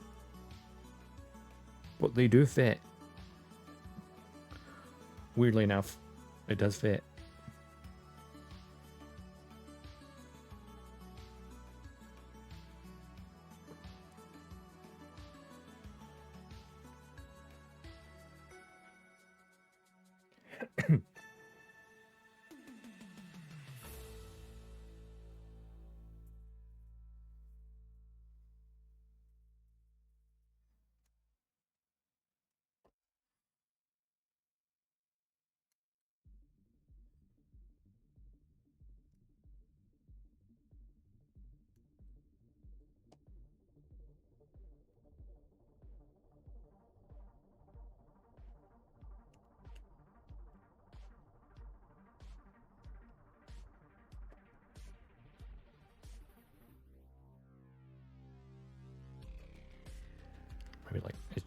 Speaker 1: But they do fit. Weirdly enough, it does fit.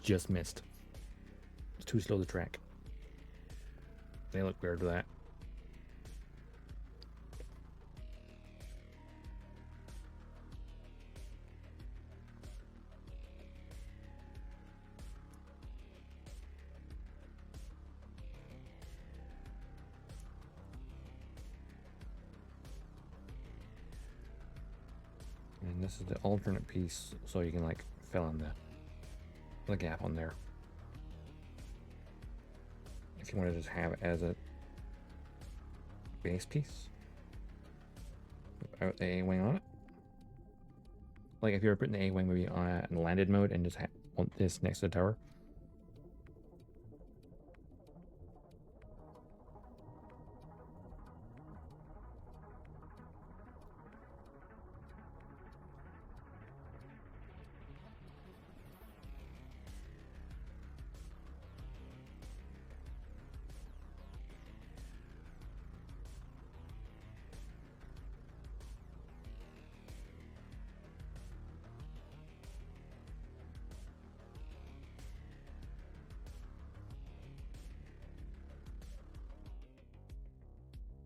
Speaker 1: just missed. It's too slow to track. They look weird with that. And this is the alternate piece, so you can like fill in the gap on there. If you want to just have it as a base piece without the A-Wing on it. Like if you were putting the A-Wing maybe on in landed mode and just want this next to the tower.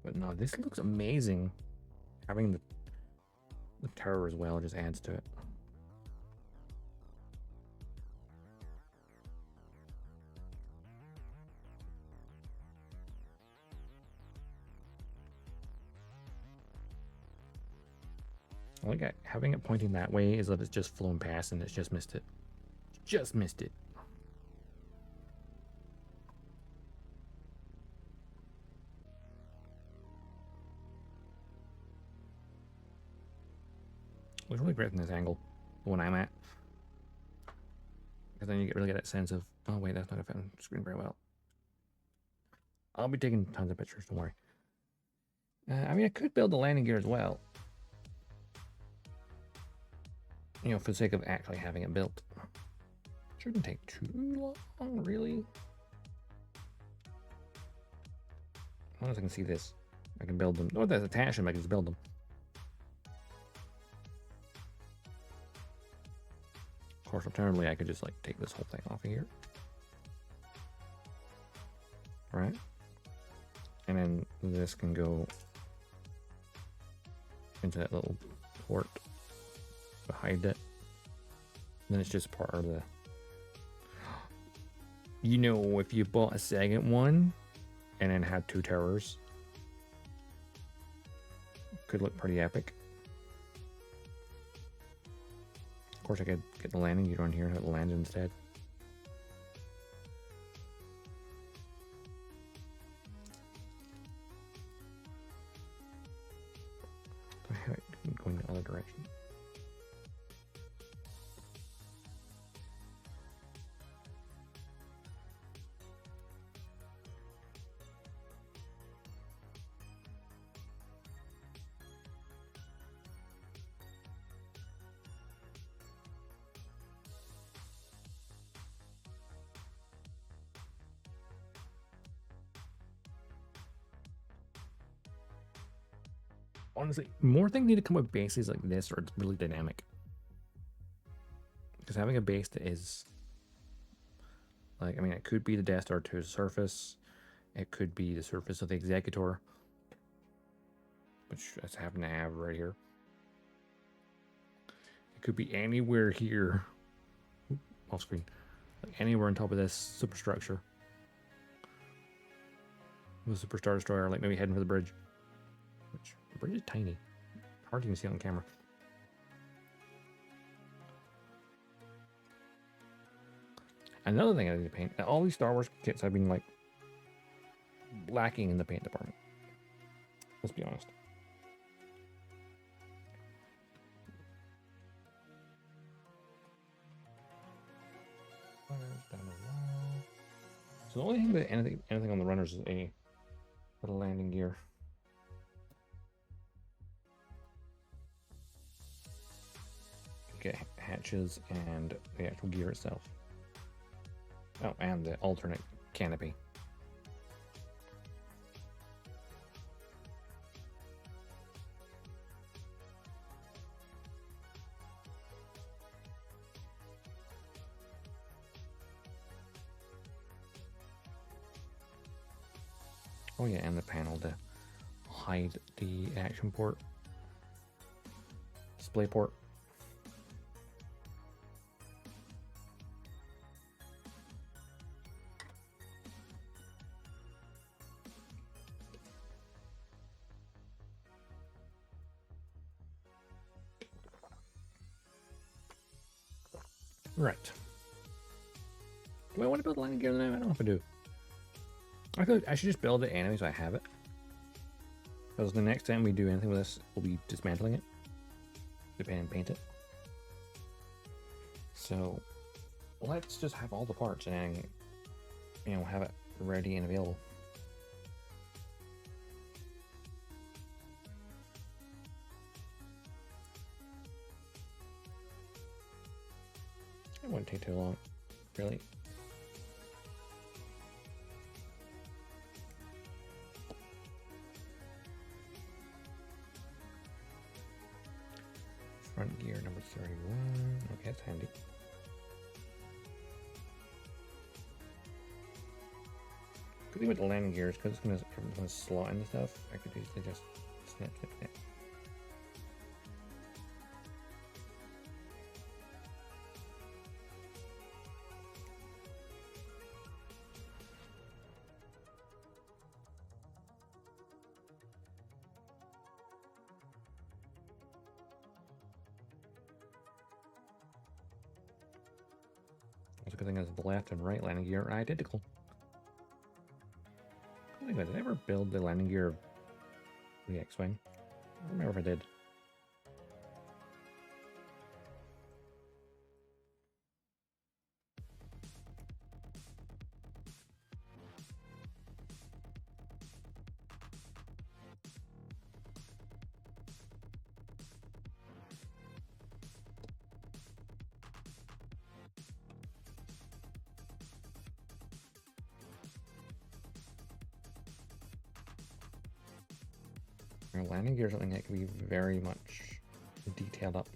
Speaker 1: But no, this looks amazing. Having the tower as well just adds to it. I like it. Having it pointing that way is that it's just flown past and it's just missed it. Just missed it. Looks really great from this angle, the one I'm at. Because then you get really get that sense of, oh wait, that's not affecting the screen very well. I'll be taking tons of pictures, don't worry. I mean, I could build the landing gear as well. You know, for the sake of actually having it built. Shouldn't take too long, really. As long as I can see this, I can build them. Oh, that's attach them, I can just build them. Of course, alternatively, I could just like take this whole thing off of here. Right? And then this can go into that little port behind it. And then it's just part of the... You know, if you bought a second one and then had two towers, could look pretty epic. Of course, I could get the landing gear on here and have it land instead. I have it going the other direction. Honestly, more things need to come with bases like this, or it's really dynamic. Because having a base that is like, I mean, it could be the Death Star 2's surface, it could be the surface of the Executor, which I happen to have right here. It could be anywhere here, off screen, like anywhere on top of this superstructure. With a Super Star Destroyer, like maybe heading for the bridge. Which, the bridge is tiny. Hard to even see on camera. Another thing I need to paint. All these Star Wars kits I've been like lacking in the paint department. Let's be honest. So the only thing that anything on the runners is a little landing gear. Get hatches and the actual gear itself. Oh, and the alternate canopy. Oh yeah, and the panel to hide the action port. Display port. Right. Do I want to build landing gear now? I don't know if I do. I should just build it anyway so I have it. Because the next time we do anything with this, we'll be dismantling it. And paint it. So let's just have all the parts and have it ready and available. It wouldn't take too long, really. Front gear number 31. Okay, that's handy. Good thing with the landing gears, because it's gonna slot into stuff, I could easily just snip, snip, snip. That's a good thing is the left and right landing gear are identical. I think, did I ever build the landing gear of the X-Wing? I don't remember if I did. Our landing gear is something that can be very much detailed up.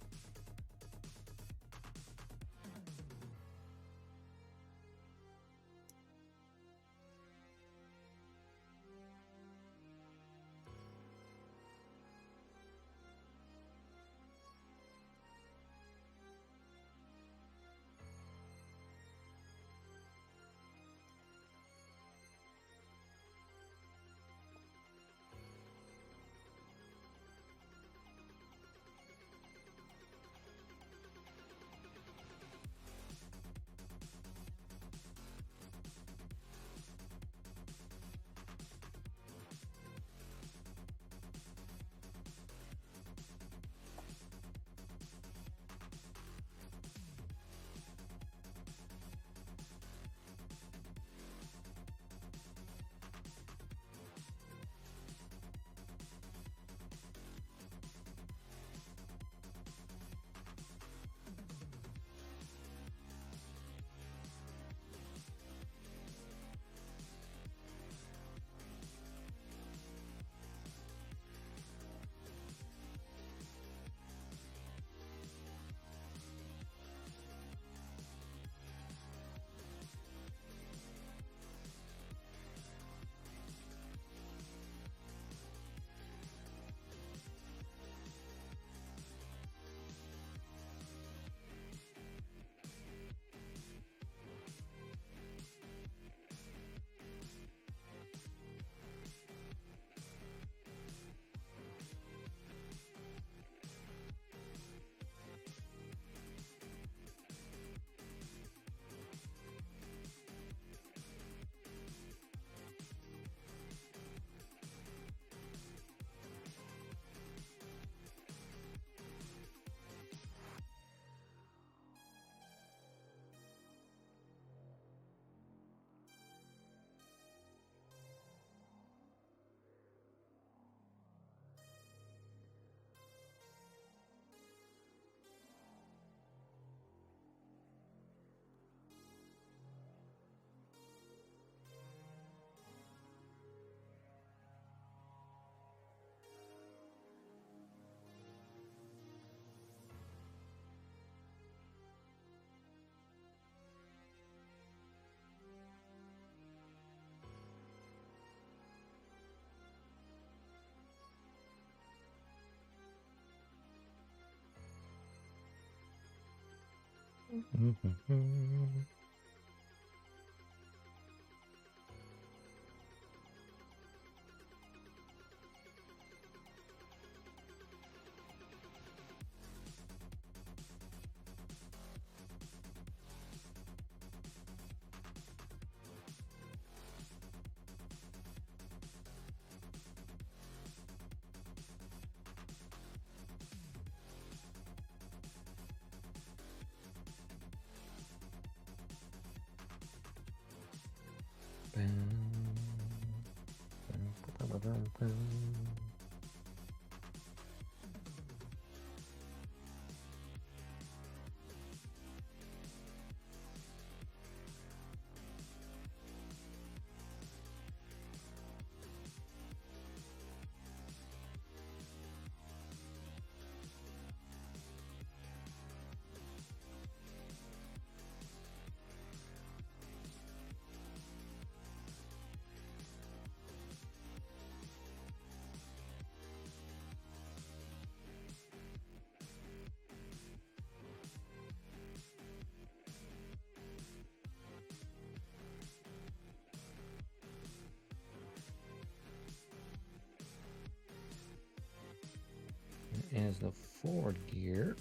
Speaker 1: Is the forward gear.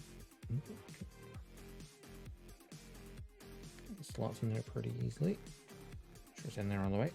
Speaker 1: Slots in there pretty easily. Sure, it's in there on the way.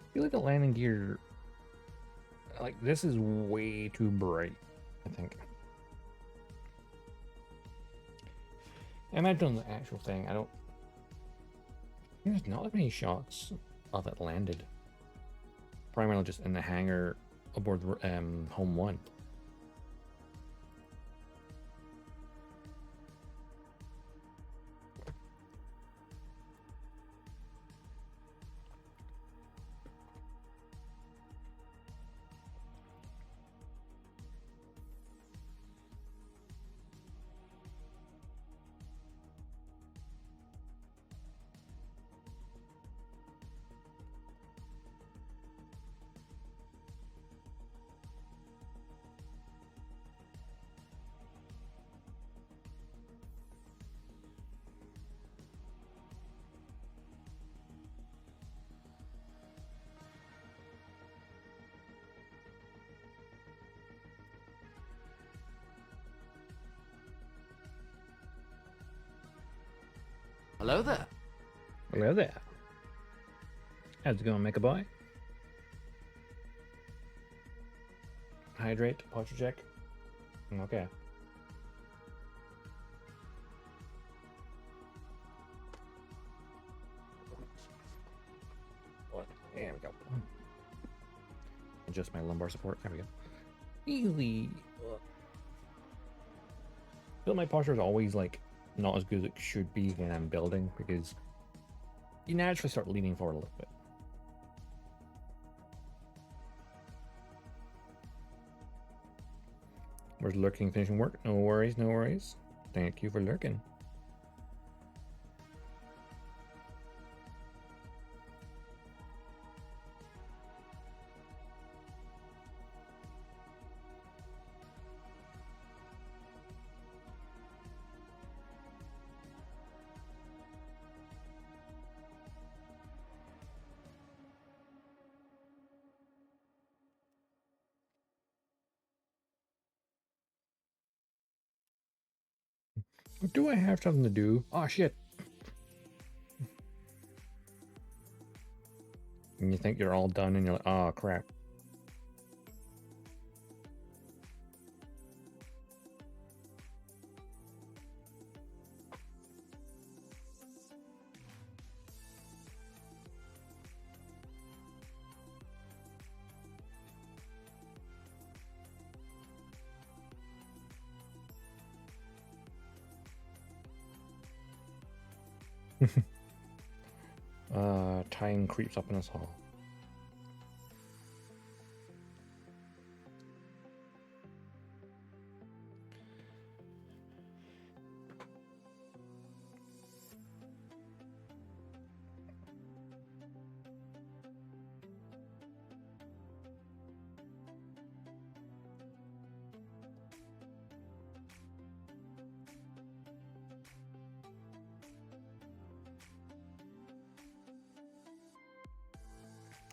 Speaker 1: I feel like the landing gear, like this is way too bright, I think. I imagine on the actual thing, there's not that many shots of it landed. Primarily just in the hangar aboard the Home 1.
Speaker 3: Hello there.
Speaker 1: Hello there. How's it going, make a boy? Hydrate, posture check. Okay. There we go. Adjust my lumbar support. There we go. Easy. I feel my posture is always like not as good as it should be when I'm building because you naturally start leaning forward a little bit. Where's lurking finishing work? No worries, no worries. Thank you for lurking. Do I have something to do? Oh shit. And you think you're all done and you're like, oh crap. Time creeps up in us all.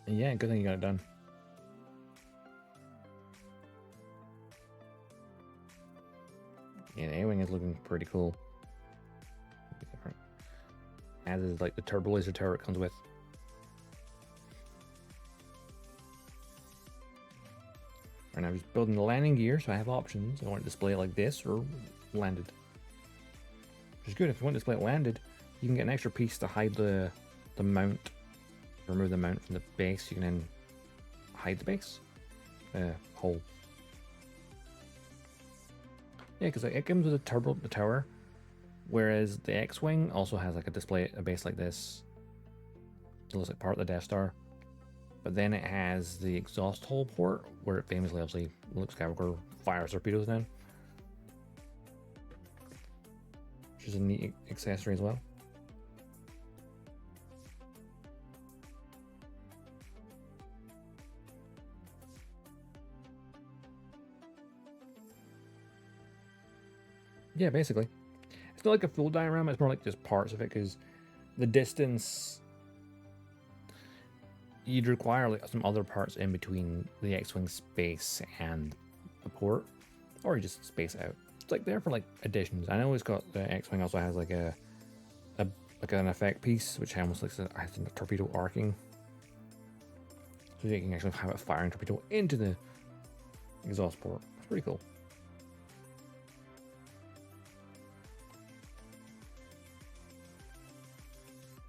Speaker 1: Yeah, good thing you got it done. Yeah, the A-Wing is looking pretty cool. As is like the turbo laser tower it comes with. Right now I'm just building the landing gear, so I have options. I want to display it like this or landed. Which is good. If you want to display it landed, you can get an extra piece to hide the mount. Remove the mount from the base, you can then hide the base hole. Yeah, because it comes with the tower, whereas the X-Wing also has like a base like this. It looks like part of the Death Star, but then it has the exhaust hole port where it famously, obviously, Luke Skywalker fires torpedoes down, which is a neat accessory as well. Yeah, basically. It's not like a full diorama, it's more like just parts of it, because the distance, you'd require like some other parts in between the X-Wing space and the port, or you just space out. It's like there for like additions. I know it's got, the X-Wing also has like like an effect piece, which almost looks like, I think, a torpedo arcing. So you can actually have it firing torpedo into the exhaust port. It's pretty cool.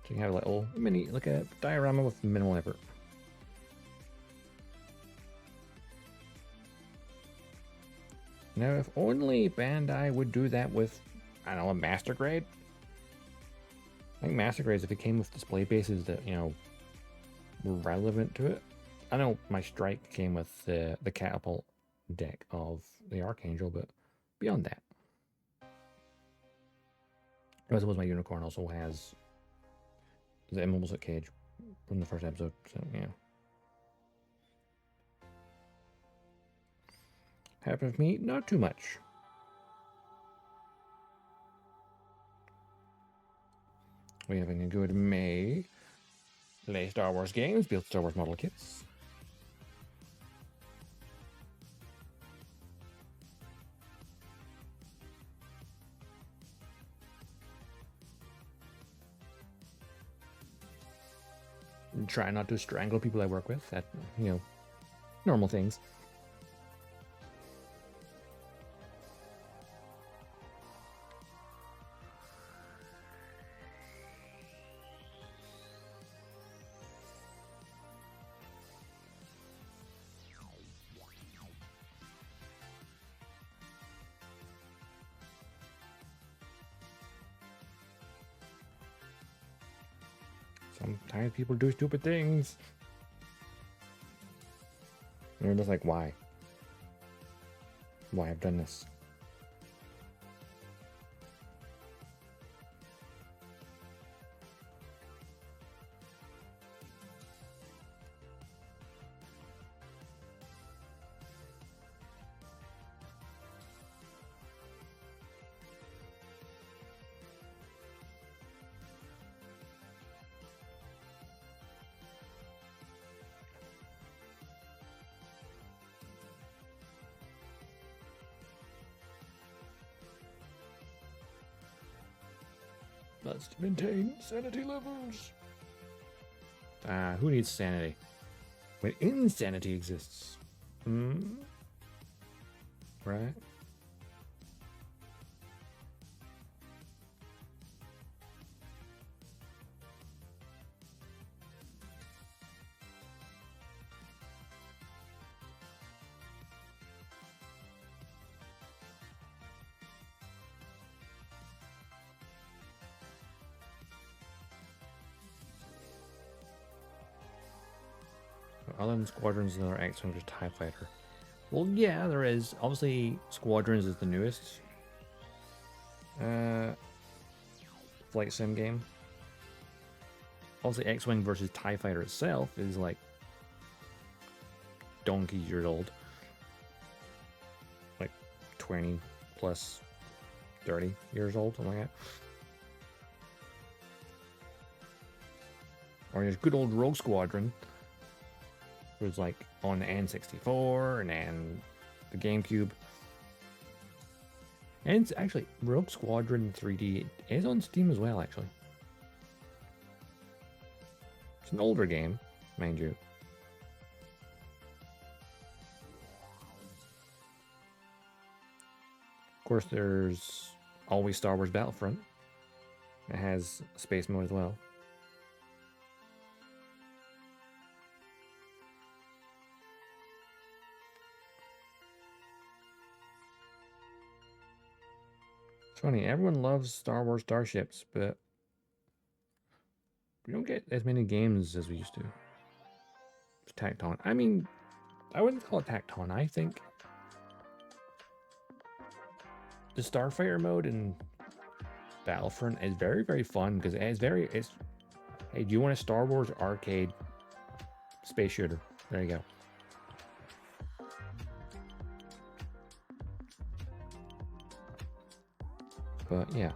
Speaker 1: So you can have a little mini, like a diorama with minimal effort. Now, if only Bandai would do that with, I don't know, a master grade. I think master grades, if it came with display bases that, you know, were relevant to it. I know my strike came with the catapult deck of the Archangel, but beyond that, I suppose my unicorn also has the immobile cage from the first episode. So yeah, happened with me, not too much. We having a good May. Play Star Wars games, build Star Wars model kits. Try not to strangle people I work with. That, you know, normal things. Sometimes people do stupid things. And you're just like, why? why I've done this. Let's maintain sanity levels. Who needs sanity? When insanity exists. Right? Other than Squadrons, there are X-Wing or TIE Fighter. Well, yeah, there is. Obviously, Squadrons is the newest flight sim game. Obviously, X-Wing versus TIE Fighter itself is like donkey years old. Like 20 plus 30 years old, something like that. Or there's good old Rogue Squadron. It was like on the N64 and then the GameCube. And it's actually Rogue Squadron 3D is on Steam as well, actually. It's an older game, mind you. Of course, there's always Star Wars Battlefront. It has space mode as well. Funny, everyone loves Star Wars starships, but we don't get as many games as we used to. It's tacked on. I mean, I wouldn't call it tacked on. I think the Starfighter mode in Battlefront is very, very fun because it's hey, do you want a Star Wars arcade space shooter? There you go. But yeah.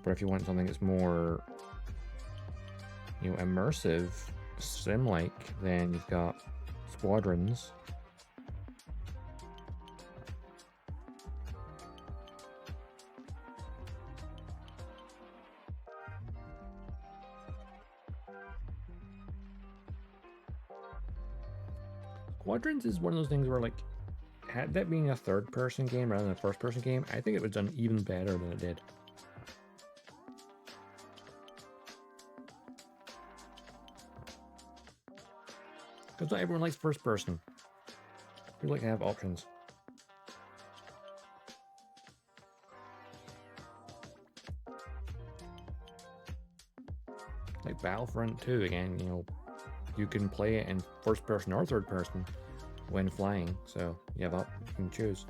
Speaker 1: But if you want something that's more, you know, immersive, sim-like, then you've got Squadrons. Squadrons is one of those things where, like, had that being a third-person game rather than a first-person game, I think it was done even better than it did. Because not everyone likes first-person. We like to have options. Like Battlefront 2, again, you know, you can play it in first person or third person when flying, so you have up, you can choose.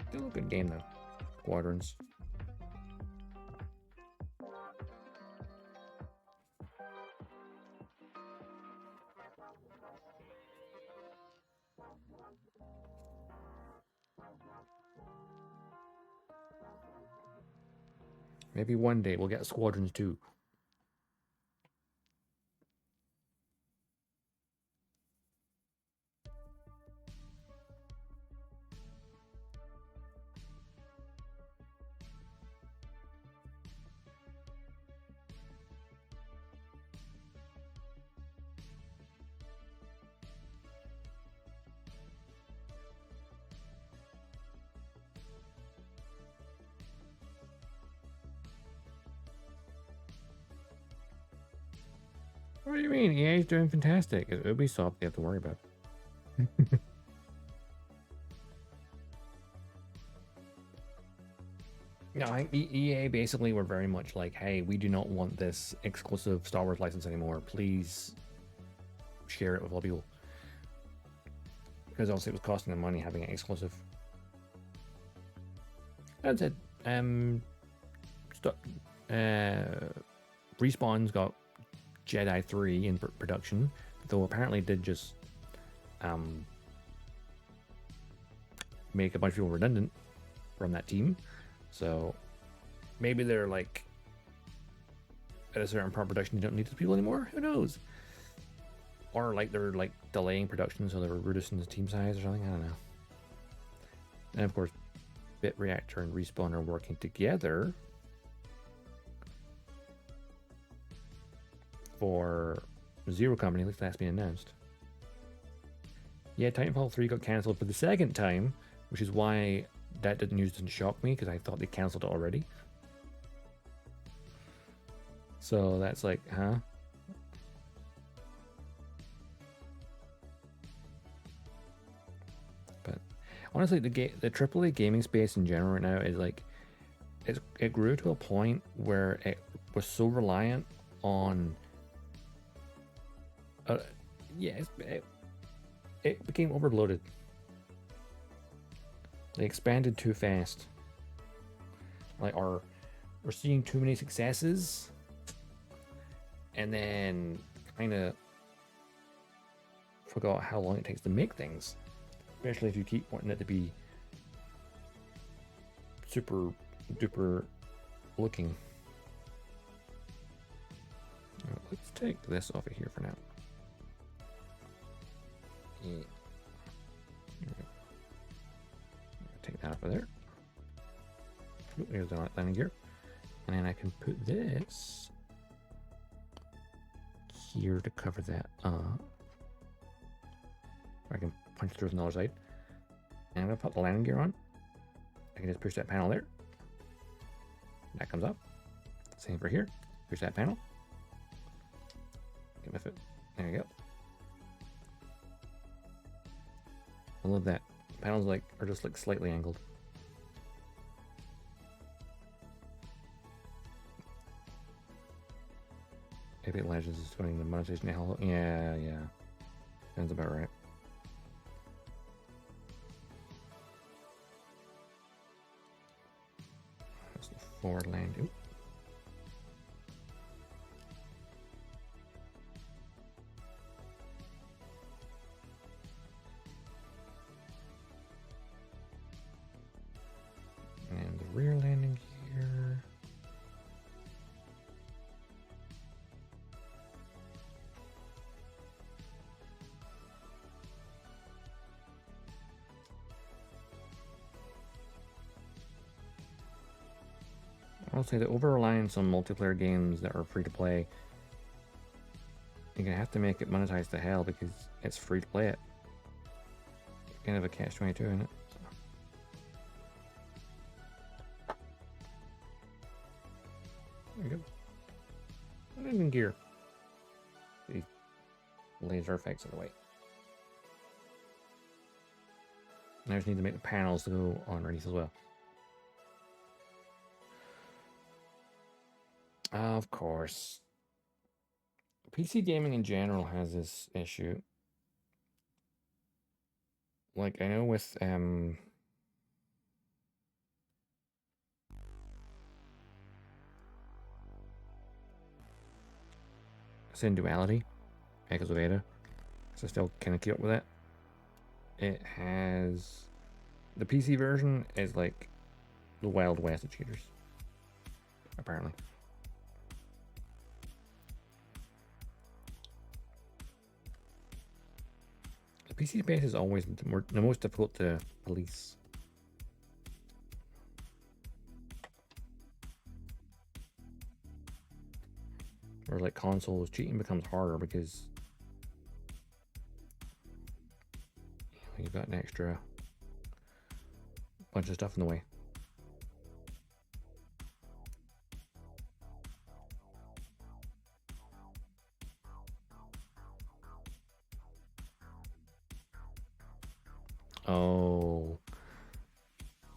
Speaker 1: Still a good game though, Squadrons. Maybe one day we'll get Squadrons 2. What do you mean? EA's doing fantastic. It's Ubisoft they have to worry about. No, I think EA basically were very much like, hey, we do not want this exclusive Star Wars license anymore. Please share it with all people. Because obviously it was costing them money having it exclusive. That's it. Respawn's got Jedi 3 in production, though apparently did just make a bunch of people redundant from that team. So maybe they're like at a certain part of production, you don't need those people anymore. Who knows? Or like they're like delaying production so they're reducing the team size or something. I don't know. And of course, Bit Reactor and Respawn are working together for Zero Company. At least that's been announced. Yeah, Titanfall 3 got cancelled for the second time, which is why that news didn't shock me, because I thought they cancelled it already. So that's like, huh? But honestly, the AAA gaming space in general right now is like, it grew to a point where it was so reliant on, it became overloaded. They expanded too fast. Like, we're seeing too many successes, and then kind of forgot how long it takes to make things. Especially if you keep wanting it to be super duper looking. Let's take this off of here for now. Yeah. Take that off of there. There's the landing gear. And then I can put this here to cover that up. I can punch through from the other side. And I'm going to put the landing gear on. I can just push that panel there. That comes up. Same for here. Push that panel. Get my foot. There you go. I love that. Panels are just like slightly angled. Epic Legends is doing the monetization hell. Yeah. Sounds about right. That's the forward landing. And the rear landing gear. I'll say the over-reliance on multiplayer games that are free to play, you're gonna have to make it monetize to hell because it's free to play it. It's kind of a catch-22 in it. There we go. Landing gear. These laser effects of the way. And I just need to make the panels to go on underneath as well. Of course. PC gaming in general has this issue. Like, I know with Sin Duality, Echoes of Ada, so still kind of keep up with it. It has the PC version is like the Wild West of cheaters, apparently. The PC space is always the most difficult to police. Or like consoles, cheating becomes harder because you've got an extra bunch of stuff in the way. Oh.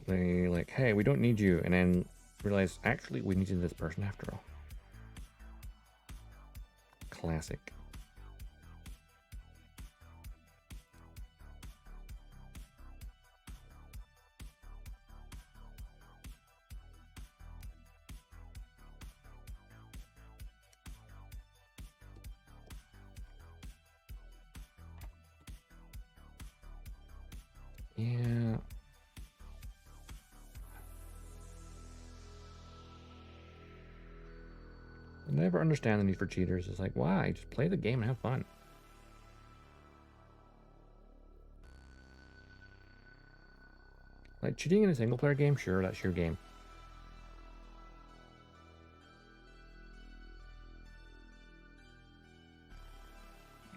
Speaker 1: They like, hey, we don't need you. And then realize, actually, we needed this person after all. Classic. Yeah. I never understand the need for cheaters. It's like, why? Just play the game and have fun. Like, cheating in a single player game, sure, that's your game.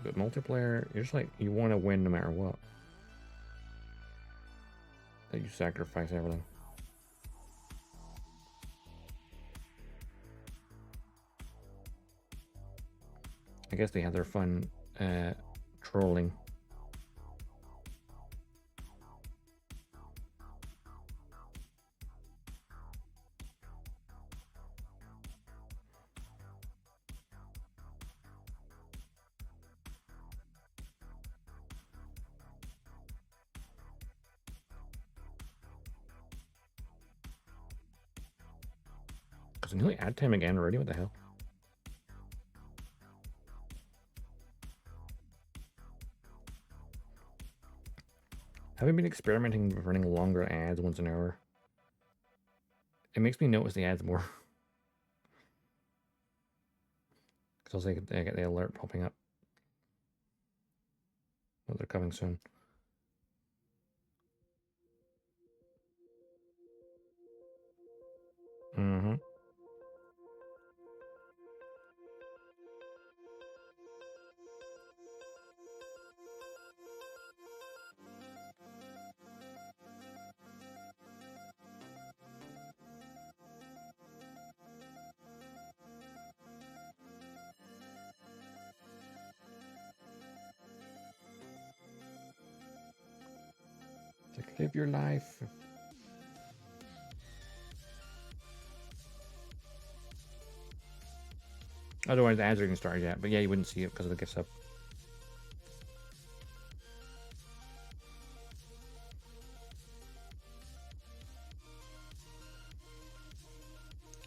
Speaker 1: But multiplayer, you're just like, you want to win no matter what. That you sacrifice everything. I guess they had their fun trolling. Because nearly ad time again already, what the hell? Having been experimenting with running longer ads once an hour, it makes me notice the ads more. Because I get the alert popping up. Oh, they're coming soon. Mm-hmm. Like, live your life. Otherwise, the ads are going to start yet. But yeah, you wouldn't see it because of the gift sub.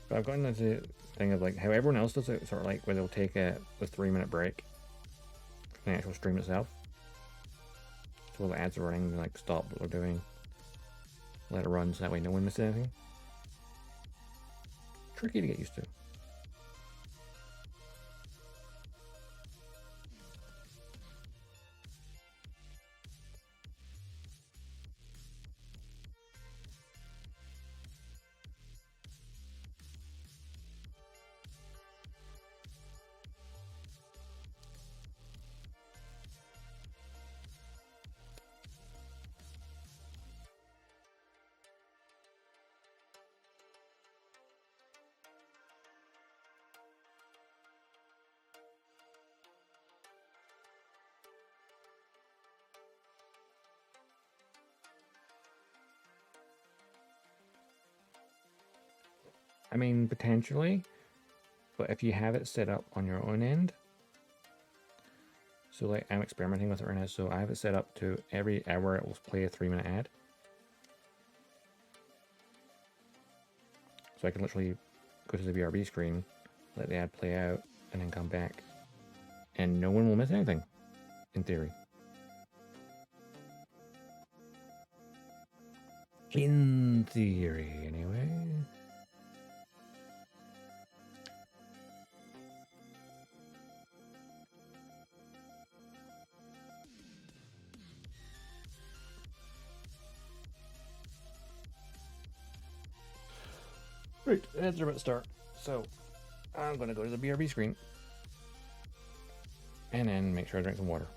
Speaker 1: But I've gotten into the thing of like how everyone else does it, sort of like where they'll take a 3-minute break from the actual stream itself. So while the ads are running, they like stop what they're doing, let it run, so that way no one misses anything. Tricky to get used to. I mean, potentially, but if you have it set up on your own end, so like I'm experimenting with it right now, so I have it set up to every hour it will play a 3-minute ad. So I can literally go to the BRB screen, let the ad play out, and then come back. And no one will miss anything, in theory. In theory, anyway. Right, ads are about to start. So I'm going to go to the BRB screen and then make sure I drink some water.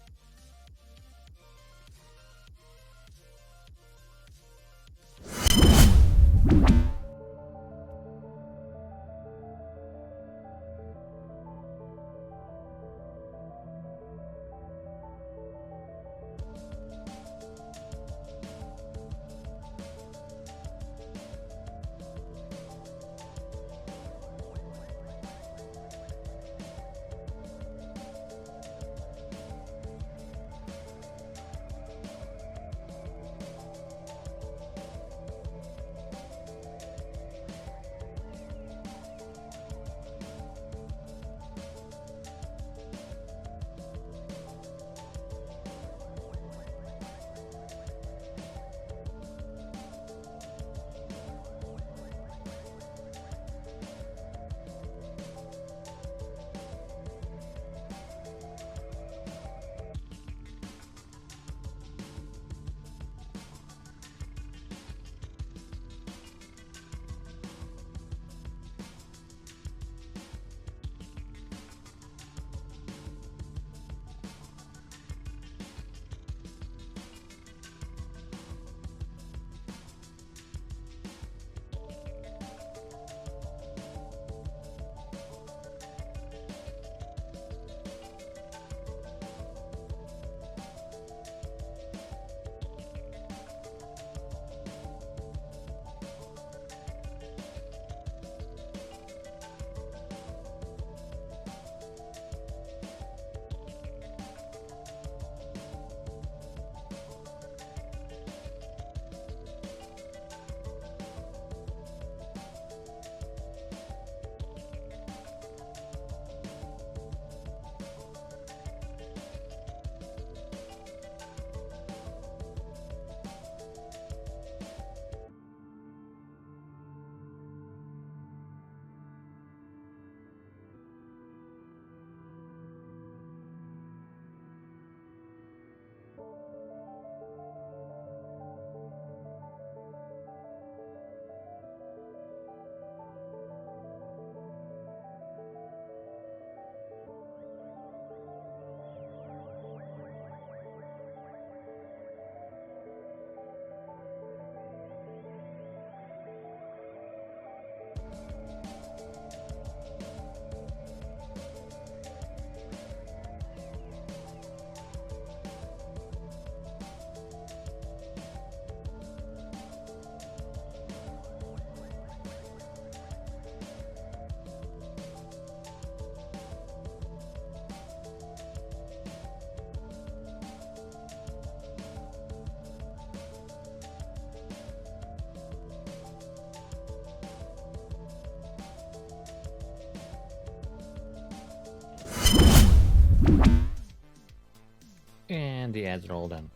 Speaker 1: And the ads are all done.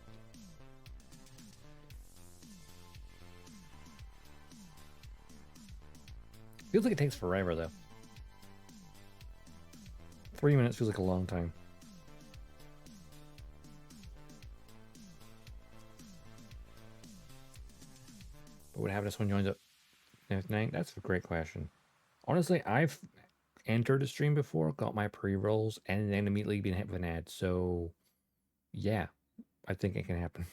Speaker 1: Feels like it takes forever, though. 3 minutes feels like a long time. What would happen if someone joins up next night? That's a great question. Honestly, I've entered a stream before, got my pre-rolls, and then immediately been hit with an ad. So, yeah, I think it can happen.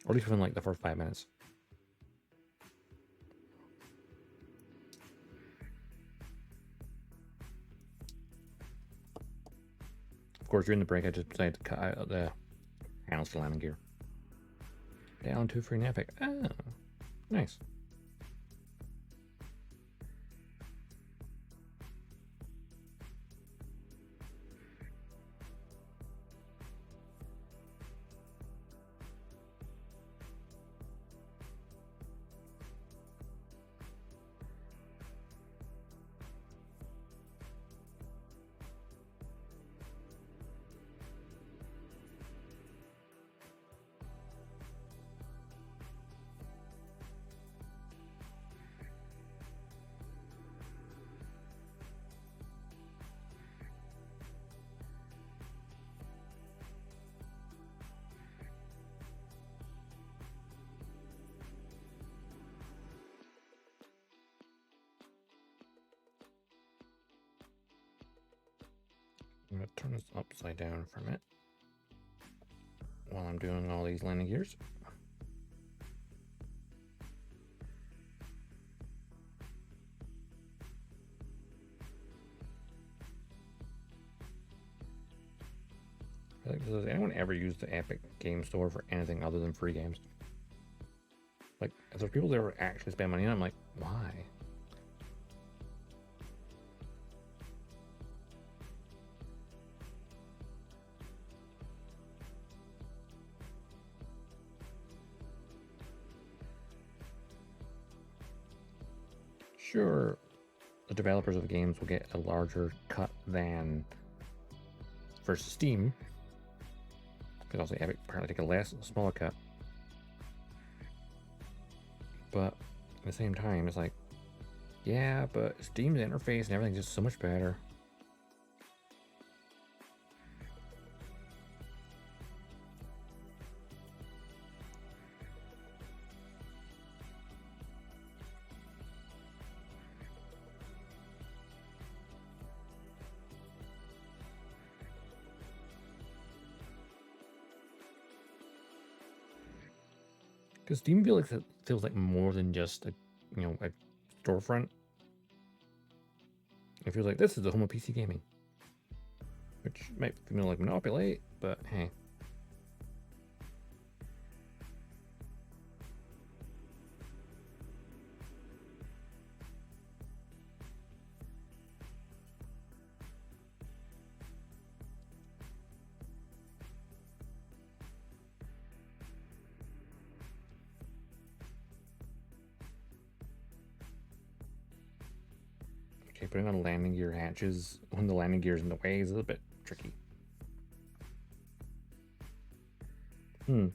Speaker 1: Or at least within like the first 5 minutes. Of course, during the break, I just decided to cut out the panels for landing gear. Down to free Epic. Oh, nice. I'm going to turn this upside down for a minute while I'm doing all these landing gears. Does anyone ever use the Epic Game Store for anything other than free games? Like, if there's people that ever actually spend money on it, I'm like, why? Sure, the developers of the games will get a larger cut than versus Steam, because also Epic apparently take a smaller cut. But at the same time, it's like, yeah, but Steam's interface and everything's just so much better. Because Steam feels like more than just a storefront. It feels like this is the home of PC gaming, which might feel like Monopoly, but hey. Okay, putting on landing gear hatches when the landing gear is in the way is a little bit tricky. Yeah.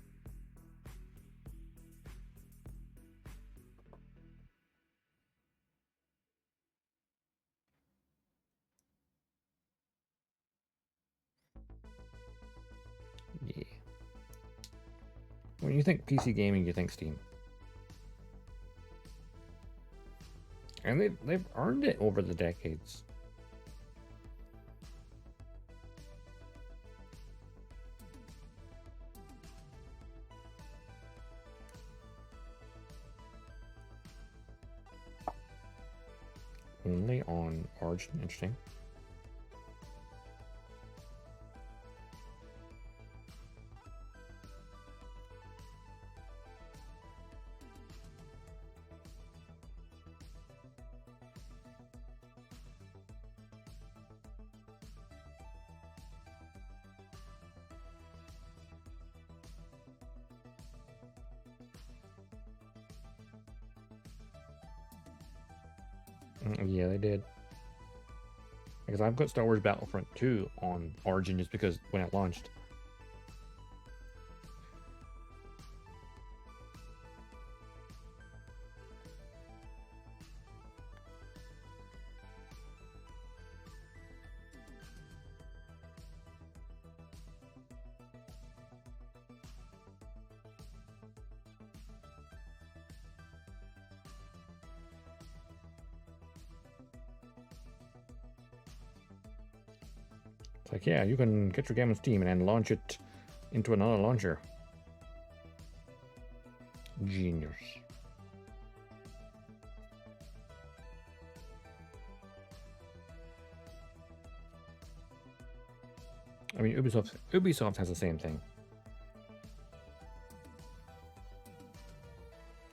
Speaker 1: When you think PC gaming, you think Steam. And they've earned it over the decades. Only on Origin, interesting. Yeah, they did. Because I've got Star Wars Battlefront 2 on Origin just because when it launched. It's like, yeah, you can get your game on Steam and then launch it into another launcher. Genius. I mean, Ubisoft has the same thing.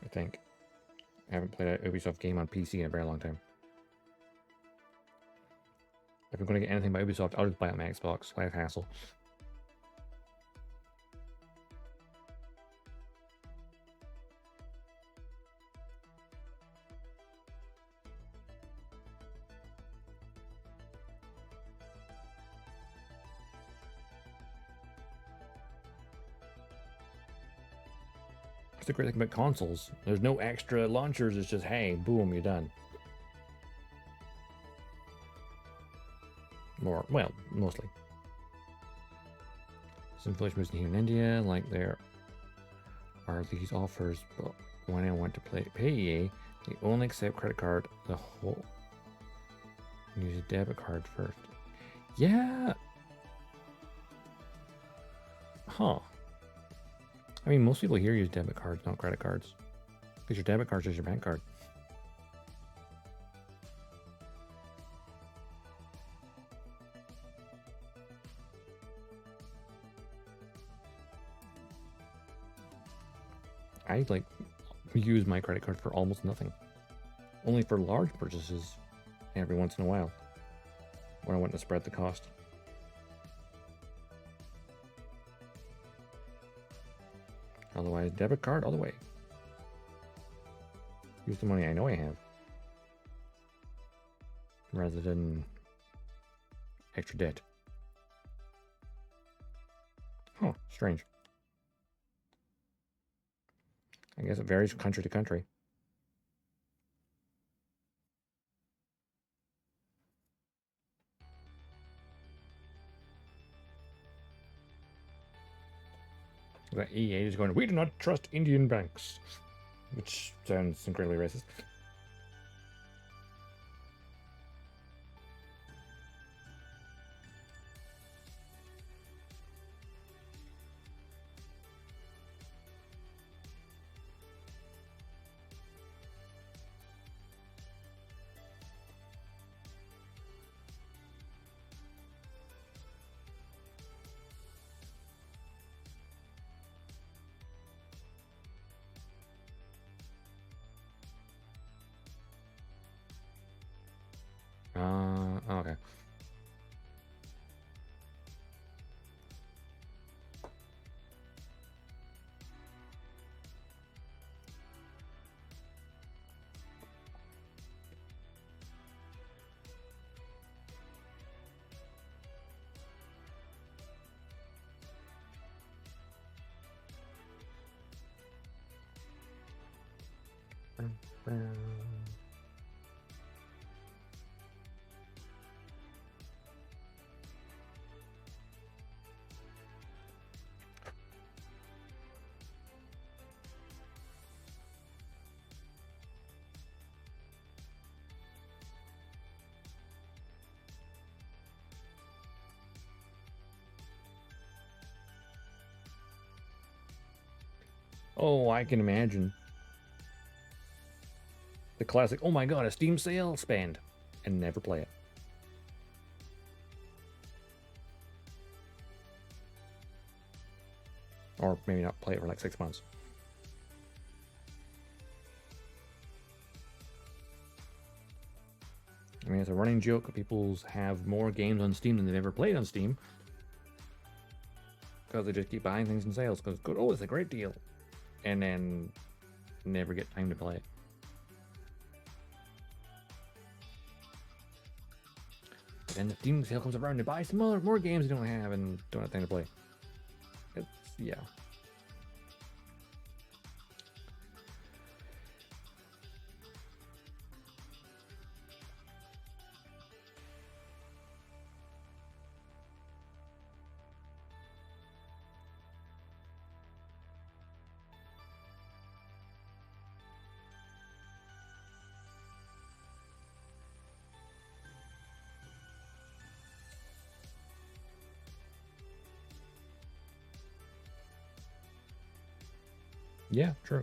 Speaker 1: I think. I haven't played a Ubisoft game on PC in a very long time. If I'm going to get anything by Ubisoft, I'll just buy it on my Xbox. Life hassle. That's the great thing about consoles. There's no extra launchers. It's just, hey, boom, you're done. More, well, mostly. Some village moves here in India, like there are these offers, but when I want to pay EA, they only accept credit card. The whole use a debit card first. Yeah. Huh. I mean, most people here use debit cards, not credit cards, because your debit card is your bank card. I like use my credit card for almost nothing. Only for large purchases every once in a while when I want to spread the cost. Otherwise, debit card all the way. Use the money I know I have rather than extra debt. Huh, strange. I guess it varies country to country. The EA is going, we do not trust Indian banks, which sounds incredibly racist. Okay. Oh, I can imagine. The classic, oh my god, a Steam sale, spend, and never play it. Or maybe not play it for like 6 months. I mean, it's a running joke. People have more games on Steam than they've ever played on Steam. Because they just keep buying things in sales. Because, oh, it's a great deal. And then never get time to play it. Then the Steam sale comes around to buy some more games you don't have and don't have time to play. It's, yeah. Yeah, true.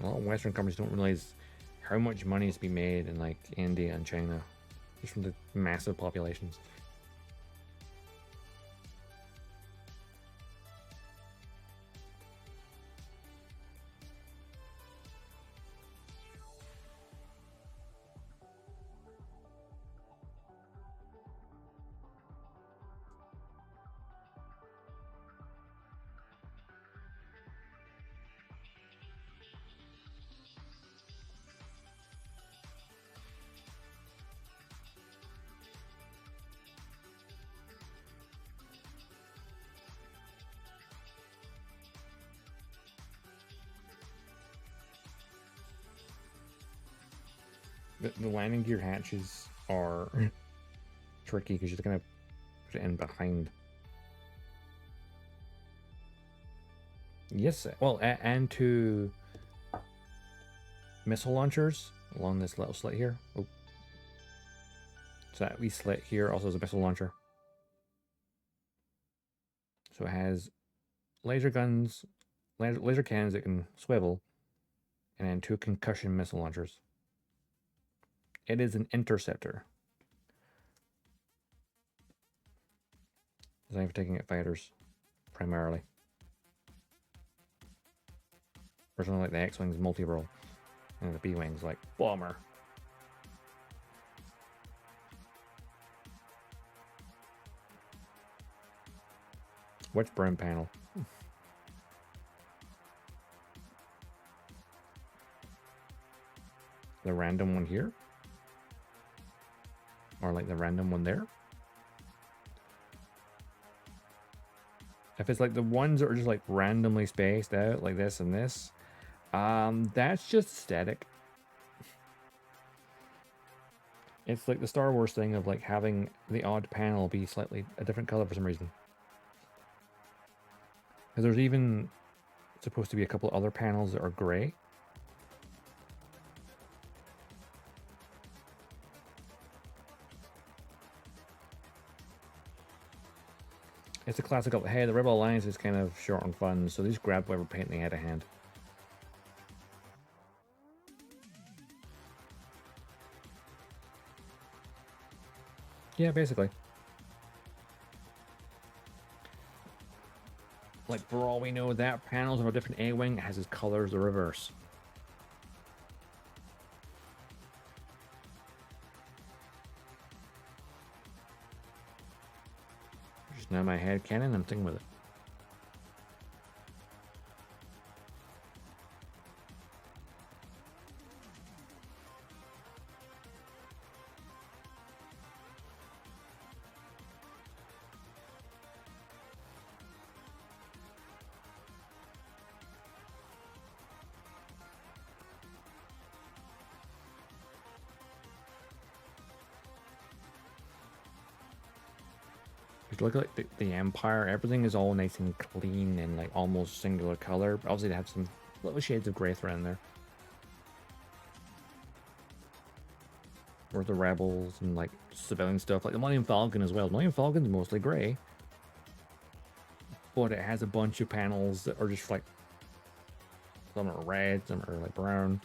Speaker 1: A lot of Western companies don't realize how much money is to be made in like India and China, just from the massive populations. The landing gear hatches are tricky because you're gonna put it in behind. Yes, well, and two missile launchers along this little slit here. Oh, so that wee slit here also has a missile launcher. So it has laser guns, laser cannons that can swivel, and then two concussion missile launchers. It is an interceptor. Designed for taking out fighters, primarily. Or something like the X-Wing's multi-role, and the B-Wing's like bomber. Which brown panel? The random one here? Or like the random one there? If it's like the ones that are just like randomly spaced out, like this and this, that's just aesthetic. It's like the Star Wars thing of like having the odd panel be slightly a different color for some reason. Because there's even supposed to be a couple other panels that are gray. It's a classic of, hey, the Rebel Alliance is kind of short on funds, so they just grab whatever paint they had at hand. Yeah, basically. Like, for all we know, that panels of a different A-Wing has his colors the reverse. Just now my head canon, I'm thinking with it. If you look at like the Empire, everything is all nice and clean and like almost singular color. But obviously they have some little shades of gray thrown in there. Or the Rebels and like civilian stuff, like the Millennium Falcon as well. The Millennium Falcon's mostly gray, but it has a bunch of panels that are just like, some are red, some are like brown.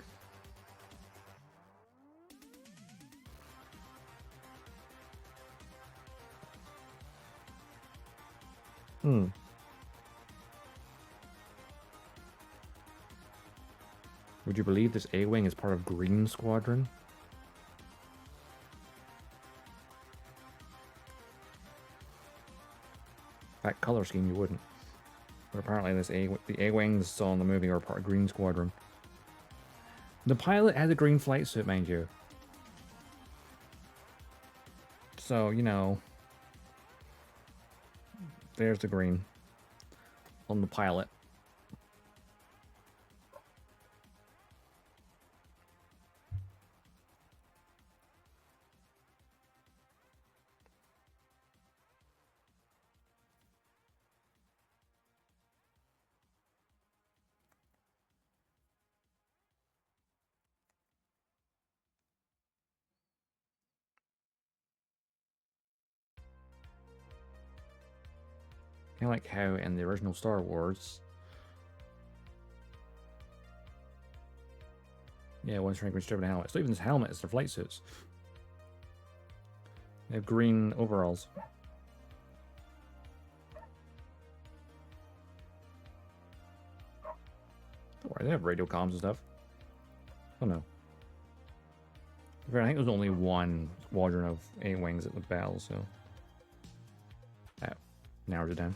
Speaker 1: Would you believe this A-Wing is part of Green Squadron? That color scheme you wouldn't. But apparently the A-Wings saw in the movie are part of Green Squadron. The pilot has a green flight suit, mind you. So, you know, there's the green on the pilot. Kind of like how in the original Star Wars, yeah, one straight green strip and a helmet. So even this helmet is their flight suits. They have green overalls. Oh, they have radio comms and stuff. Oh no. I think there's only one squadron of A-Wings at the battle, so that narrows it down.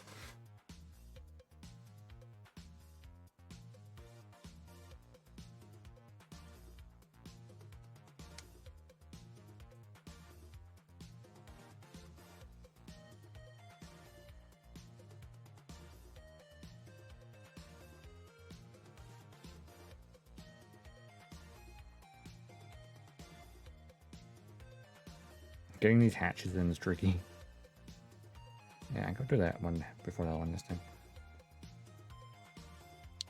Speaker 1: Getting these hatches in is tricky. Yeah, I go do that one before that one this time.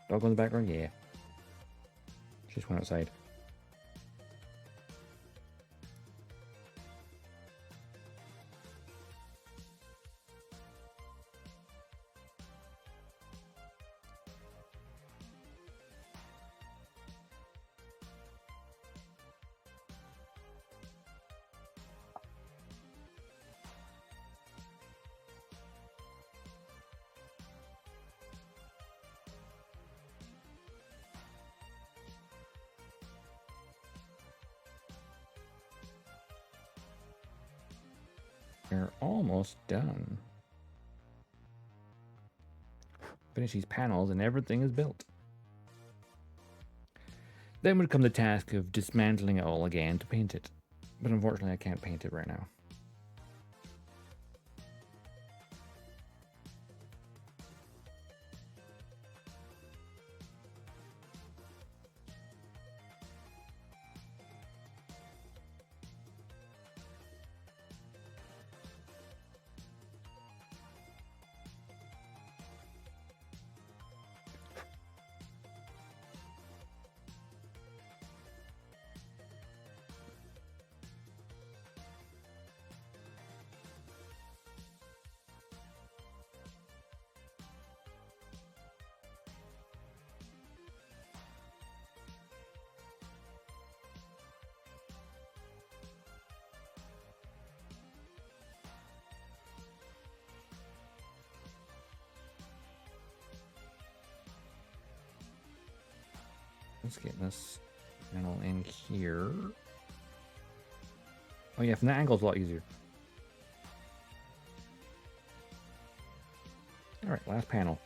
Speaker 1: Dog on the background? Yeah. She just went outside. We're almost done. Finish these panels and everything is built. Then would come the task of dismantling it all again to paint it. But unfortunately I can't paint it right now. Let's get this panel in here. Oh yeah, from that angle it's a lot easier. Alright, last panel.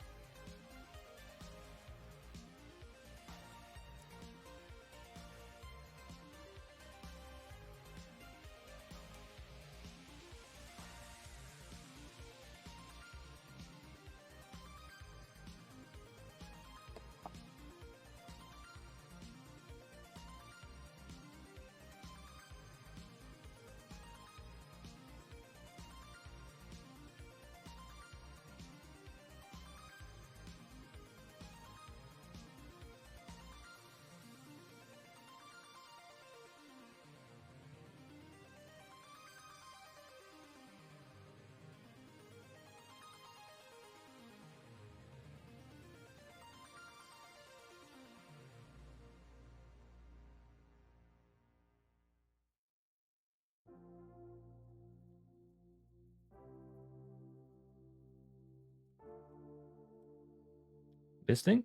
Speaker 1: This thing?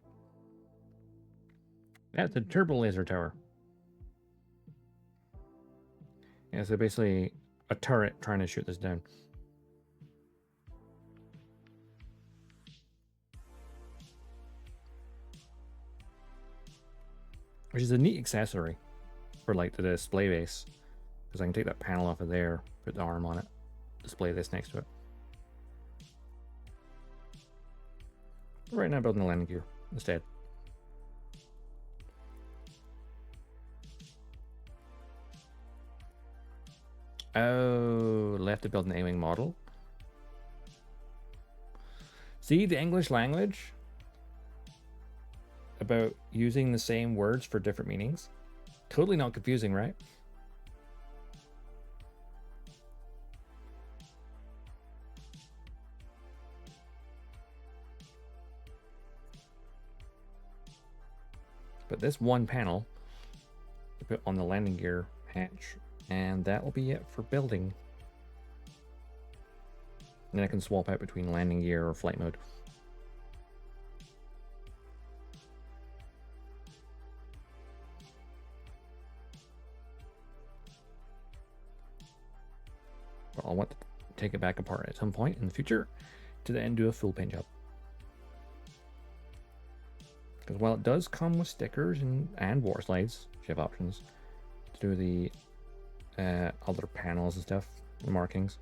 Speaker 1: That's a turbo laser tower. Yeah, so basically a turret trying to shoot this down. which is a neat accessory for like the display base, because I can take that panel off of there, put the arm on it, display this next to it. Right now, building the landing gear instead. Oh, left to build an A-Wing model. See, the English language about using the same words for different meanings. Totally not confusing, right? But this one panel to put on the landing gear hatch, and that will be it for building. And then I can swap out between landing gear or flight mode. But I'll want to take it back apart at some point in the future to then do a full paint job. Because while it does come with stickers and war slides, you have options to do the other panels and stuff, the markings.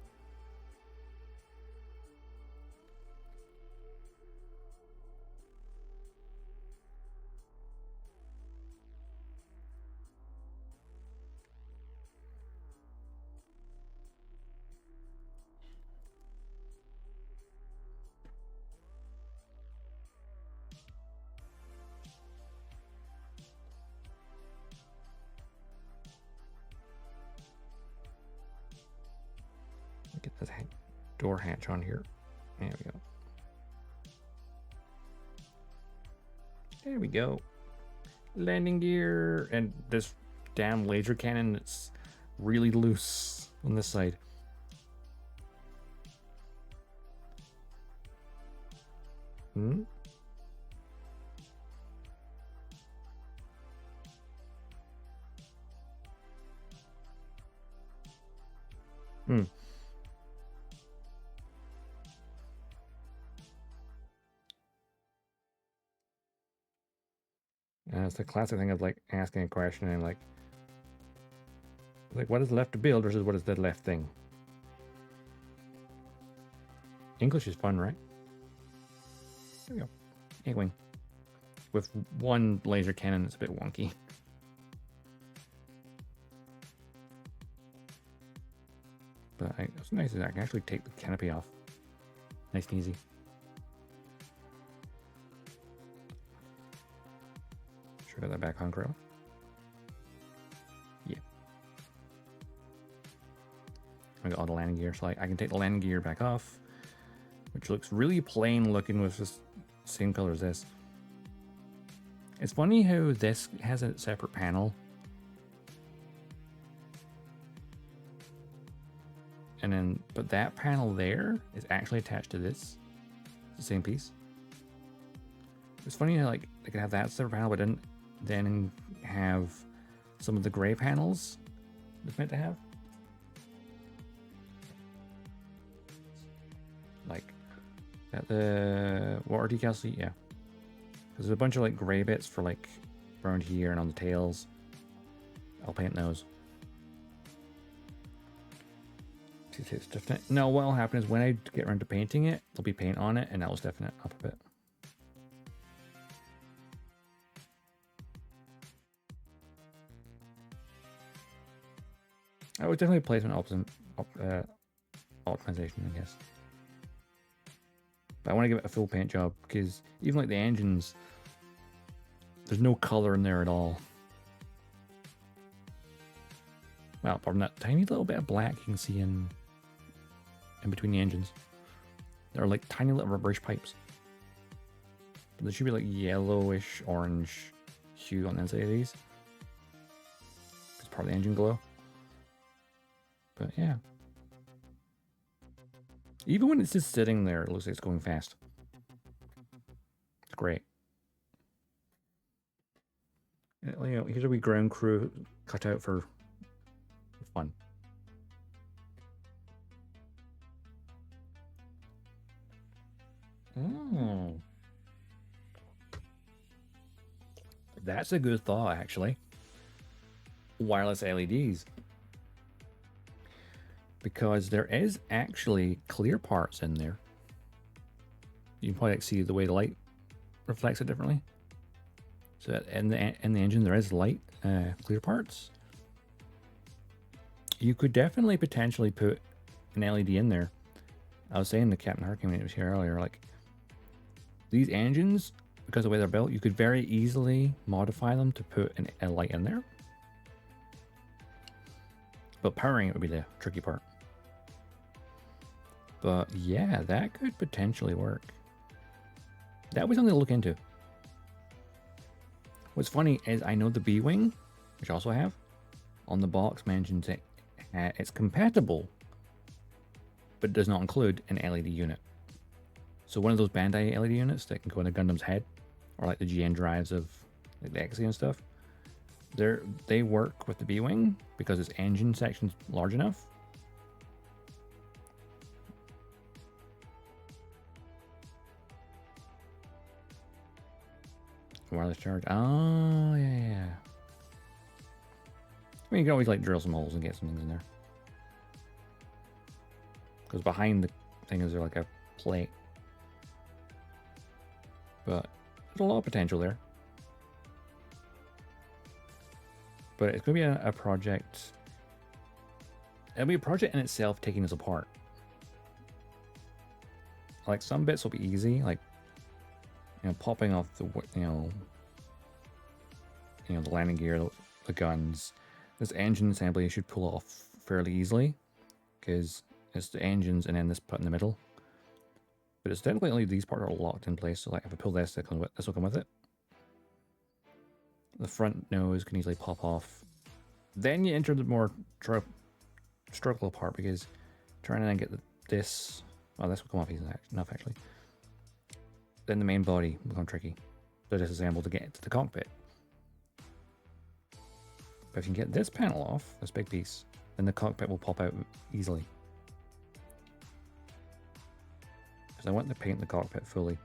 Speaker 1: Get this door hatch on here. There we go. There we go. Landing gear, and this damn laser cannon that's really loose on this side. Hmm. Hmm. It's the classic thing of like asking a question and like what is left to build versus what is the left thing. English is fun, right? There we go. A-Wing. With one laser cannon that's a bit wonky. But what's nice is I can actually take the canopy off. Nice and easy. Sure got that back on, Crow. Yeah. I got all the landing gear, so I can take the landing gear back off, which looks really plain looking with just the same color as this. It's funny how this has a separate panel. And then, but that panel there is actually attached to this. It's the same piece. It's funny how like they could have that separate panel, but then have some of the gray panels it's meant to have. Like at the water decals, yeah. There's a bunch of like gray bits for like around here and on the tails. I'll paint those. It's definite. No, what will happen is when I get around to painting it, there'll be paint on it, and that will stiffen it up a bit. I would definitely placement optimization, I guess. But I want to give it a full paint job because even like the engines, there's no color in there at all. Well, apart from that tiny little bit of black you can see in between the engines. They're like tiny little rubberish pipes. But there should be like yellowish orange hue on the inside of these. It's part of the engine glow. But yeah. Even when it's just sitting there, it looks like it's going fast. It's great. You know, here's a wee ground crew cut out for fun. That's a good thought, actually. Wireless LEDs. Because there is actually clear parts in there. You can probably see the way the light reflects it differently. So in the engine, there is light, clear parts. You could definitely potentially put an LED in there. I was saying to Captain Hurricane when he was here earlier, like, these engines, because of the way they're built, you could very easily modify them to put a light in there. But powering it would be the tricky part. But yeah, that could potentially work. That was something to look into. What's funny is I know the B-Wing, which I also have, on the box mentions it, it's compatible, but does not include an LED unit. So one of those Bandai LED units that can go in a Gundam's head, or like the GN drives of like the XE and stuff, they work with the B-Wing because its engine section's large enough. Wireless charge. Oh, yeah. I mean, you can always like drill some holes and get some things in there. Because behind the thing is there like a plate. But there's a lot of potential there. But it's going to be a project. It'll be a project in itself taking us apart. Like some bits will be easy, like, you know, popping off the, you know, the landing gear, the guns. This engine assembly you should pull off fairly easily because it's the engines and then this part in the middle. But it's definitely only these parts are locked in place. So like if I pull this, this will come with it. The front nose can easily pop off. Then you enter the more struggle part because trying to then get this. Well, this will come off easy enough actually. Then the main body will become tricky. So disassemble to get into the cockpit. But if you can get this panel off, this big piece, then the cockpit will pop out easily. Because I want to paint the cockpit fully.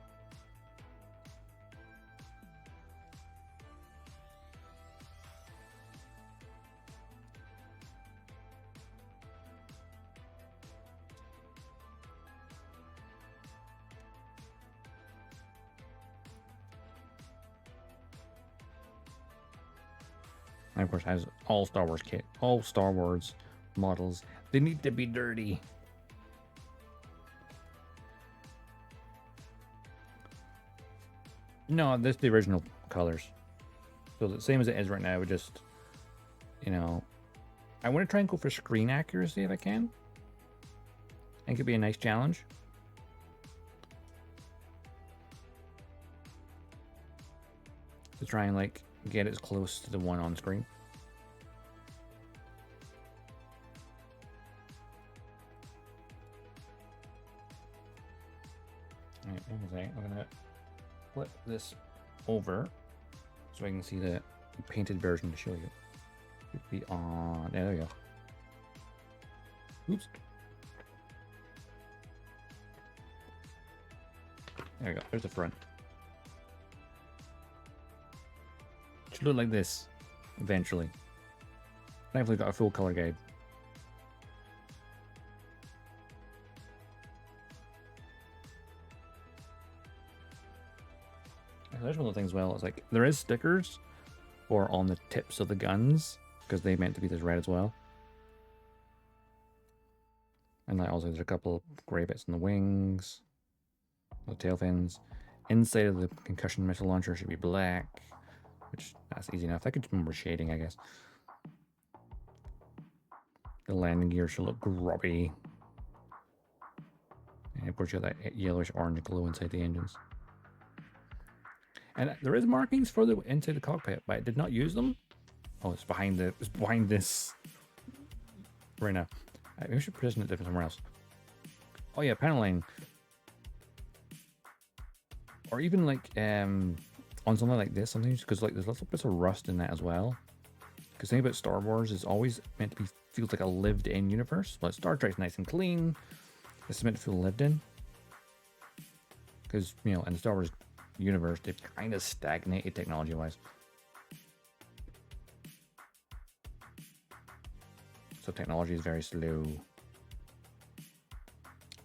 Speaker 1: And of course, has all Star Wars kit, all Star Wars models. They need to be dirty. No, this is the original colors. So the same as it is right now. Would just, you know, I want to try and go for screen accuracy if I can. I think it'd be a nice challenge. To try and like get as close to the one on screen. Alright, I'm gonna flip this over so I can see the painted version to show you. Should be on. There we go. Oops. There we go. There's the front. Should look like this eventually. Thankfully, got a full color guide. There's one of the things. Well, it's like there is stickers, or on the tips of the guns because they meant to be this red as well. And like also, there's a couple gray bits in the wings, the tail fins. Inside of the concussion missile launcher should be black. Which, that's easy enough. That could be more shading, I guess. The landing gear should look grubby. And of course, you have that yellowish orange glow inside the engines. And there is markings for the inside the cockpit, but I did not use them. Oh, it's behind this right now. Maybe I should position it different somewhere else. Oh yeah, paneling. Or even like on something like this, sometimes because like there's lots of bits of rust in that as well. Because the thing about Star Wars is always meant to be feels like a lived-in universe. But Star Trek's nice and clean. This is meant to feel lived in. Because you know, in the Star Wars universe, they've kind of stagnated technology-wise. So technology is very slow.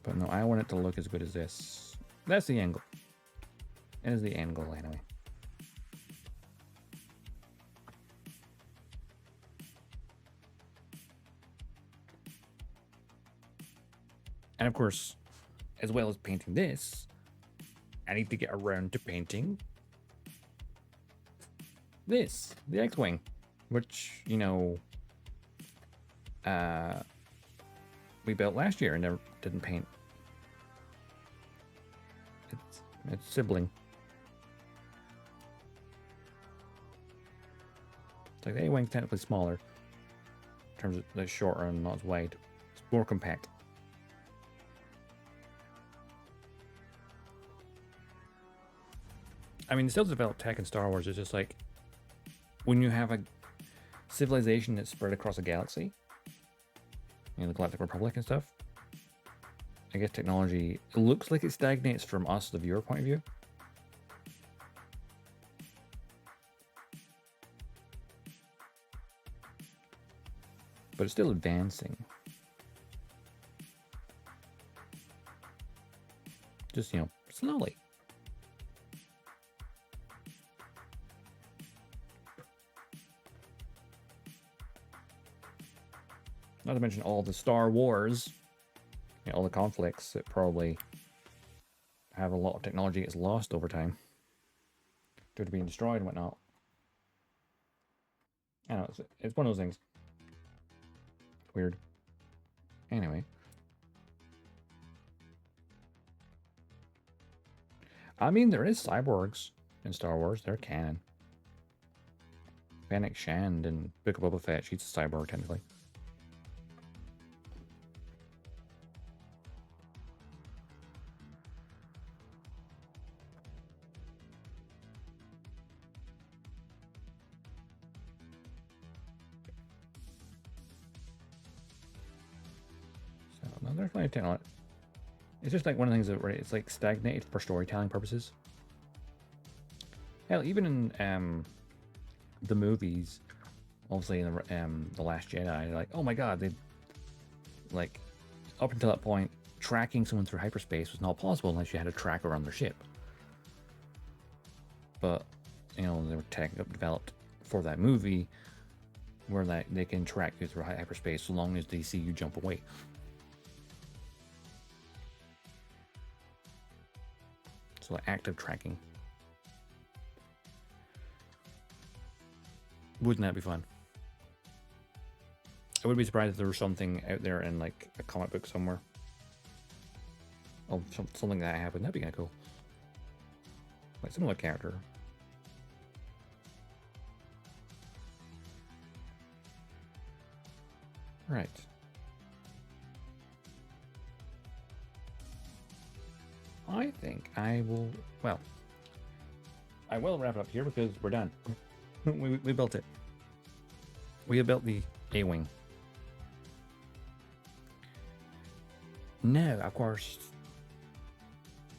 Speaker 1: But no, I want it to look as good as this. That's the angle. That is the angle anyway. And of course, as well as painting this, I need to get around to painting this, the X-Wing, which, you know, we built last year and never didn't paint. It's sibling. It's like the A-Wing's technically smaller in terms of the shorter and not as wide. It's more compact. I mean, still developed tech in Star Wars. It's just like when you have a civilization that's spread across a galaxy, you know, the Galactic Republic and stuff. I guess technology, it looks like it stagnates from us, the viewer point of view. But it's still advancing. Just, you know, slowly. Not to mention all the Star Wars, you know, all the conflicts that probably have a lot of technology gets lost over time due to being destroyed and whatnot. I don't know, it's one of those things. Weird. Anyway. I mean, there is cyborgs in Star Wars. They're canon. Fennec Shand in Book of Boba Fett, she's a cyborg technically. So, no, there's plenty of talent. It's just like one of the things that it's like stagnated for storytelling purposes. Hell, even in the movies, obviously in the Last Jedi, like, oh my god, they like up until that point, tracking someone through hyperspace was not possible unless you had a tracker on their ship. But you know, they were developed for that movie, where that they can track you through hyperspace so long as they see you jump away. So like active tracking. Wouldn't that be fun? I would be surprised if there was something out there in like a comic book somewhere. Oh, something that happened. That'd be kind of cool. Like similar character. Right. I think I will, well, I will wrap it up here because we're done. we built it. We have built the A-Wing. Now, of course,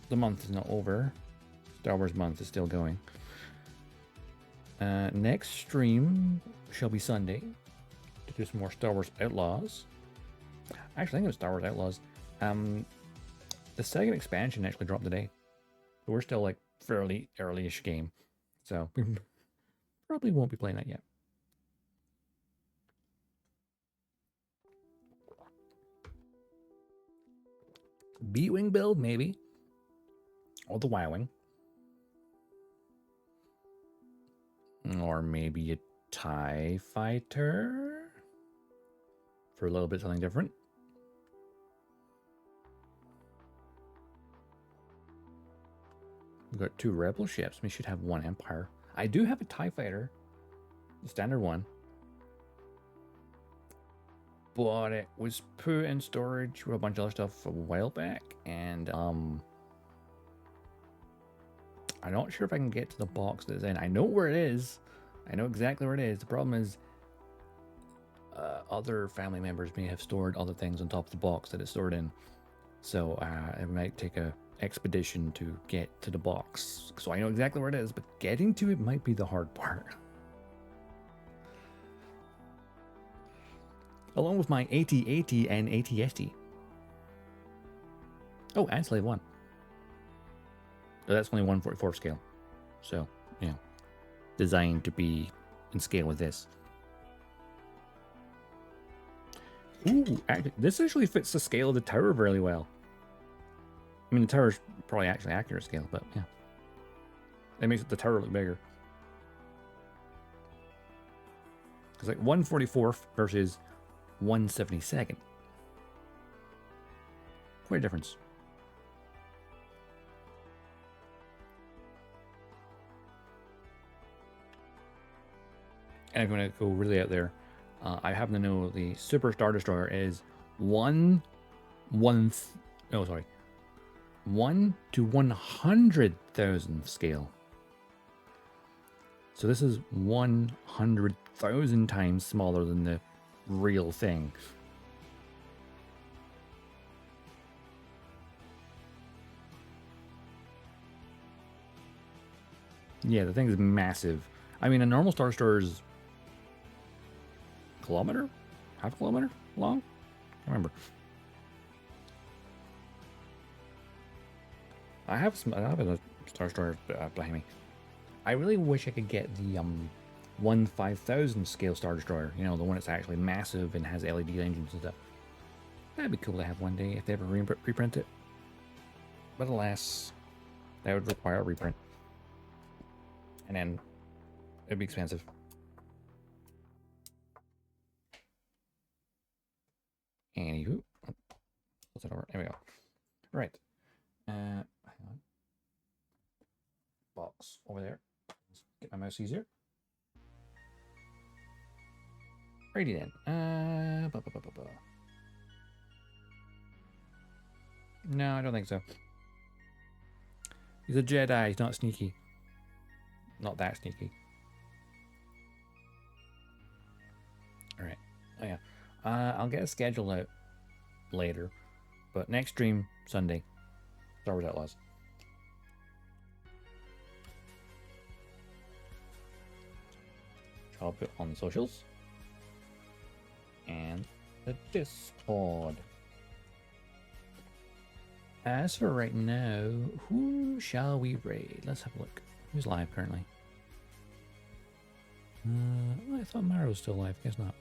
Speaker 1: the month is not over. Star Wars month is still going. Next stream shall be Sunday to do some more Star Wars Outlaws. Actually, I think it was Star Wars Outlaws. The second expansion actually dropped today, but we're still like fairly early-ish game, so we probably won't be playing that yet. B-Wing build, maybe. Or the Y-Wing. Or maybe a TIE Fighter. For a little bit something different. We've got 2 Rebel ships. We should have 1 Empire. I do have a TIE Fighter. The standard one. But it was put in storage with a bunch of other stuff a while back, and I'm not sure if I can get to the box that it's in. I know where it is. I know exactly where it is. The problem is other family members may have stored other things on top of the box that it's stored in. So it might take a expedition to get to the box. So I know exactly where it is, but getting to it might be the hard part. along with my AT-AT and AT-ST. Oh, and Slave 1. So that's only 1/44 scale. So, you know, designed to be in scale with this. Ooh, this actually fits the scale of the tower really well. I mean, the tower's probably actually accurate scale, but yeah. That makes the tower look bigger. It's like 1/44 versus 1/72. Quite a difference. And if you want to go really out there, I happen to know the Super Star Destroyer is 1 to 100,000 scale. So this is 100,000 times smaller than the real thing. Yeah, the thing is massive. I mean, a normal Star Destroyer is kilometer? Half a kilometer long? I can't remember. I have a Star Destroyer behind me. I really wish I could get the 1/5000 scale Star Destroyer. You know, the one that's actually massive and has LED engines and stuff. That'd be cool to have one day if they ever reprint it. But alas, that would require a reprint. And then it'd be expensive. Anywho, what's it over? There we go. Right. Hang on. Box over there. Let's get my mouse easier. Righty then. No, I don't think so. He's a Jedi. He's not sneaky. Not that sneaky. All right. Oh yeah. I'll get a schedule out later, but next stream Sunday, Star Wars Outlaws. I'll put on the socials and the Discord. As for right now, who shall we raid? Let's have a look. Who's live currently? I thought Mara was still live. Guess not.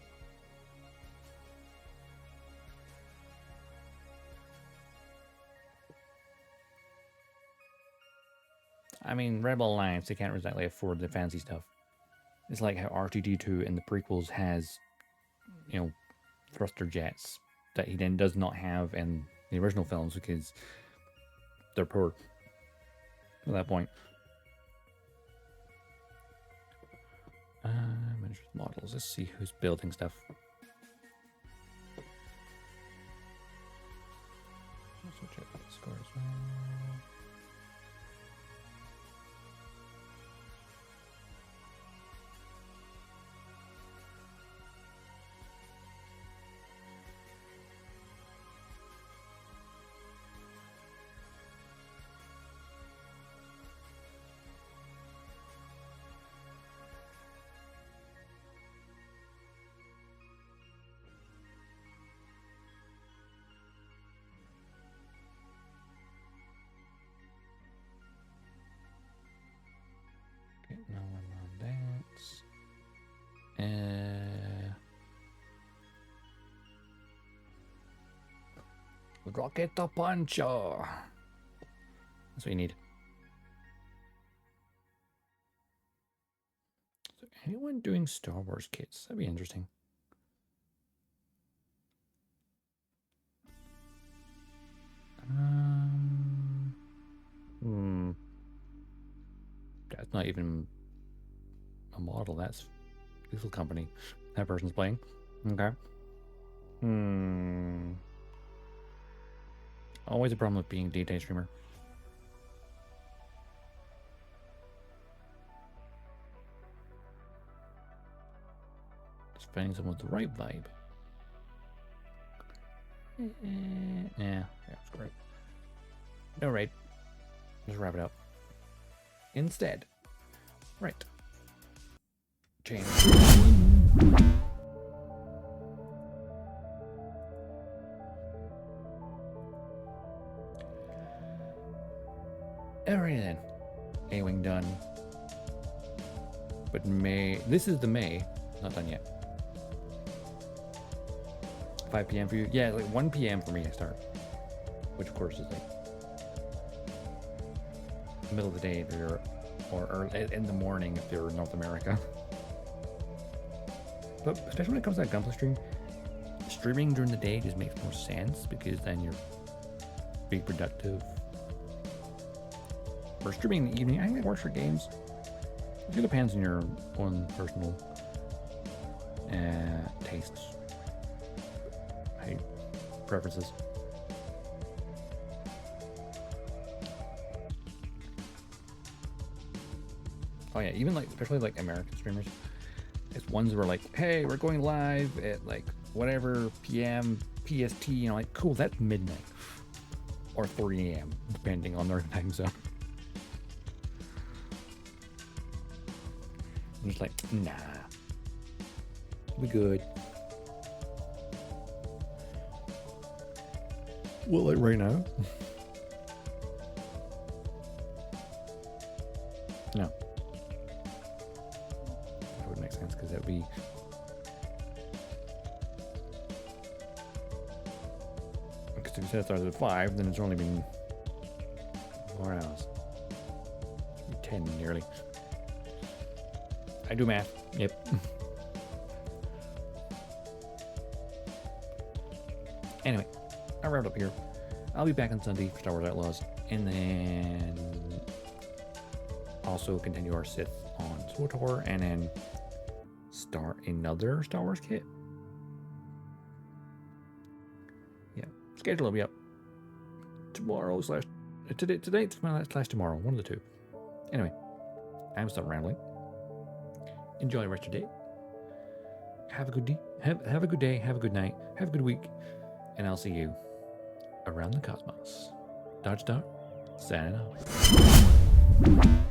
Speaker 1: I mean, Rebel Alliance, they can't exactly afford the fancy stuff. It's like how R2-D2 in the prequels has, you know, thruster jets that he then does not have in the original films because they're poor at that point. Manage models. Let's see who's building stuff. Also check the score as well. No one on that. Rocket the Puncher. That's what you need. So anyone doing Star Wars kits? That'd be interesting. That's not even a model. That's Lethal Company. That person's playing. Okay. Always a problem with being a daytime streamer. Just finding someone with the right vibe. Yeah, that's great. No raid. Just wrap it up. Instead. Right. Change. Alright then. A-Wing done. But May, this is the May, not done yet. 5 p.m. for you? Yeah, like 1 p.m. for me I start. Which of course is like middle of the day if you're, or early, in the morning if you're in North America. But especially when it comes to that Gunpla stream, streaming during the day just makes more sense because then you're being productive. Or streaming in the evening, I think it works for games. It just depends on your own personal tastes, preferences. Oh yeah, even like, especially like American streamers, it's ones where like, hey, we're going live at like whatever PM PST, you know, like cool, that's midnight or 3 a.m. depending on their time zone. I'm just like, nah, we good. Well, like right now? No. That would make sense because that would be. Because if you said it starts at 5, then it's only been 4 hours. 10 nearly. I do math. Yep. Anyway, I'll wrap it up here. I'll be back on Sunday for Star Wars Outlaws, and then also continue our Sith on SWTOR, and then start another Star Wars kit. Yeah, schedule will be up tomorrow slash today slash tomorrow, one of the two. Anyway, I'm stop rambling. Enjoy the rest of your day. Have a good day. Have a good day. Have a good night. Have a good week. And I'll see you around the cosmos. Dodgestar, signing off.